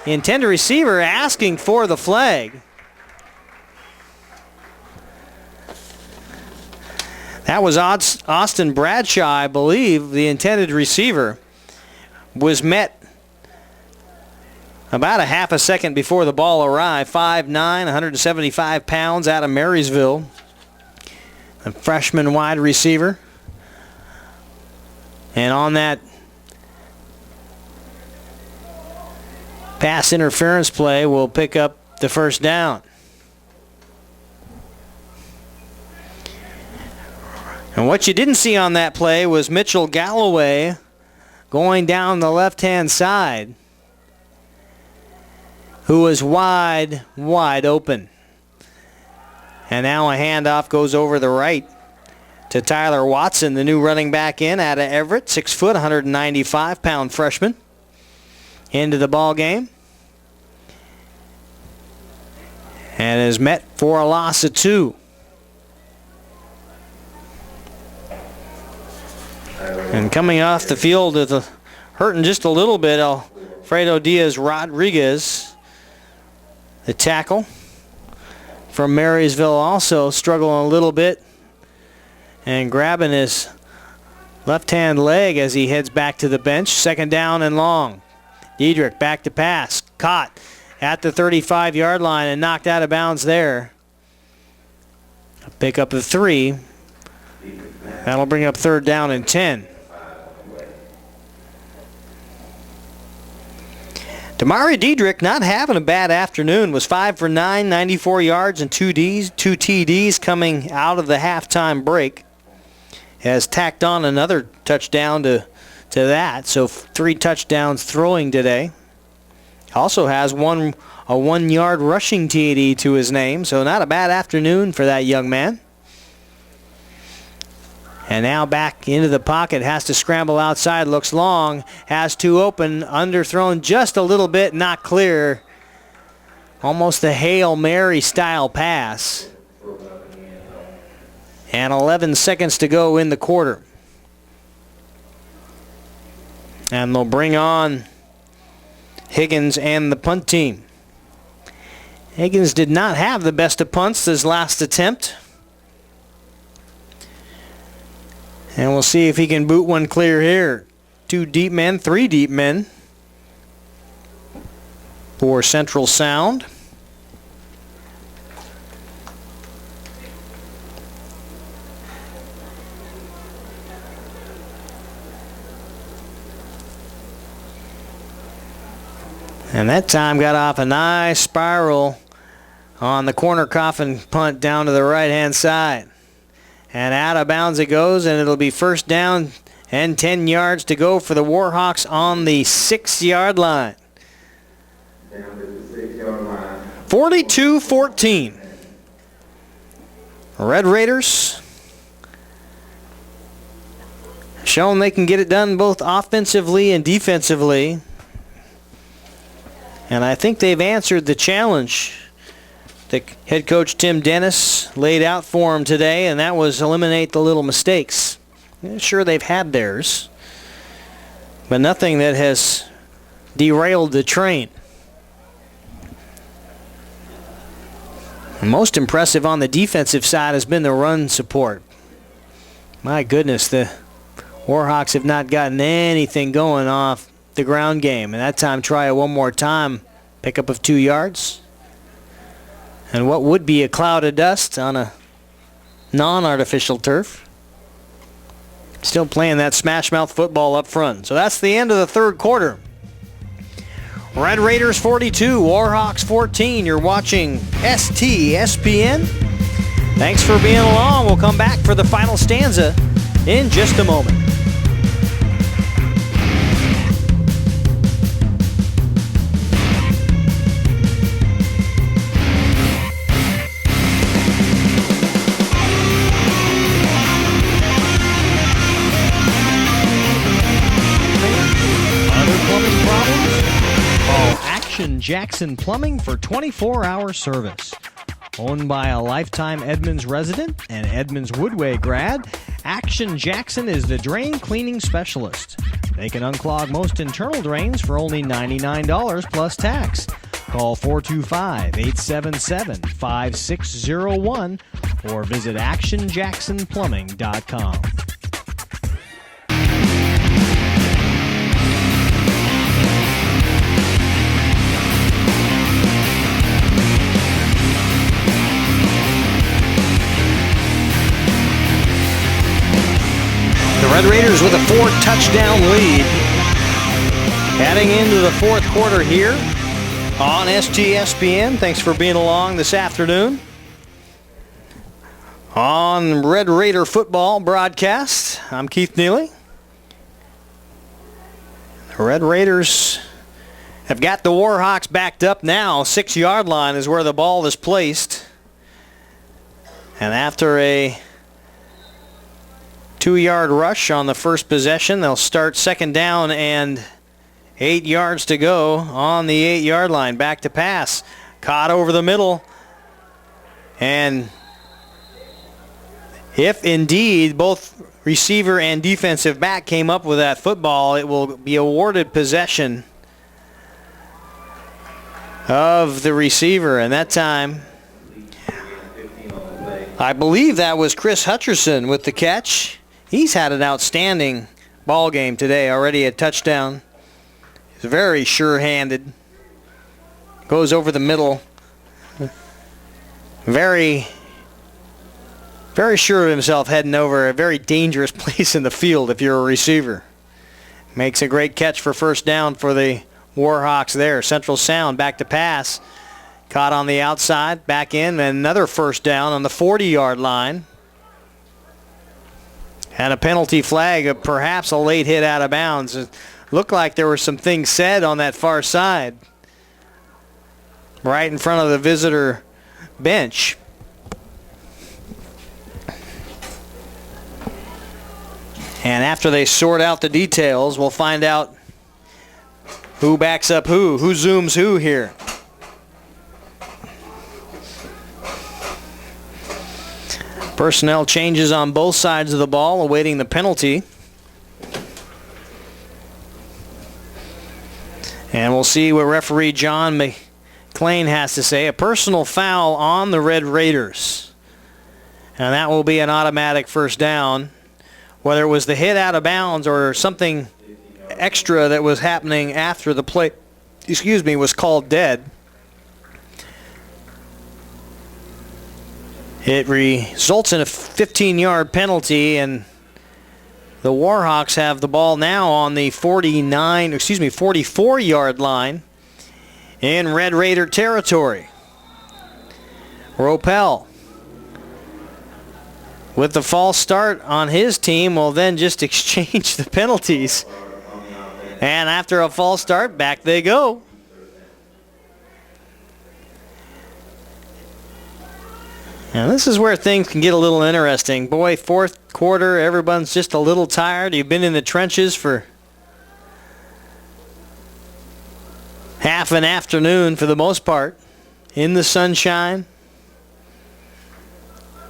the intended receiver asking for the flag. That was Austin Bradshaw, I believe, the intended receiver, was met about a half a second before the ball arrived. 5'9", 175 pounds out of Marysville. A freshman wide receiver. And on that pass interference play, will pick up the first down. And what you didn't see on that play was Mitchell Galloway going down the left-hand side, who was wide open. And now a handoff goes over the right to Tyler Watson, the new running back in out of Everett, 6 foot, 195-pound freshman, into the ball game. And is met for a loss of 2. And coming off the field, hurting just a little bit, Alfredo Diaz-Rodriguez, the tackle from Marysville, also struggling a little bit and grabbing his left-hand leg as he heads back to the bench. 2nd down and long. Diedrich back to pass. Caught at the 35-yard line and knocked out of bounds there. A pickup of 3. That'll bring up 3rd down and 10. Damari Diedrich not having a bad afternoon. Was 5 for 9, 94 yards and 2 TDs coming out of the halftime break. Has tacked on another touchdown to that, so 3 touchdowns throwing today. Also has a 1-yard rushing TD to his name, so not a bad afternoon for that young man. And now back into the pocket, has to scramble outside, looks long, has 2 open, underthrown just a little bit, not clear. Almost a Hail Mary style pass. And 11 seconds to go in the quarter. And they'll bring on Higgins and the punt team. Higgins did not have the best of punts his last attempt. And we'll see if he can boot one clear here. 2 deep men, 3 deep men for Central Sound. And that time got off a nice spiral on the corner coffin punt down to the right-hand side. And out of bounds it goes, and it'll be 1st down and 10 yards to go for the Warhawks on the 6-yard line. 42-14. Red Raiders showing they can get it done both offensively and defensively. And I think they've answered the challenge that head coach Tim Dennis laid out for them today, and that was eliminate the little mistakes. Sure, they've had theirs, but nothing that has derailed the train. Most impressive on the defensive side has been the run support. My goodness, the Warhawks have not gotten anything going off the ground game. And that time, try it one more time. Pickup of 2 yards. And what would be a cloud of dust on a non-artificial turf. Still playing that smash mouth football up front. So that's the end of the 3rd quarter. Red Raiders 42, Warhawks 14. You're watching STSPN. Thanks for being along. We'll come back for the final stanza in just a moment. Jackson Plumbing for 24-hour service. Owned by a lifetime Edmonds resident and Edmonds Woodway grad, Action Jackson is the drain cleaning specialist. They can unclog most internal drains for only $99 plus tax. Call 425-877-5601 or visit actionjacksonplumbing.com. Raiders with a 4-touchdown lead. Heading into the fourth quarter here on STSPN. Thanks for being along this afternoon on Red Raider football broadcast. I'm Keith Nealy. The Red Raiders have got the Warhawks backed up now. 6-yard line is where the ball is placed. And after a 2-yard rush on the first possession, they'll start second down and 8 yards to go on the 8-yard line. Back to pass. Caught over the middle. And if indeed both receiver and defensive back came up with that football, it will be awarded possession of the receiver. And that time, I believe that was Chris Hutcherson with the catch. He's had an outstanding ball game today, already a touchdown. He's very sure-handed. Goes over the middle. Very sure of himself, heading over a very dangerous place in the field if you're a receiver. Makes a great catch for first down for the Warhawks there. Central Sound back to pass. Caught on the outside, back in, and another first down on the 40-yard line. And a penalty flag of perhaps a late hit out of bounds. It looked like there were some things said on that far side, right in front of the visitor bench. And after they sort out the details, we'll find out who backs up who zooms who here. Personnel changes on both sides of the ball, awaiting the penalty. And we'll see what referee John McClain has to say. A personal foul on the Red Raiders. And that will be an automatic first down. Whether it was the hit out of bounds or something extra that was happening after the play, was called dead. It results in a 15-yard penalty, and the Warhawks have the ball now on the 44-yard line in Red Raider territory. Ropel, with the false start on his team, will then just exchange the penalties. And after a false start, back they go. And this is where things can get a little interesting. Boy, fourth quarter, everyone's just a little tired. You've been in the trenches for half an afternoon for the most part, in the sunshine.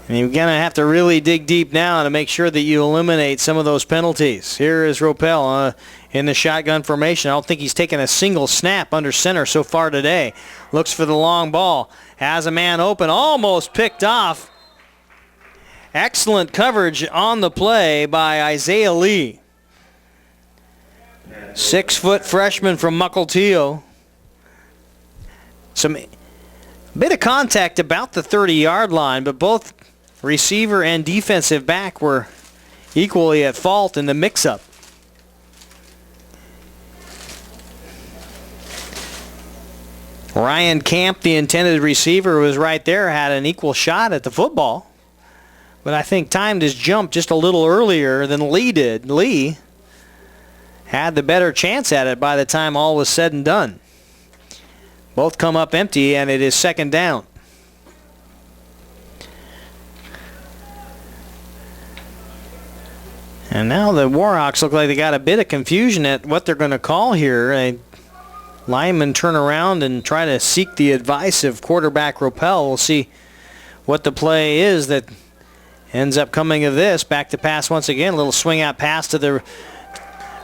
And you're going to have to really dig deep now to make sure that you eliminate some of those penalties. Here is Ropel in the shotgun formation. I don't think he's taken a single snap under center so far today. Looks for the long ball. Has a man open. Almost picked off. Excellent coverage on the play by Isaiah Lee. 6-foot freshman from Mukilteo. Some bit of contact about the 30-yard line, but both receiver and defensive back were equally at fault in the mix-up. Ryan Camp, the intended receiver, was right there, had an equal shot at the football, but I think timed his jump just a little earlier than Lee did. Lee had the better chance at it by the time all was said and done. Both come up empty, and it is second down. And now the Warhawks look like they got a bit of confusion at what they're going to call here. A lineman turn around and try to seek the advice of quarterback Ropel. We'll see what the play is that ends up coming of this. Back to pass once again. A little swing out pass to the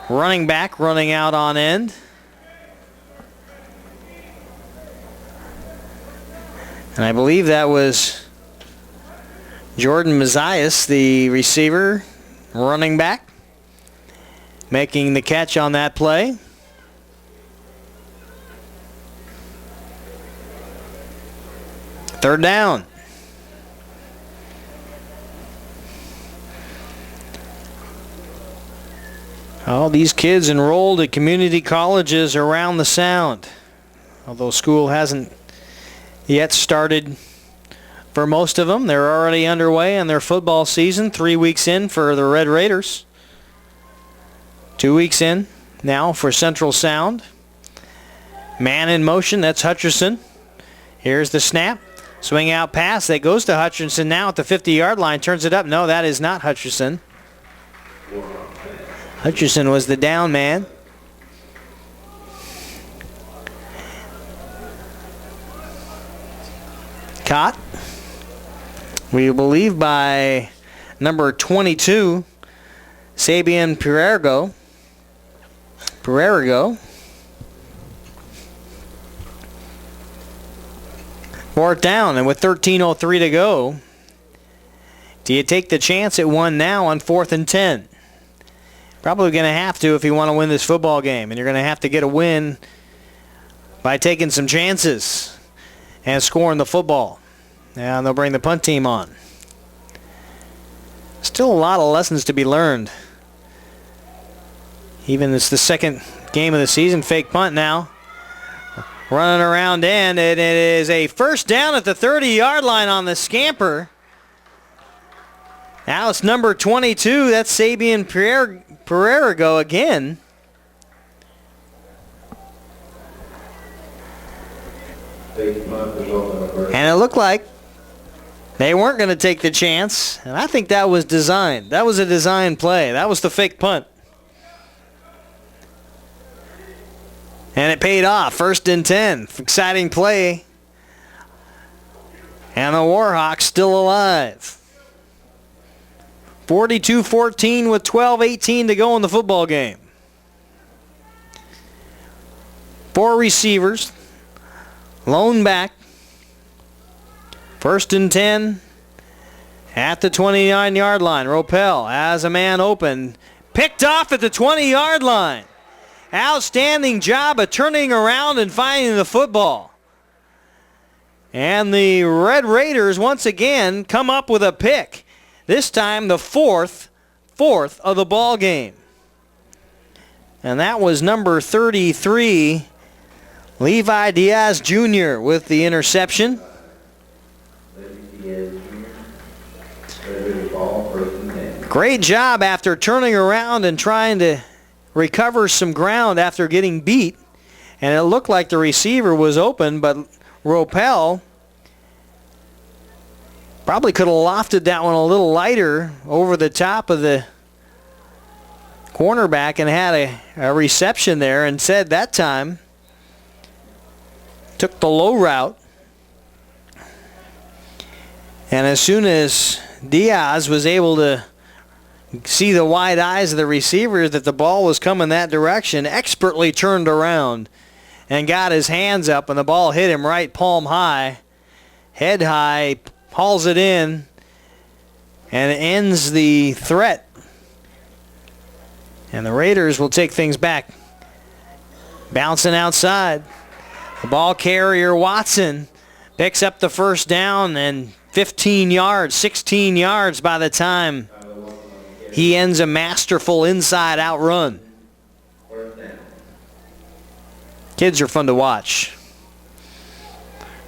running back, running out on end. And I believe that was Jordan Mazias, the receiver, running back, making the catch on that play. Third down. All these kids enrolled at community colleges around the Sound. Although school hasn't yet started for most of them. They're already underway in their football season. 3 weeks in for the Red Raiders. 2 weeks in now for Central Sound. Man in motion, that's Hutcherson. Here's the snap. Swing out pass that goes to Hutcherson now at the 50-yard line. Turns it up. No, that is not Hutcherson. Hutcherson was the down man. Caught, we believe, by number 22, Sabian Perergo. Fourth down, and with 13:03 to go, do you take the chance at one now on 4th and 10? Probably going to have to if you want to win this football game, and you're going to have to get a win by taking some chances and scoring the football. And they'll bring the punt team on. Still a lot of lessons to be learned. Even it's the second game of the season. Fake punt now. Running around end, and it is a first down at the 30-yard line on the scamper. Now it's number 22. That's Sabian Perergo again. And it looked like they weren't going to take the chance, and I think that was designed. That was a design play. That was the fake punt. And it paid off. 1st and 10. Exciting play. And the Warhawks still alive. 42-14 with 12:18 to go in the football game. 4 receivers. Lone back. 1st and 10 at the 29-yard line. Ropel has a man open. Picked off at the 20-yard line. Outstanding job of turning around and finding the football. And the Red Raiders once again come up with a pick. This time the fourth of the ball game. And that was number 33, Levi Diaz Jr. with the interception. Great job after turning around and trying to recover some ground after getting beat. And it looked like the receiver was open, but Ropel probably could have lofted that one a little lighter over the top of the cornerback and had a reception there. Instead, that time, took the low route. And as soon as Diaz was able to see the wide eyes of the receiver that the ball was coming that direction, expertly turned around and got his hands up, and the ball hit him right palm high, head high, hauls it in, and ends the threat. And the Raiders will take things back. Bouncing outside. The ball carrier, Watson, picks up the first down, and 15 yards, 16 yards by the time he ends a masterful inside-out run. Kids are fun to watch.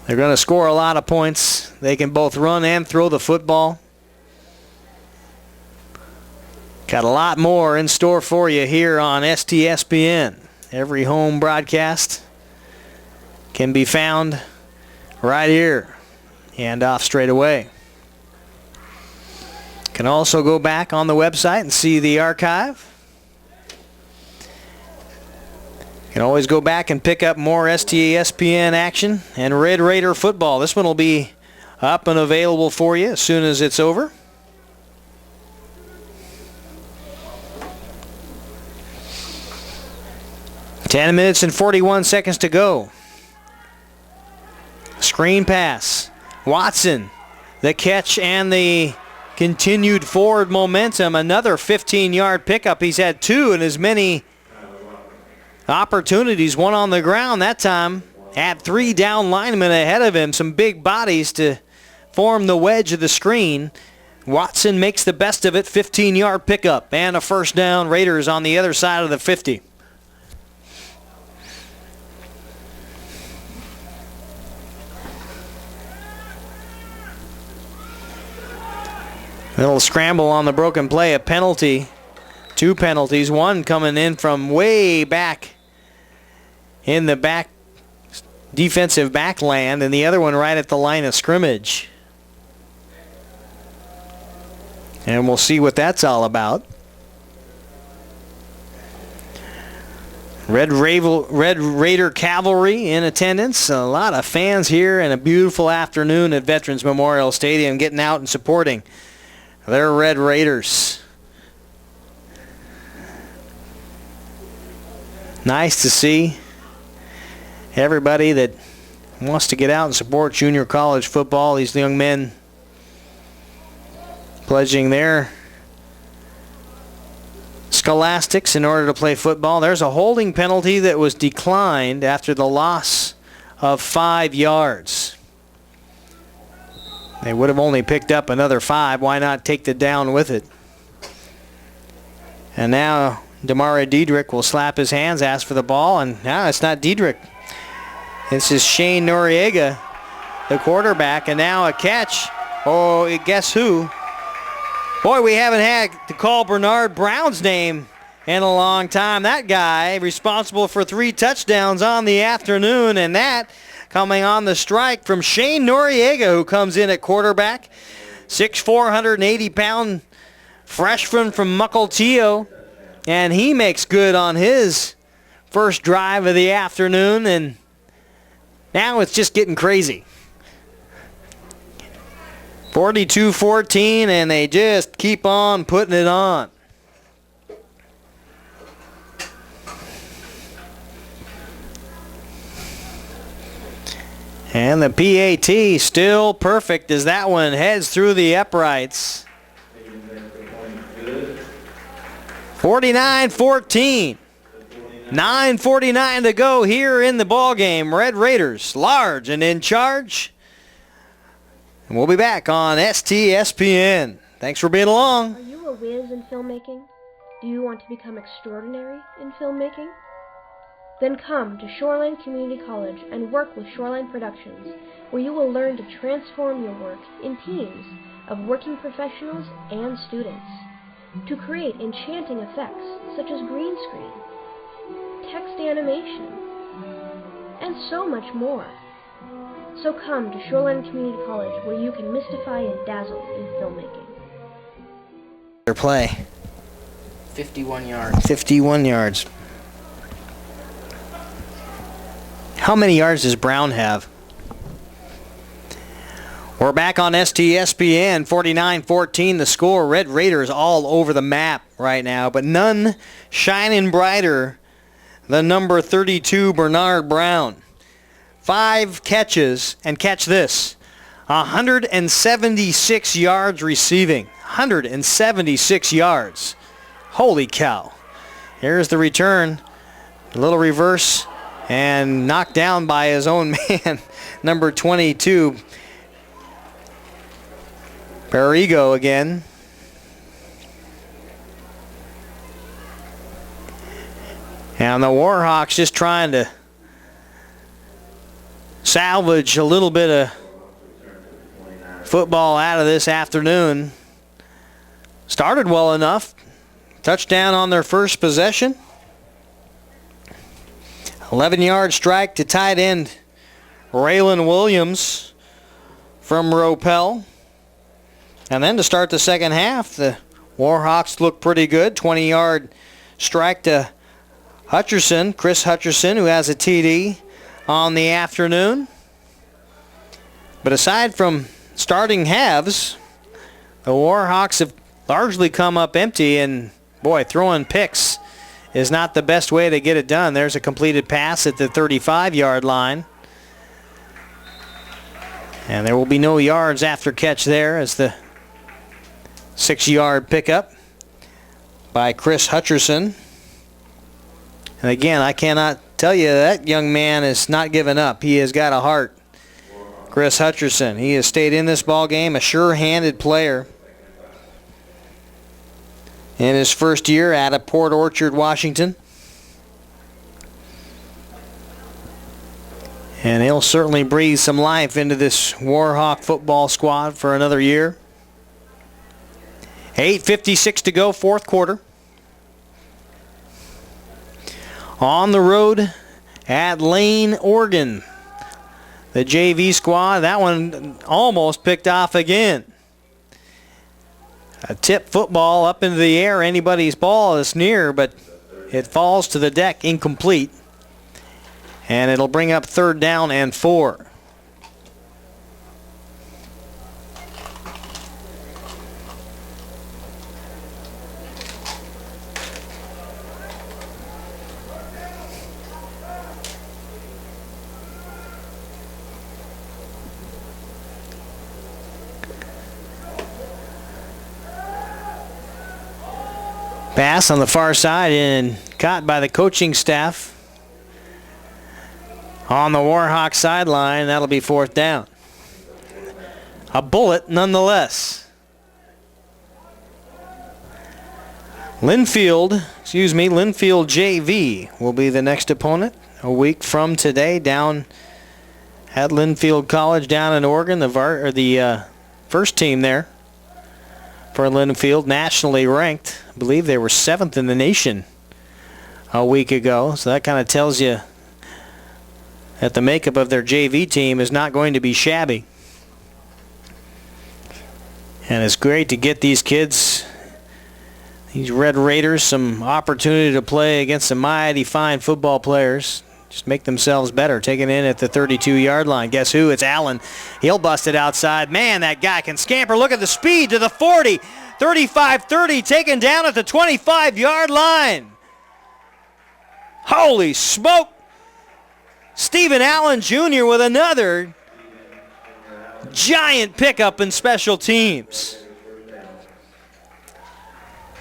They're going to score a lot of points. They can both run and throw the football. Got a lot more in store for you here on STSPN. Every home broadcast can be found right here. Hand off straight away. Can also go back on the website and see the archive. Can always go back and pick up more STSPN action and Red Raider football. This one will be up and available for you as soon as it's over. Ten minutes and 41 seconds to go. Screen pass. Watson, the catch and the continued forward momentum. Another 15-yard pickup. He's had 2 in as many opportunities. 1 on the ground that time. Had 3 down linemen ahead of him. Some big bodies to form the wedge of the screen. Watson makes the best of it, 15-yard pickup and a first down. Raiders on the other side of the 50. Little scramble on the broken play, a penalty. 2 penalties, one coming in from way back in the back defensive backland, and the other one right at the line of scrimmage. And we'll see what that's all about. Red Raider Cavalry in attendance. A lot of fans here, and a beautiful afternoon at Veterans Memorial Stadium, getting out and supporting their Red Raiders. Nice to see everybody that wants to get out and support junior college football. These young men pledging their scholastics in order to play football. There's a holding penalty that was declined after the loss of 5 yards. They would have only picked up another 5. Why not take the down with it? And now Damari Diedrich will slap his hands, ask for the ball, and now it's not Diedrich. This is Shane Noriega, the quarterback, and now a catch. Oh, guess who? Boy, we haven't had to call Bernard Brown's name in a long time. That guy responsible for 3 touchdowns on the afternoon, and that coming on the strike from Shane Noriega, who comes in at quarterback. 6'4", 180-pound freshman from Mukilteo, and he makes good on his first drive of the afternoon, and now it's just getting crazy. 42-14, and they just keep on putting it on. And the PAT still perfect as that one heads through the uprights. 49-14. 9:49 to go here in the ball game. Red Raiders large and in charge. And we'll be back on STSPN. Thanks for being along. Are you a whiz in filmmaking? Do you want to become extraordinary in filmmaking? Then come to Shoreline Community College and work with Shoreline Productions, where you will learn to transform your work in teams of working professionals and students to create enchanting effects such as green screen, text animation, and so much more. So come to Shoreline Community College, where you can mystify and dazzle in filmmaking. Their play. 51 yards. 51 yards. How many yards does Brown have? We're back on STSPN. 49-14 the score. Red Raiders all over the map right now, but none shining brighter than number 32, Bernard Brown. 5 catches, and catch this, 176 yards receiving. 176 yards. Holy cow. Here's the return. A little reverse, and knocked down by his own man, number 22. Perigo again. And the Warhawks just trying to salvage a little bit of football out of this afternoon. Started well enough. Touchdown on their first possession. 11-yard strike to tight end Raylan Williams from Ropel. And then to start the second half, the Warhawks look pretty good. 20-yard strike to Hutcherson, Chris Hutcherson, who has a TD on the afternoon. But aside from starting halves, the Warhawks have largely come up empty, and boy, throwing picks is not the best way to get it done. There's a completed pass at the 35-yard line. And there will be no yards after catch there as the 6-yard pickup by Chris Hutcherson. And again, I cannot tell you that young man is not giving up. He has got a heart. Chris Hutcherson, he has stayed in this ball game, a sure-handed player. in his first year out of Port Orchard, Washington. And he'll certainly breathe some life into this Warhawk football squad for another year. 8:56 to go, fourth quarter. On the road at Lane, Oregon. The JV squad, that one almost picked off again. A tip football up into the air, anybody's ball is near, but it falls to the deck, incomplete. And it'll bring up 3rd down and 4. Pass on the far side and caught by the coaching staff. On the Warhawk sideline, that'll be 4th down. A bullet nonetheless. Linfield JV will be the next opponent a week from today down at Linfield College down in Oregon. The first team there for Linfield, nationally ranked. I believe they were 7th in the nation a week ago. So that kind of tells you that the makeup of their JV team is not going to be shabby. And it's great to get these kids, these Red Raiders, some opportunity to play against some mighty fine football players. Just make themselves better. Taken in at the 32-yard line. Guess who? It's Allen. He'll bust it outside. Man, that guy can scamper. Look at the speed to the 40. 35-30, taken down at the 25-yard line. Holy smoke. Stephen Allen Jr. with another giant pickup in special teams.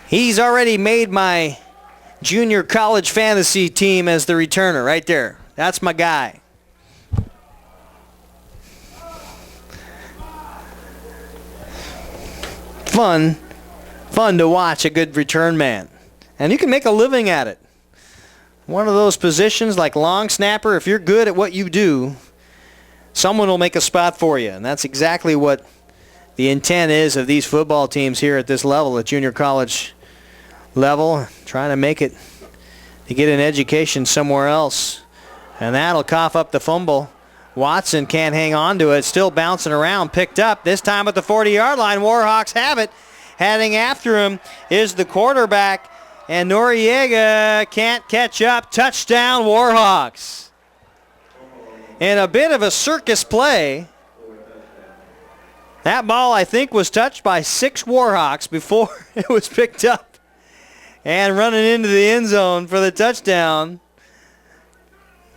He's already made my junior college fantasy team as the returner right there. That's my guy. Fun to watch a good return man. And you can make a living at it. One of those positions like long snapper, if you're good at what you do, someone will make a spot for you. And that's exactly what the intent is of these football teams here at this level, at junior college level, trying to make it to get an education somewhere else. And that'll cough up the fumble. Watson can't hang on to it. Still bouncing around. Picked up. This time at the 40-yard line. Warhawks have it. Heading after him is the quarterback. And Noriega can't catch up. Touchdown, Warhawks. In a bit of a circus play. That ball, I think, was touched by 6 Warhawks before it was picked up. And running into the end zone for the touchdown.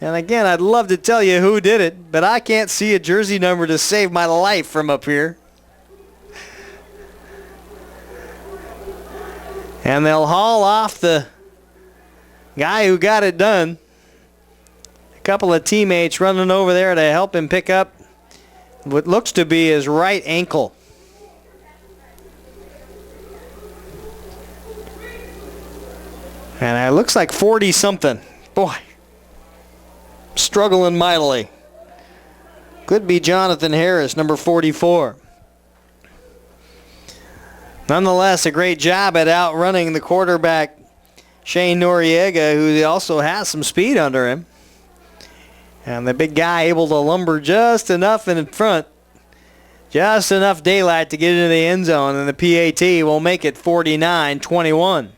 And again, I'd love to tell you who did it, but I can't see a jersey number to save my life from up here. And they'll haul off the guy who got it done. A couple of teammates running over there to help him pick up what looks to be his right ankle. And it looks like 40-something. Boy, struggling mightily. Could be Jonathan Harris, number 44. Nonetheless, a great job at outrunning the quarterback, Shane Noriega, who also has some speed under him. And the big guy able to lumber just enough in front. Just enough daylight to get into the end zone, and the PAT will make it 49-21.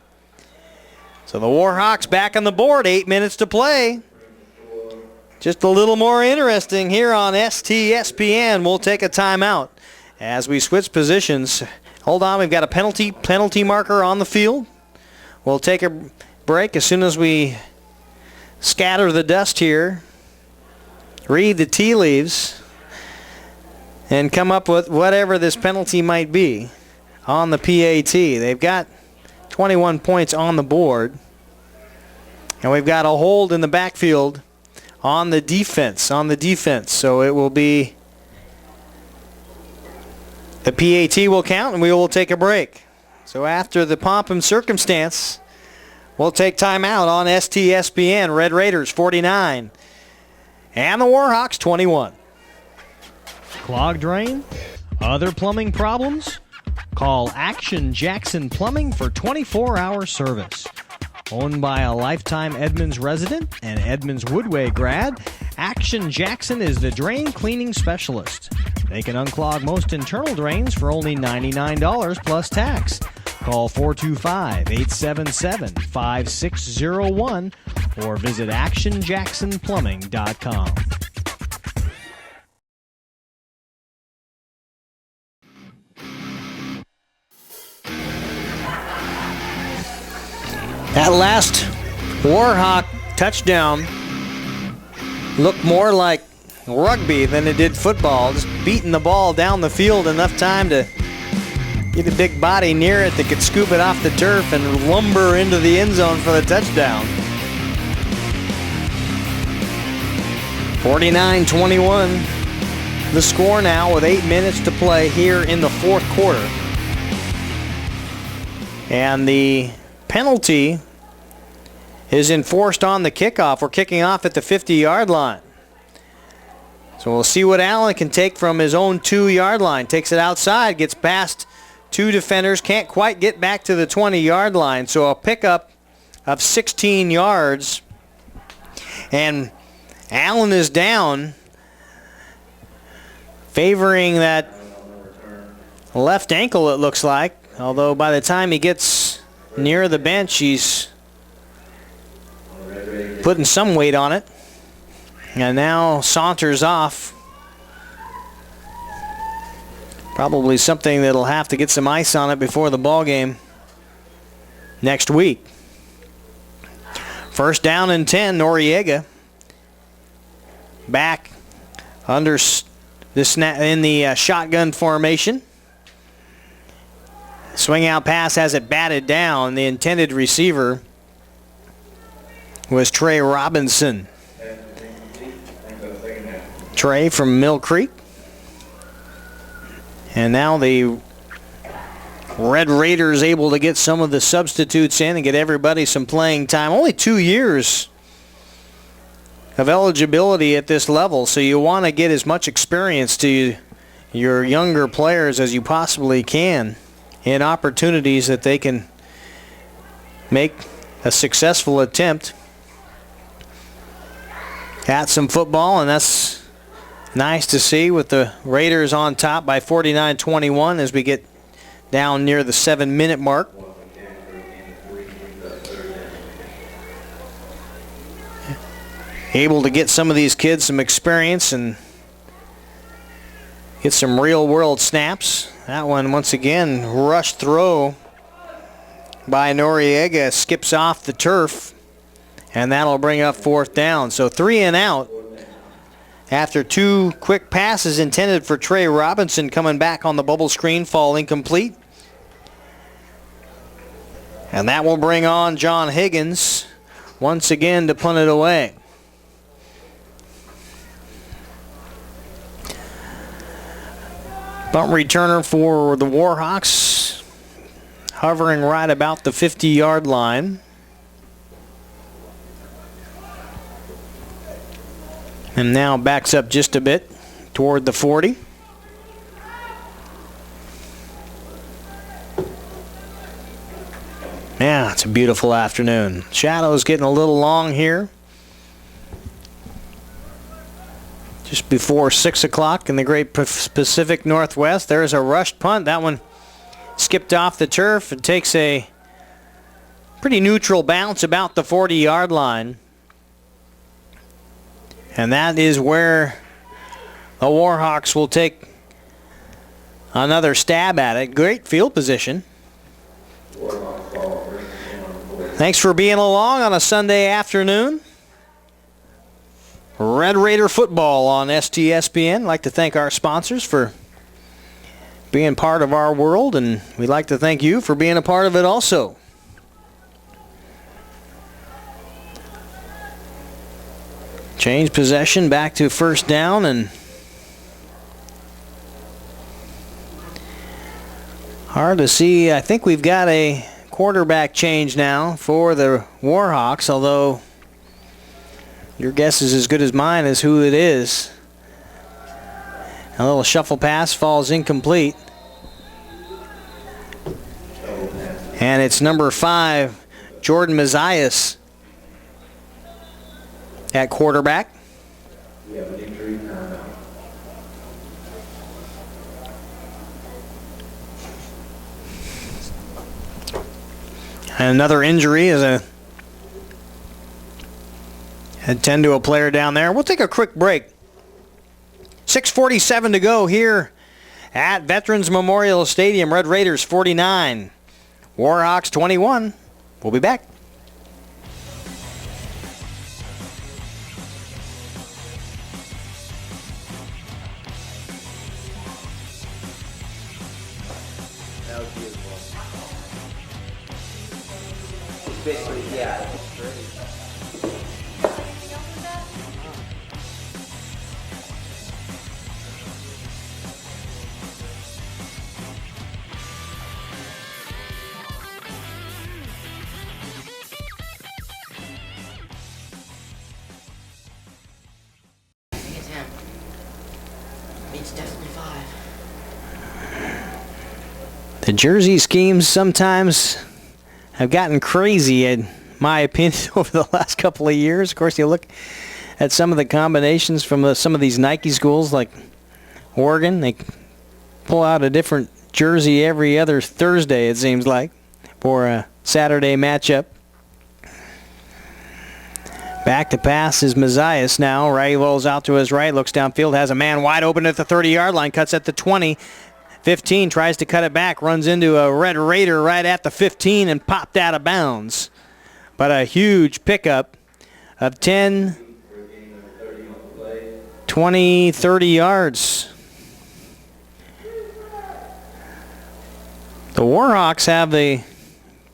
So the Warhawks back on the board, 8 minutes to play. Just a little more interesting here on STSPN. We'll take a timeout as we switch positions. Hold on, we've got a penalty marker on the field. We'll take a break as soon as we scatter the dust here, read the tea leaves, and come up with whatever this penalty might be on the PAT. They've got 21 points on the board, and we've got a hold in the backfield on the defense. So it will be, the PAT will count, and we will take a break. So after the pomp and circumstance, we'll take time out on STSPN. Red Raiders 49 and the Warhawks 21. Clogged drain? Other plumbing problems? Call Action Jackson Plumbing for 24-hour service. Owned by a lifetime Edmonds resident and Edmonds Woodway grad, Action Jackson is the drain cleaning specialist. They can unclog most internal drains for only $99 plus tax. Call 425-877-5601 or visit actionjacksonplumbing.com. That last Warhawk touchdown looked more like rugby than it did football. Just beating the ball down the field enough time to get a big body near it that could scoop it off the turf and lumber into the end zone for the touchdown. 49-21. The score now with 8 minutes to play here in the fourth quarter. And the penalty is enforced on the kickoff. We're kicking off at the 50-yard line. So we'll see what Allen can take from his own 2-yard line. Takes it outside, gets past two defenders, can't quite get back to the 20-yard line. So a pickup of 16 yards. And Allen is down, favoring that left ankle, it looks like. Although by the time he gets near the bench, he's putting some weight on it. And now saunters off. Probably something that'll have to get some ice on it before the ball game next week. First down and 10, Noriega. Back under in the shotgun formation. Swing out pass has it batted down. The intended receiver was Trey Robinson. Trey from Mill Creek. And now the Red Raiders able to get some of the substitutes in and get everybody some playing time. Only 2 years of eligibility at this level, so you want to get as much experience to your younger players as you possibly can in opportunities that they can make a successful attempt at some football, and that's nice to see with the Raiders on top by 49-21 as we get down near the 7-minute mark. Able to get some of these kids some experience and get some real-world snaps. That one, once again, rush throw by Noriega, skips off the turf, and that'll bring up fourth down. So 3 and out after 2 quick passes intended for Trey Robinson coming back on the bubble screen, fall incomplete. And that will bring on John Higgins once again to punt it away. Punt returner for the Warhawks, hovering right about the 50-yard line. And now backs up just a bit toward the 40. Yeah, it's a beautiful afternoon. Shadows getting a little long here. Just before 6 o'clock in the great Pacific Northwest. There's a rushed punt. That one skipped off the turf and takes a pretty neutral bounce about the 40-yard line. And that is where the Warhawks will take another stab at it. Great field position. Thanks for being along on a Sunday afternoon. Red Raider football on STSPN. I'd like to thank our sponsors for being part of our world, and we'd like to thank you for being a part of it also. Change possession back to first down, and Hard to see. I think we've got a quarterback change now for the Warhawks, although your guess is as good as mine as who it is. A little shuffle pass falls incomplete. And it's number 5, Jordan Mazias at quarterback. We have an injury timeout. And another injury is a attend to a player down there. We'll take a quick break. 6:47 to go here at Veterans Memorial Stadium. Red Raiders 49, Warhawks 21. We'll be back. That was beautiful. Basically, yeah. I think it's him. It's definitely 5. The jersey schemes sometimes have gotten crazy, in my opinion, over the last couple of years. Of course, you look at some of the combinations from some of these Nike schools like Oregon. They pull out a different jersey every other Thursday, it seems like, for a Saturday matchup. Back to pass is Mazias now. Right rolls out to his right, looks downfield, has a man wide open at the 30-yard line, cuts at the 20. 15, tries to cut it back, runs into a Red Raider right at the 15 and popped out of bounds. But a huge pickup of 10, 20, 30 yards. The Warhawks have a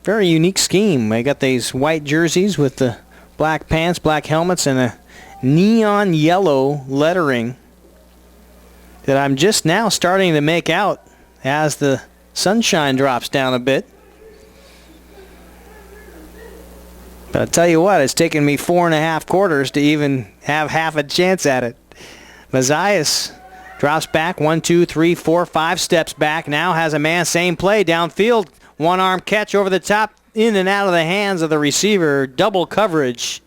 very unique scheme. They got these white jerseys with the black pants, black helmets, and a neon yellow lettering that I'm just now starting to make out as the sunshine drops down a bit. But I'll tell you what, it's taken me 4.5 quarters to even have half a chance at it. Mazias drops back 1, 2, 3, 4, 5 steps back. Now has a man, same play, downfield. One-arm catch over the top, in and out of the hands of the receiver. Double coverage.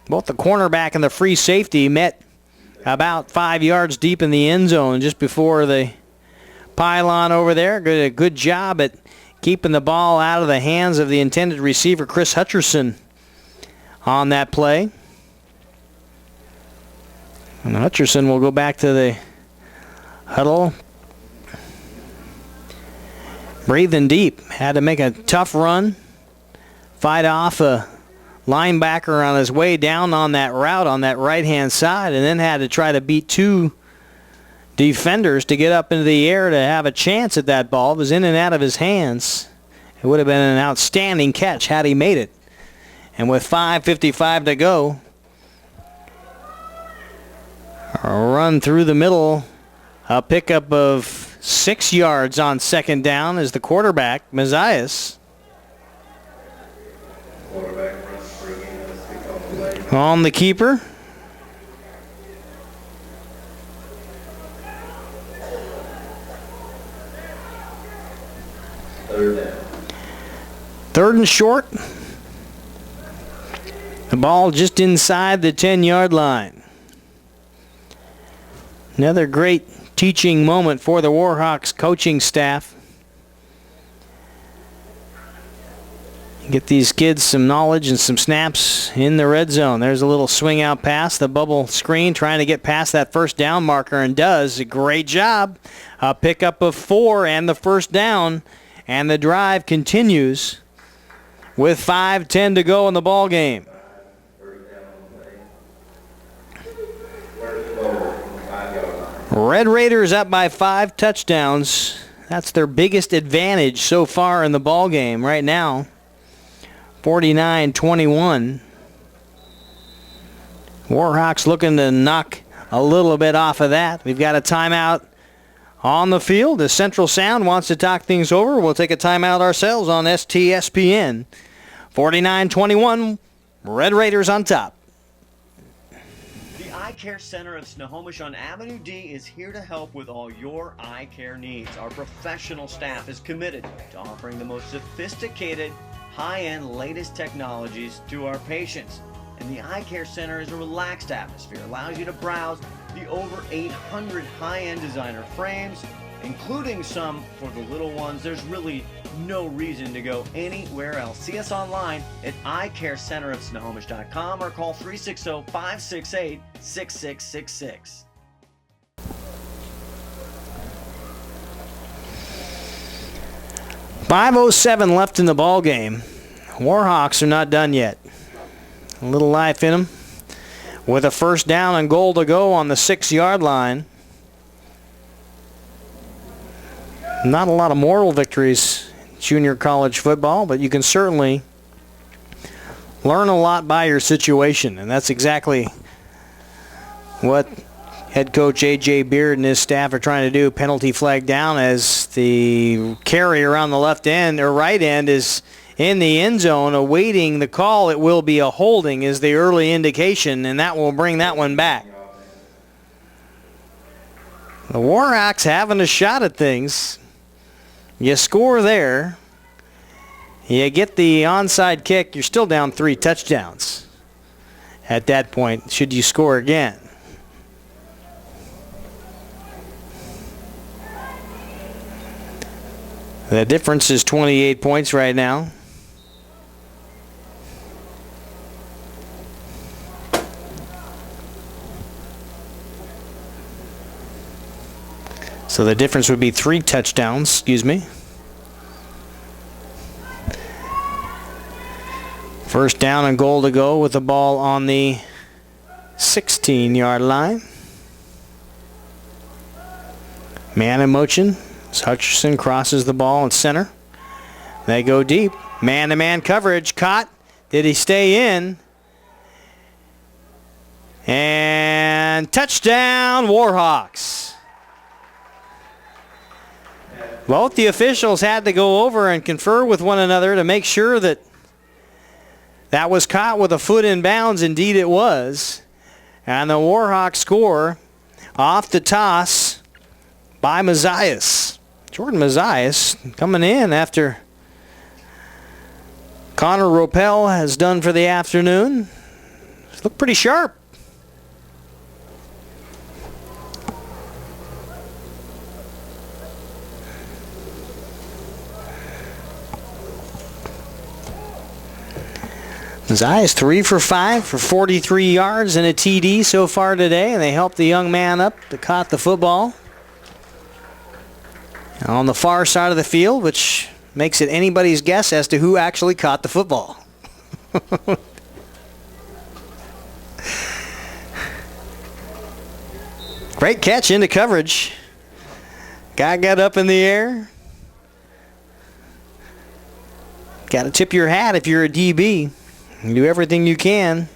Both the cornerback and the free safety met about 5 yards deep in the end zone just before the pylon over there. Did a good job at keeping the ball out of the hands of the intended receiver, Chris Hutcherson, on that play. And Hutcherson will go back to the huddle. Breathing deep. Had to make a tough run. Fight off a linebacker on his way down on that route on that right-hand side, and then had to try to beat 2 defenders to get up into the air to have a chance at that ball. It was in and out of his hands. It would have been an outstanding catch had he made it. And with 5:55 to go, a run through the middle, a pickup of 6 yards on second down is the quarterback, Mazias. On the keeper. Third and short. The ball just inside the 10-yard line. Another great teaching moment for the Warhawks coaching staff. Get these kids some knowledge and some snaps in the red zone. There's a little swing out pass, the bubble screen, trying to get past that first down marker, and does a great job. A pickup of 4 and the first down, and the drive continues with 5:10 to go in the ball game. Red Raiders up by 5 touchdowns. That's their biggest advantage so far in the ball game right now. 49-21. Warhawks looking to knock a little bit off of that. We've got a timeout on the field as Central Sound wants to talk things over. We'll take a timeout ourselves on STSPN. 49-21, Red Raiders on top. The Eye Care Center of Snohomish on Avenue D is here to help with all your eye care needs. Our professional staff is committed to offering the most sophisticated, high-end, latest technologies to our patients. And the Eye Care Center is a relaxed atmosphere, allows you to browse the over 800 high-end designer frames, including some for the little ones. There's really no reason to go anywhere else. See us online at eyecarecenterofsnohomish.com or call 360-568-6666. .507 left in the ball game. Warhawks are not done yet. A little life in them. With a first down and goal to go on the 6-yard line. Not a lot of moral victories in junior college football, but you can certainly learn a lot by your situation, and that's exactly what head coach A.J. Beard and his staff are trying to do. Penalty flag down as the carry around the left end or right end is in the end zone awaiting the call. It will be a holding is the early indication, and that will bring that one back. The Warhawks having a shot at things. You score there. You get the onside kick. You're still down 3 touchdowns at that point, should you score again. The difference is 28 points right now. So the difference would be 3 touchdowns, excuse me. First down and goal to go with the ball on the 16-yard line. Man in motion as Hutcherson crosses the ball in center. They go deep. Man-to-man coverage. Caught. Did he stay in? And touchdown, Warhawks. Both the officials had to go over and confer with one another to make sure that that was caught with a foot in bounds. Indeed it was. And the Warhawks score off the toss by Mazias. Jordan Mazias coming in after Connor Ropel has done for the afternoon. Looked pretty sharp. Mazias 3 for 5 for 43 yards and a TD so far today, and they helped the young man up that caught the football on the far side of the field, which makes it anybody's guess as to who actually caught the football. Great catch into coverage. Guy got up in the air. Got to tip your hat if you're a DB. You do everything you can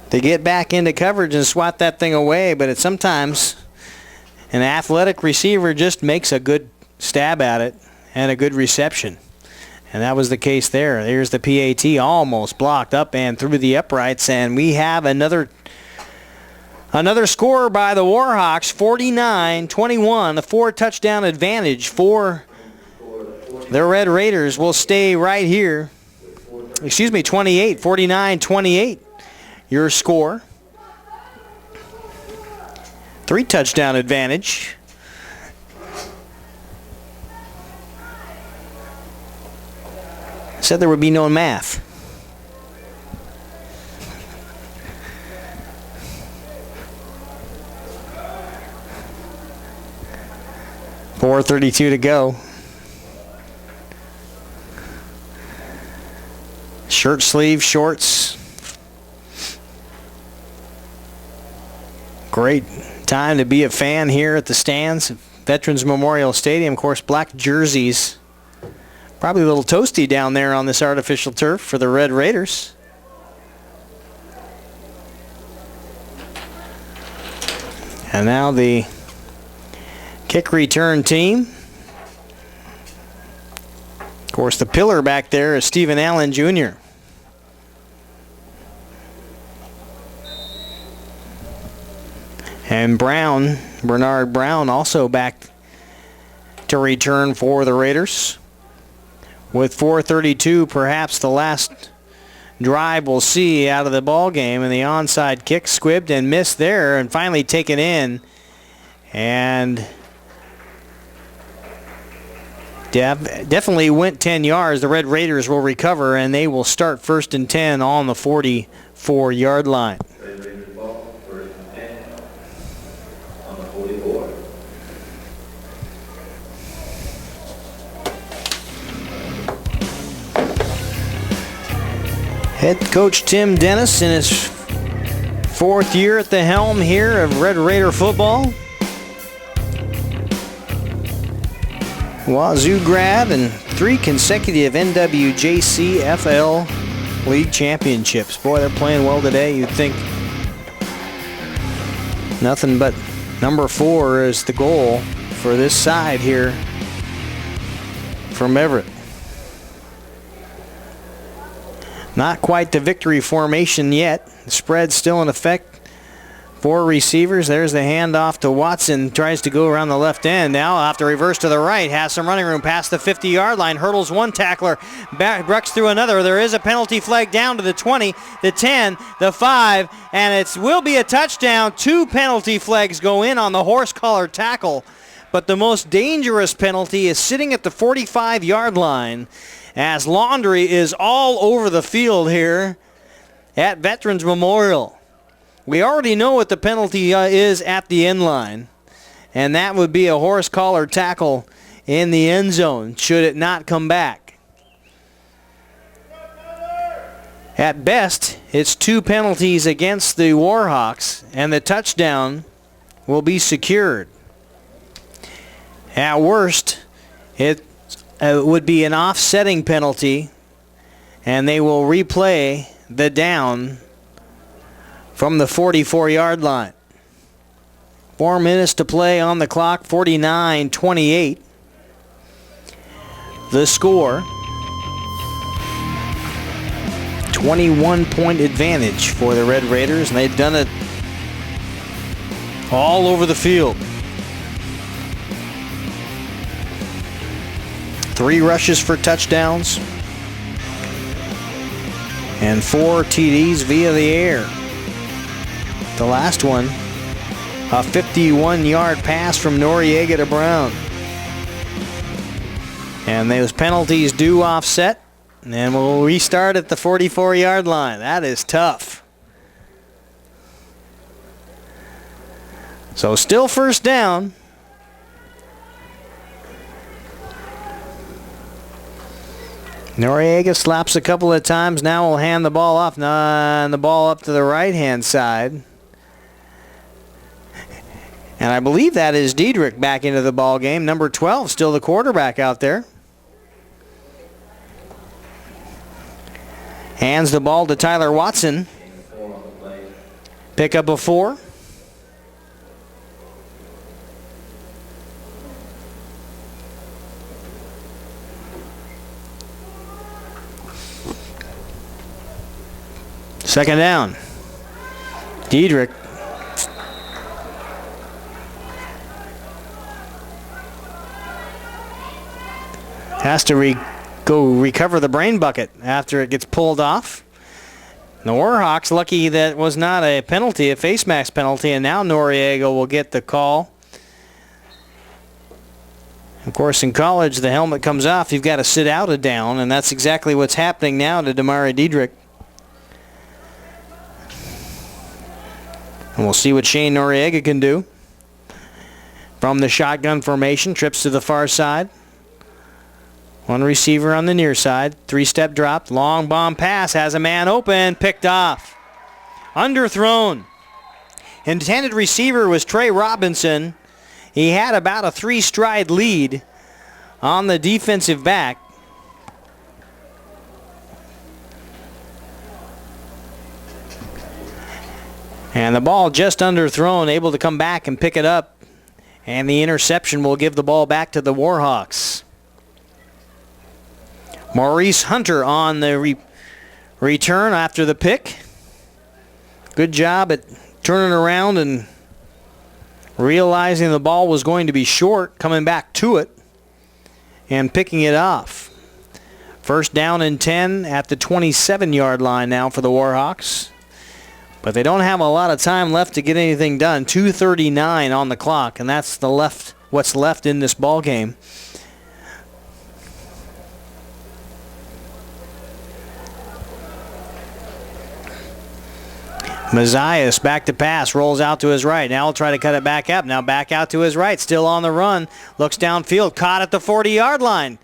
to get back into coverage and swat that thing away, but it's sometimes an athletic receiver just makes a good stab at it and a good reception. And that was the case there. There's the PAT almost blocked up and through the uprights, and we have another score by the Warhawks, 49-21, a 4-touchdown advantage for the Red Raiders. Will stay right here. 49-28, your score. 3-touchdown advantage. Said there would be no math. .432 to go. Shirt sleeve shorts. Great time to be a fan here at the stands. Veterans Memorial Stadium. Of course, black jerseys. Probably a little toasty down there on this artificial turf for the Red Raiders. And now the Kick return team. Of course, the pillar back there is Stephen Allen Jr. And Brown, Bernard Brown, also back to return for the Raiders. With 4:32, perhaps the last drive we'll see out of the ball game, and the onside kick squibbed and missed there, and finally taken in, and definitely went 10 yards. The Red Raiders will recover, and they will start 1st and 10 on the 44-yard line. Red Raiders ball, 1st and 10 on the 44. Head coach Tim Dennis in his 4th year at the helm here of Red Raider football. Wazoo grad and 3 consecutive NWJCFL League championships. Boy, they're playing well today. You'd think nothing but number 4 is the goal for this side here from Everett. Not quite the victory formation yet. The spread's still in effect. 4 receivers. There's the handoff to Watson. Tries to go around the left end. Now off to reverse to the right. Has some running room past the 50-yard line. Hurdles one tackler. Bucks through another. There is a penalty flag down to the 20, the 10, the 5, and it will be a touchdown. 2 penalty flags go in on the horse collar tackle. But the most dangerous penalty is sitting at the 45-yard line, as Laundry is all over the field here at Veterans Memorial. We already know what the penalty is at the end line, and that would be a horse collar tackle in the end zone should it not come back. At best, it's 2 penalties against the Warhawks, and the touchdown will be secured. At worst, it would be an offsetting penalty, and they will replay the down from the 44-yard line. 4 minutes to play on the clock, 49-28. The score, 21-point advantage for the Red Raiders, and they've done it all over the field. 3 rushes for touchdowns and 4 TDs via the air. The last one, a 51-yard pass from Noriega to Brown. And those penalties do offset, and we'll restart at the 44-yard line. That is tough. So still 1st down. Noriega slaps a couple of times. Now we'll hand the ball off, and the ball up to the right-hand side. And I believe that is Diedrich back into the ball game. Number 12, still the quarterback out there. Hands the ball to Tyler Watson. Pick up a 4. Second down. Diedrich. Has to go recover the brain bucket after it gets pulled off. The Warhawks lucky that was not a penalty, a face mask penalty, and now Noriega will get the call. Of course, in college, the helmet comes off. You've got to sit out a down, and that's exactly what's happening now to Damari Diedrich. And we'll see what Shane Noriega can do. From the shotgun formation, trips to the far side. 1 receiver on the near side. 3-step drop. Long bomb pass. Has a man open. Picked off. Underthrown. Intended receiver was Trey Robinson. He had about a 3-stride lead on the defensive back. And the ball just underthrown, able to come back and pick it up And the interception will give the ball back to the Warhawks. Maurice Hunter on the return after the pick. Good job at turning around and realizing the ball was going to be short, coming back to it and picking it off. First down and 10 at the 27-yard line now for the Warhawks. But they don't have a lot of time left to get anything done. 2:39 on the clock, and that's what's left in this ball game. Mazias back to pass, rolls out to his right. Now he'll try to cut it back up. Now back out to his right, still on the run. Looks downfield, caught at the 40-yard line.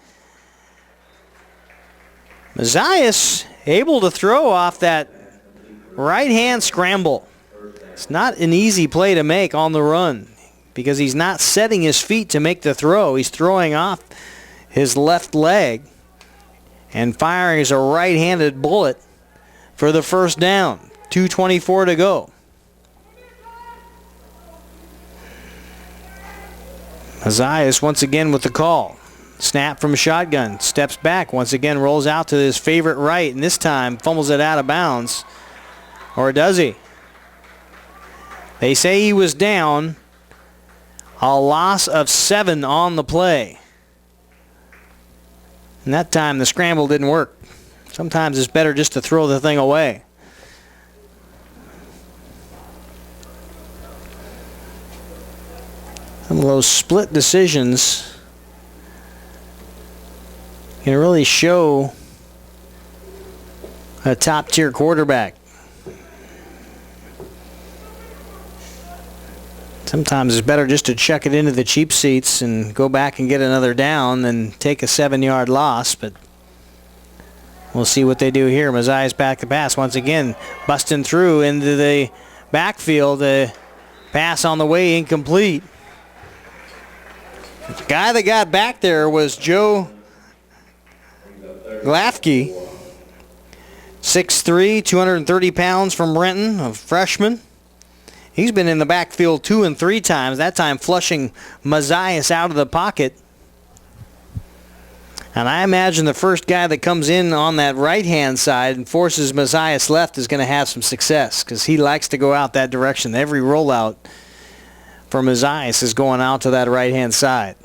Mazias able to throw off that right-hand scramble. It's not an easy play to make on the run because he's not setting his feet to make the throw. He's throwing off his left leg and firing as a right-handed bullet for the first down. 2:24 to go. Mazias once again with the call. Snap from shotgun. Steps back. Once again rolls out to his favorite right. And this time fumbles it out of bounds. Or does he? They say he was down. A loss of 7 on the play. And that time the scramble didn't work. Sometimes it's better just to throw the thing away. Some of those split decisions can really show a top-tier quarterback. Sometimes it's better just to chuck it into the cheap seats and go back and get another down than take a 7-yard loss, but we'll see what they do here. Mazias back to pass once again, busting through into the backfield. The pass on the way incomplete. The guy that got back there was Joe Glafke, 6'3", 230 pounds from Renton, a freshman. He's been in the backfield 2 and 3 times, that time flushing Mazias out of the pocket. And I imagine the first guy that comes in on that right-hand side and forces Mazias left is going to have some success because he likes to go out that direction. Every rollout for Mazias is going out to that right-hand side.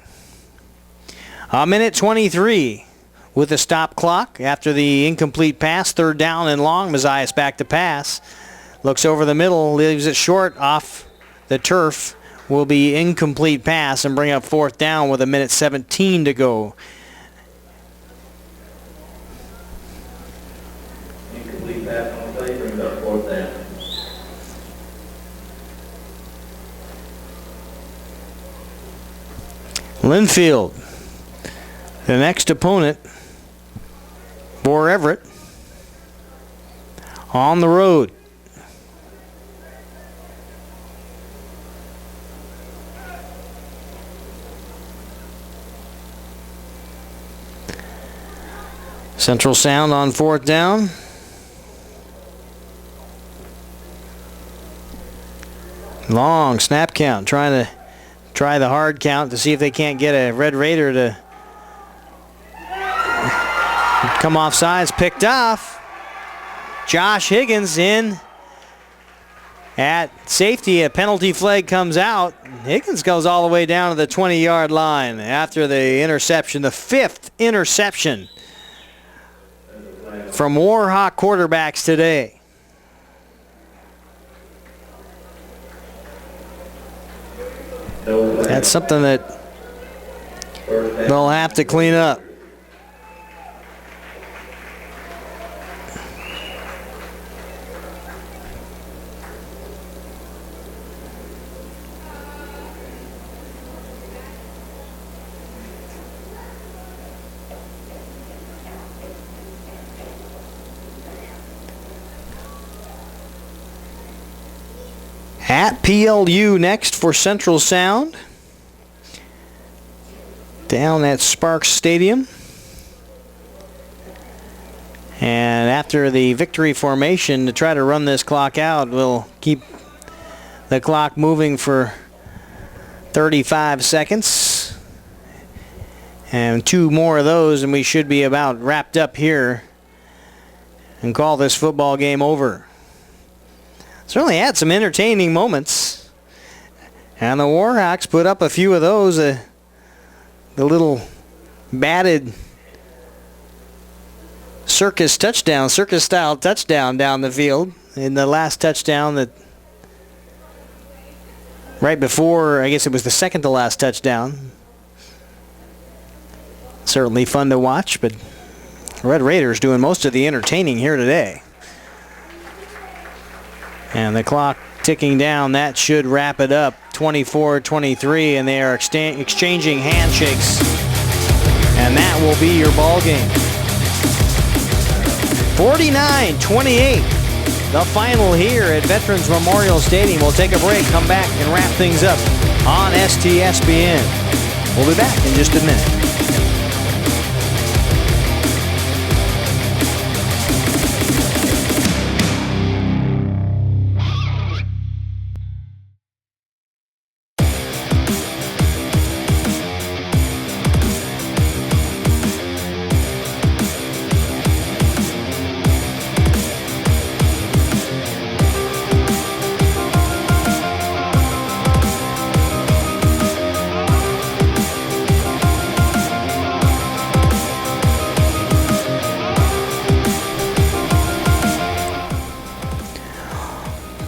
1:23 with a stop clock after the incomplete pass. 3rd down and long. Mazias back to pass. Looks over the middle, leaves it short off the turf. Will be incomplete pass and bring up 4th down with 1:17 to go. Incomplete pass on the play, brings up 4th down. Linfield, the next opponent for Everett, on the road. Central Sound on 4th down. Long snap count, trying to try the hard count to see if they can't get a Red Raider to come off sides. Picked off. Josh Higgins in at safety. A penalty flag comes out. Higgins goes all the way down to the 20-yard line after the interception, the 5th interception from Warhawk quarterbacks today. That's something that they'll have to clean up. At PLU next for Central Sound. Down at Sparks Stadium. And after the victory formation to try to run this clock out, we'll keep the clock moving for 35 seconds. And 2 more of those, and we should be about wrapped up here and call this football game over. Certainly had some entertaining moments. And the Warhawks put up a few of those. The little batted circus-style touchdown down the field in the last touchdown that right before, I guess it was the second to last touchdown. Certainly fun to watch, but Red Raiders doing most of the entertaining here today. And the clock ticking down, that should wrap it up. 24-23, and they are exchanging handshakes. And that will be your ball game. 49-28, the final here at Veterans Memorial Stadium. We'll take a break, come back, and wrap things up on STSPN. We'll be back in just a minute.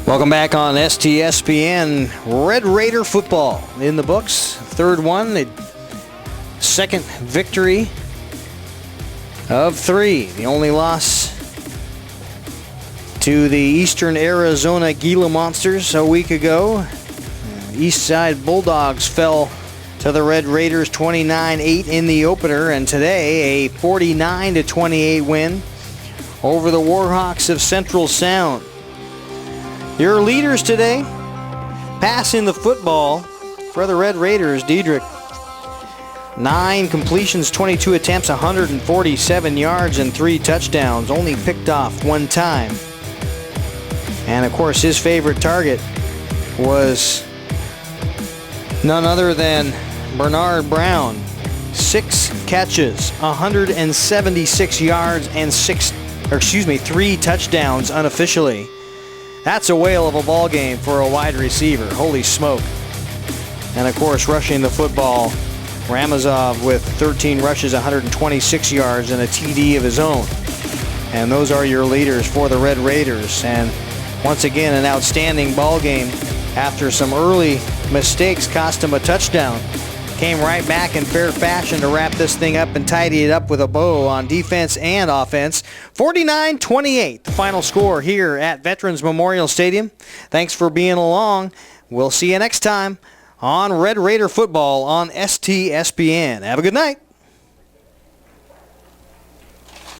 Welcome back on STSPN. Red Raider football in the books. Third one, the second victory of 3. The only loss to the Eastern Arizona Gila Monsters a week ago. Eastside Bulldogs fell to the Red Raiders 29-8 in the opener, and today a 49-28 win over the Warhawks of Central Sound. Your leaders today, passing the football for the Red Raiders, Diedrich. 9 completions, 22 attempts, 147 yards, and 3 touchdowns. Only picked off 1 time. And of course, his favorite target was none other than Bernard Brown. 6 catches, 176 yards, and 3 touchdowns unofficially. That's a whale of a ball game for a wide receiver. Holy smoke. And of course, rushing the football, Ramazov with 13 rushes, 126 yards, and a TD of his own. And those are your leaders for the Red Raiders. And once again, an outstanding ball game after some early mistakes cost him a touchdown. Came right back in fair fashion to wrap this thing up and tidy it up with a bow on defense and offense. 49-28, the final score here at Veterans Memorial Stadium. Thanks for being along. We'll see you next time on Red Raider football on STSPN. Have a good night.